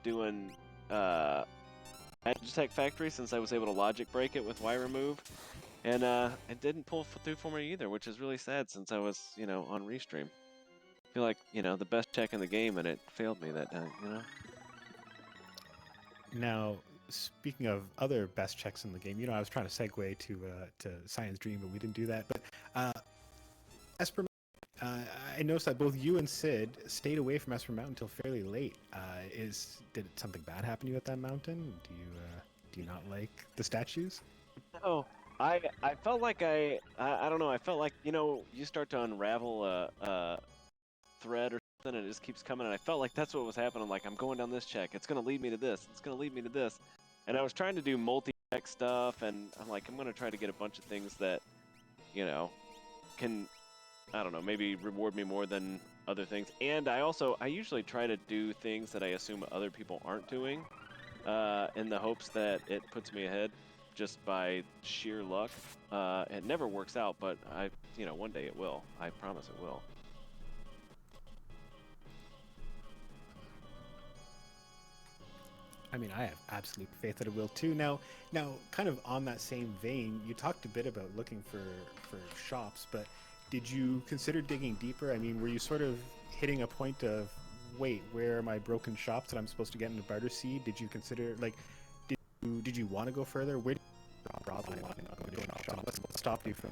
doing Magitech Factory, since I was able to logic break it with Y remove, and it didn't pull through for me either, which is really sad since I was on restream. I feel like the best check in the game, and it failed me that night. Now, speaking of other best checks in the game, I was trying to segue to Science Dream, but we didn't do that. But Esper, I noticed that both you and Sid stayed away from Esper Mountain until fairly late. Did something bad happen to you at that mountain? Do you not like the statues? No, I felt like I don't know. I felt like you start to unravel a thread or something, and it just keeps coming. And I felt like that's what was happening. Like, I'm going down this check. It's gonna lead me to this. It's gonna lead me to this. And I was trying to do multi-tech stuff, and I'm like, I'm gonna try to get a bunch of things that, you know, can, I don't know, maybe reward me more than other things. And I usually try to do things that I assume other people aren't doing, in the hopes that it puts me ahead just by sheer luck. It never works out, but one day it will. I promise it will. I mean, I have absolute faith that it will too. Now, kind of on that same vein, you talked a bit about looking for shops, but did you consider digging deeper? I mean, were you sort of hitting a point of, wait, where are my broken shops that I'm supposed to get into Barter Seed? Did you consider, like, did you want to go further? Where did you draw the line on going shop? What stopped you from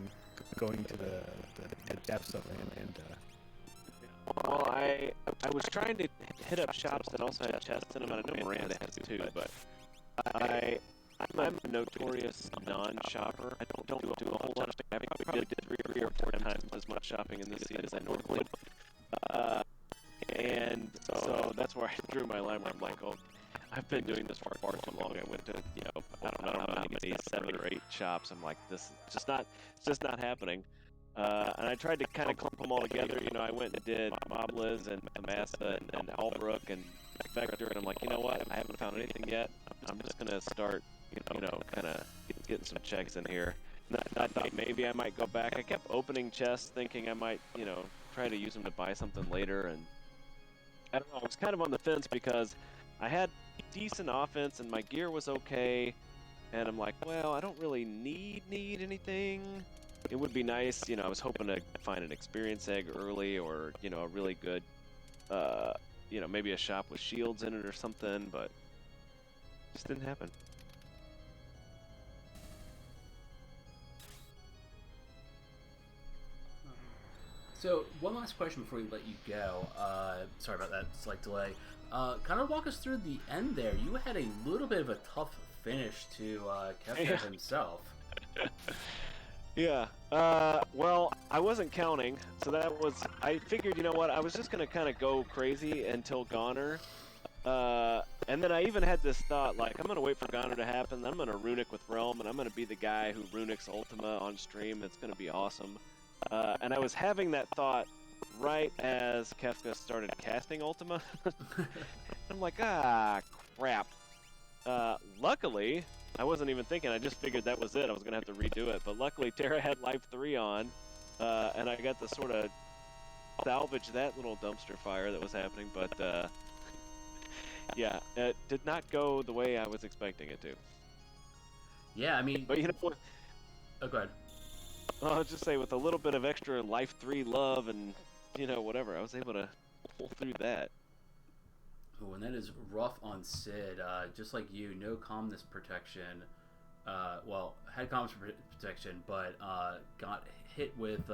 going to the depths of it? And well, I was trying to hit up shops that also had chests in them, and I know Miranda has too, but I'm a notorious non-shopper. I don't do a whole lot of shopping. I probably did 3 or 4 times as much shopping in this seed as I normally would. And so that's where I drew my line where I'm like, oh, I've been doing this for far too long. I went to, I don't know how many, 7 or 8 shops. I'm like, this is just not happening. And I tried to kind of clump them all together. I went and did Mobliz and Amasa and Albrook and Vector, and I'm like, you know what? I haven't found anything yet. I'm just gonna start, kind of getting some checks in here. And I thought maybe I might go back. I kept opening chests, thinking I might, try to use them to buy something later. And I don't know. I was kind of on the fence because I had decent offense and my gear was okay. And I'm like, well, I don't really need anything. It would be nice, I was hoping to find an experience egg early, or, a really good, maybe a shop with shields in it or something, but it just didn't happen. So, one last question before we let you go. Sorry about that slight delay. Kind of walk us through the end there. You had a little bit of a tough finish to Kefka himself. Yeah, well, I wasn't counting, so I figured, I was just gonna kind of go crazy until Goner, and then I even had this thought, like, I'm gonna wait for Goner to happen, then I'm gonna runic with Realm, and I'm gonna be the guy who runics Ultima on stream. It's gonna be awesome. And I was having that thought right as Kefka started casting Ultima. I'm like, crap. Luckily, I wasn't even thinking, I just figured that was it. I was going to have to redo it. But luckily, Terra had Life 3 on, and I got to sort of salvage that little dumpster fire that was happening. But, yeah, it did not go the way I was expecting it to. Yeah, I mean... But you know what? Oh, go ahead. I'll just say, with a little bit of extra Life 3 love and, whatever, I was able to pull through that. Oh, and that is rough on Sid. Just like you, no calmness protection. Well, had calmness protection, but got hit with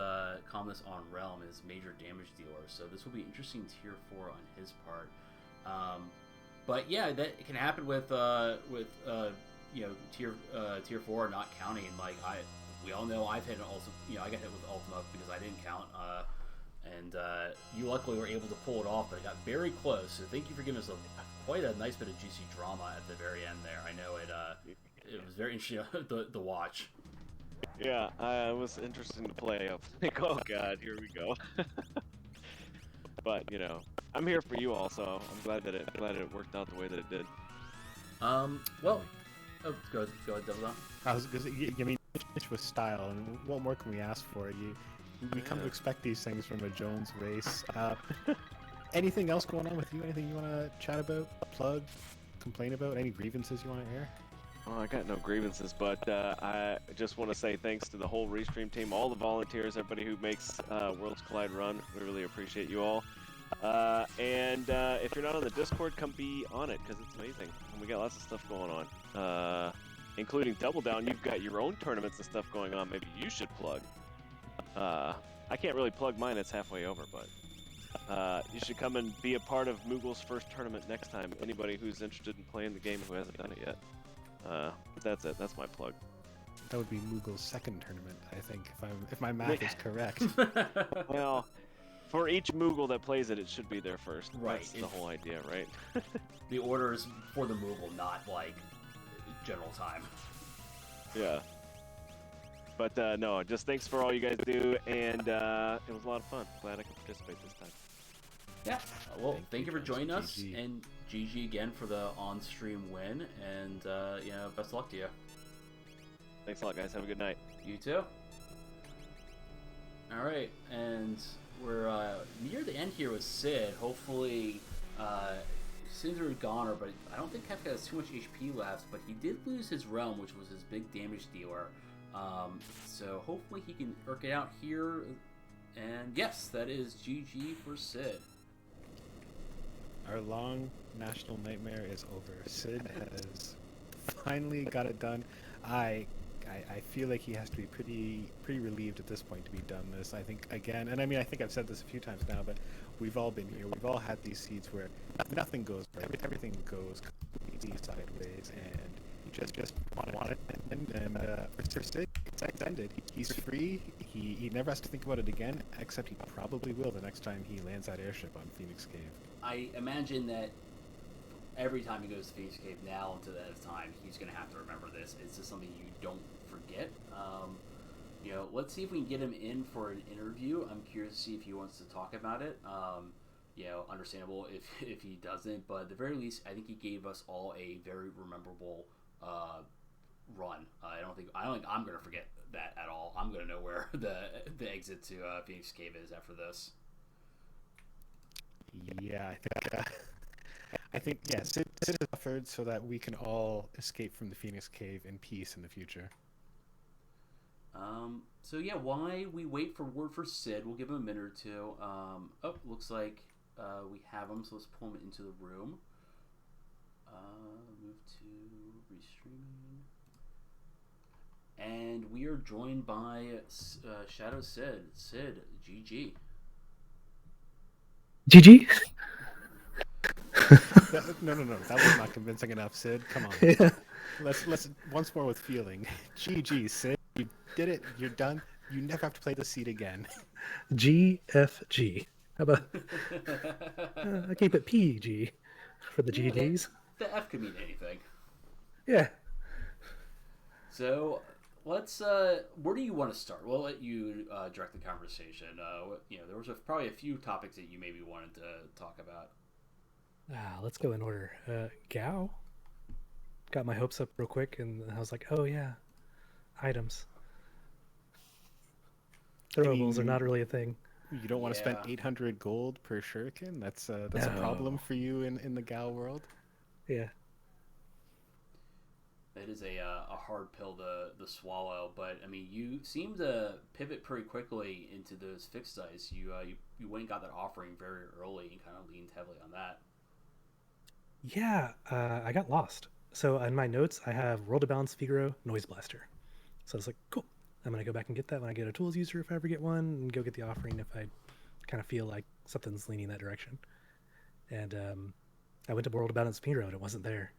calmness on Realm as major damage dealer. So this will be interesting tier 4 on his part. But yeah, that can happen with tier 4 not counting. Like we all know, I've hit I got hit with Ultima because I didn't count. And you luckily were able to pull it off, but it got very close. So thank you for giving us quite a nice bit of juicy drama at the very end there. I know it was very interesting to watch. Yeah, it was interesting to play. I was like, oh god, here we go. But I'm here for you all, so I'm glad that it worked out the way that it did. Well, go ahead, Double Down. I was going to say, I mean, finish with style, and what more can we ask for? We come to expect these things from a Jones race. Anything else going on with you? Anything you want to chat about, plug, complain about? Any grievances you want to air? Oh, I got no grievances, but I just want to say thanks to the whole Restream team, all the volunteers, everybody who makes Worlds Collide run. We really appreciate you all. And if you're not on the Discord, come be on it, because it's amazing. And we got lots of stuff going on, including Double Down. You've got your own tournaments and stuff going on. Maybe you should plug. I can't really plug mine, it's halfway over, but you should come and be a part of Moogle's first tournament next time. Anybody who's interested in playing the game who hasn't done it yet. That's it, that's my plug. That would be Moogle's second tournament, I think, if my math is correct. Well, for each Moogle that plays it, it should be their first. Right. That's the whole idea, right? The order is for the Moogle, not like general time. Yeah. But no, just thanks for all you guys do, and it was a lot of fun. Glad I could participate this time. Yeah. Well, thank you for guys. joining us, GG. and GG again for the on-stream win, and best of luck to you. Thanks a lot, guys. Have a good night. You too. All right, and we're near the end here with Sid. Hopefully, Sid's a goner, but I don't think Kefka has too much HP left. But he did lose his realm, which was his big damage dealer. So hopefully he can work it out here. And yes, that is GG for Sid. Our long national nightmare is over. Sid has finally got it done. I feel like he has to be pretty relieved at this point to be done this. I think again, and I mean I think I've said this a few times now, but we've all been here. We've all had these seeds where nothing goes right. Everything goes completely sideways, and you just want it. And for Sid, it's ended. He's free. He never has to think about it again, except he probably will the next time he lands that airship on Phoenix Cave. I imagine that every time he goes to Phoenix Cave now until the end of time, he's going to have to remember this. It's just something you don't forget. Let's see if we can get him in for an interview. I'm curious to see if he wants to talk about it. Understandable if he doesn't, but at the very least, I think he gave us all a very rememberable run. I don't think I'm going to forget that at all. I'm going to know where the exit to Phoenix Cave is after this. Yeah, I think Sid has offered so that we can all escape from the Phoenix Cave in peace in the future. While we wait for word for Sid, we'll give him a minute or two. Looks like we have him, so let's pull him into the room. Move to restreaming. And we are joined by Shadow Sid. Sid, GG. GG? No, that was not convincing enough, Sid. Come on. Yeah. Let's once more with feeling. GG, Sid. You did it. You're done. You never have to play the seed again. GFG. How about I keep it PG for the GGs. The F could mean anything. Yeah. So let's. Where do you want to start? We'll let you direct the conversation. There was probably a few topics that you maybe wanted to talk about. Let's go in order. Gao. Got my hopes up real quick, and I was like, oh yeah, items. Throwables are not really a thing. You don't want to spend 800 gold per shuriken? That's a problem for you in the Gao world? Yeah. It is a hard pill to swallow, but I mean, you seem to pivot pretty quickly into those fixed dice. You went and got that offering very early and kind of leaned heavily on that. Yeah, I got lost. So in my notes, I have Roll to Balance Figaro Noise Blaster. So I was like, cool. I'm going to go back and get that when I get a tools user if I ever get one, and go get the offering if I kind of feel like something's leaning that direction. And I went to Roll to Balance Figaro and it wasn't there.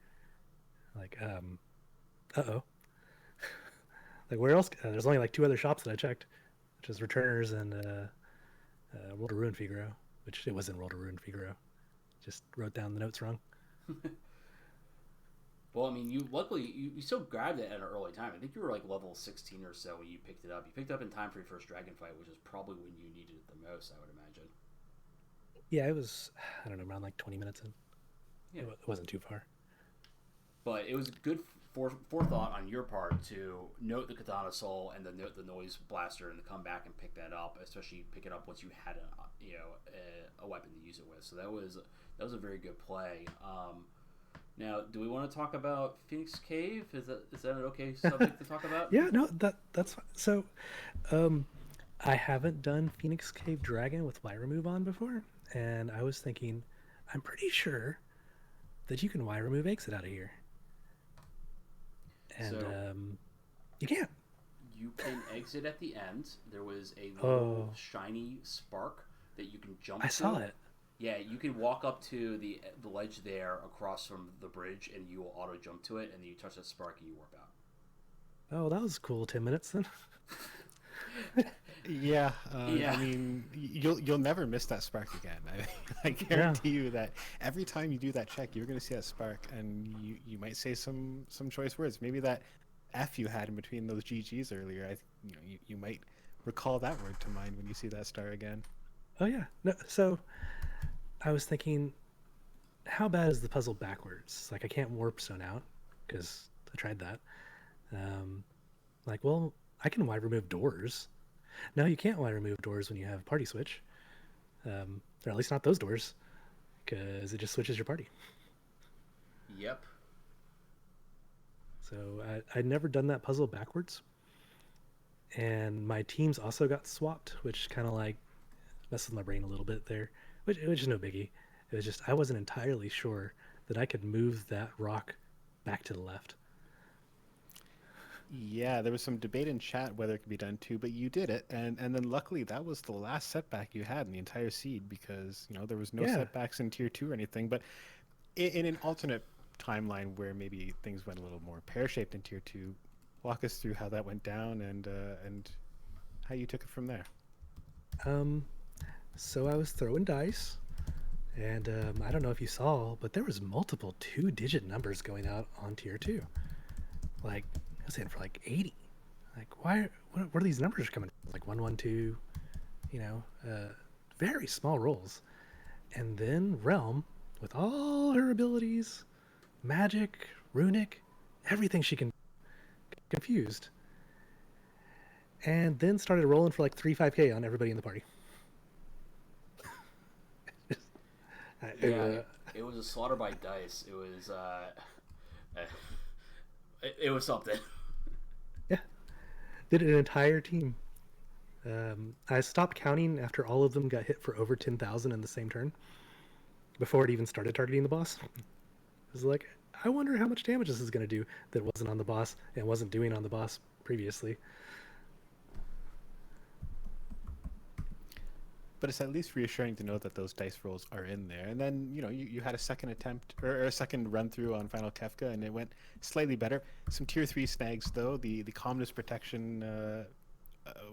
Like, uh-oh. Like, where else? There's only like 2 other shops that I checked, which is Returners and Roll to Ruin Figaro, which it wasn't Roll to Ruin Figaro. Just wrote down the notes wrong. Well, I mean, you still grabbed it at an early time. I think you were like level 16 or so when you picked it up. You picked it up in time for your first dragon fight, which is probably when you needed it the most, I would imagine. Yeah, it was, I don't know, around like 20 minutes in. Yeah. It wasn't too far. But it was good forethought on your part to note the Katana Soul and then note the Noise Blaster and to come back and pick that up, especially pick it up once you had a weapon to use it with. So that was a very good play. Now, do we want to talk about Phoenix Cave? Is that an okay subject to talk about? Yeah, no, that's fine. So, I haven't done Phoenix Cave Dragon with Y remove on before, and I was thinking, I'm pretty sure that you can Y remove exit out of here. And you can't. You can exit at the end. There was a little shiny spark that you can jump to. I saw it. Yeah, you can walk up to the ledge there across from the bridge, and you will auto jump to it, and then you touch that spark and you warp out. Oh, that was cool. 10 minutes then. Yeah, Yeah. I mean, you'll never miss that spark again. I Yeah. guarantee you that every time you do that check, you're going to see that spark, and you might say some choice words. Maybe that F you had in between those GGs earlier. You might recall that word to mind when you see that star again. Oh yeah. No, so I was thinking, how bad is the puzzle backwards? Like I can't warp stone out because I tried that. Um, like, well, I can wide remove doors. No, you can't wide remove doors when you have party switch. Or at least not those doors, because it just switches your party. Yep. So I'd never done that puzzle backwards, and my teams also got swapped, which kind of like messed with my brain a little bit there, which is no biggie. It was just I wasn't entirely sure that I could move that rock back to the left. Yeah, there was some debate in chat whether it could be done too, but you did it, and then luckily that was the last setback you had in the entire seed because there was no Yeah. setbacks in tier 2 or anything. But in an alternate timeline where maybe things went a little more pear-shaped in tier 2, walk us through how that went down and how you took it from there. Um, so I was throwing dice, and I don't know if you saw, but there was multiple two-digit numbers going out on tier two. Like I was hitting for like 80. Like why? What are these numbers coming from? Like 112. You know, very small rolls. And then Realm, with all her abilities, magic, runic, everything she can, confused, and then started rolling for like 3 5K on everybody in the party. Yeah. It was a slaughter by dice. It was it was something. Yeah, did an entire team. I stopped counting after all of them got hit for over 10,000 in the same turn before it even started targeting the boss. It was like, I wonder how much damage this is going to do that wasn't on the boss and wasn't doing on the boss previously. But it's at least reassuring to know that those dice rolls are in there. And then you had a second attempt or a second run through on Final Kefka, and it went slightly better. Some tier 3 snags though. The calmness protection a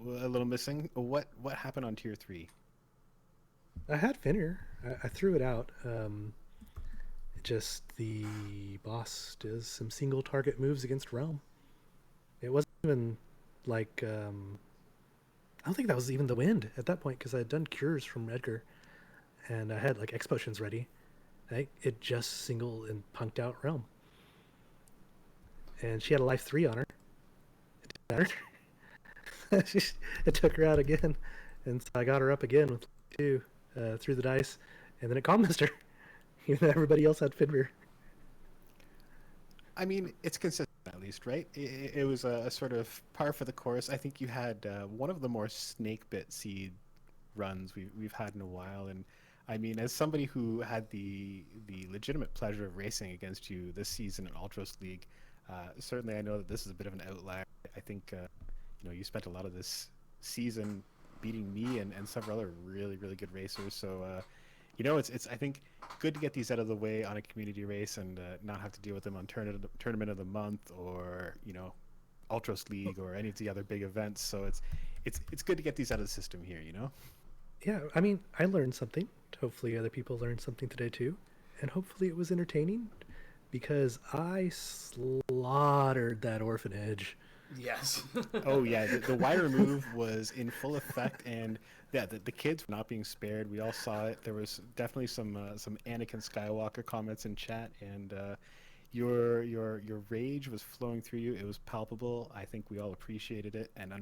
little missing. What happened on tier 3? I had Finner. I threw it out. Just the boss does some single target moves against Realm. It wasn't even like I don't think that was even the wind at that point because I had done cures from Edgar and I had like X potions ready. It just single and punked out Realm, and she had a life 3 on her. It didn't matter. It took her out again, and so I got her up again with 2 through the dice, and then it calm her. Even though everybody else had Fenrir. I mean, it's consistent at least, right? It was a sort of par for the course. I think you had one of the more snake bit seed runs we've had in a while, and I mean, as somebody who had the legitimate pleasure of racing against you this season in Ultros League, certainly I know that this is a bit of an outlier. I think you spent a lot of this season beating me and several other really good racers. So it's I think good to get these out of the way on a community race and not have to deal with them on tournament of the month or Ultros League or any of the other big events. So it's good to get these out of the system here. Yeah, I mean, I learned something. Hopefully, other people learned something today too, and hopefully, it was entertaining because I slaughtered that orphanage. Yes. Oh yeah, the wire move was in full effect, and yeah, the kids were not being spared. We all saw it. There was definitely some Anakin Skywalker comments in chat, and your rage was flowing through you. It was palpable. I think we all appreciated it and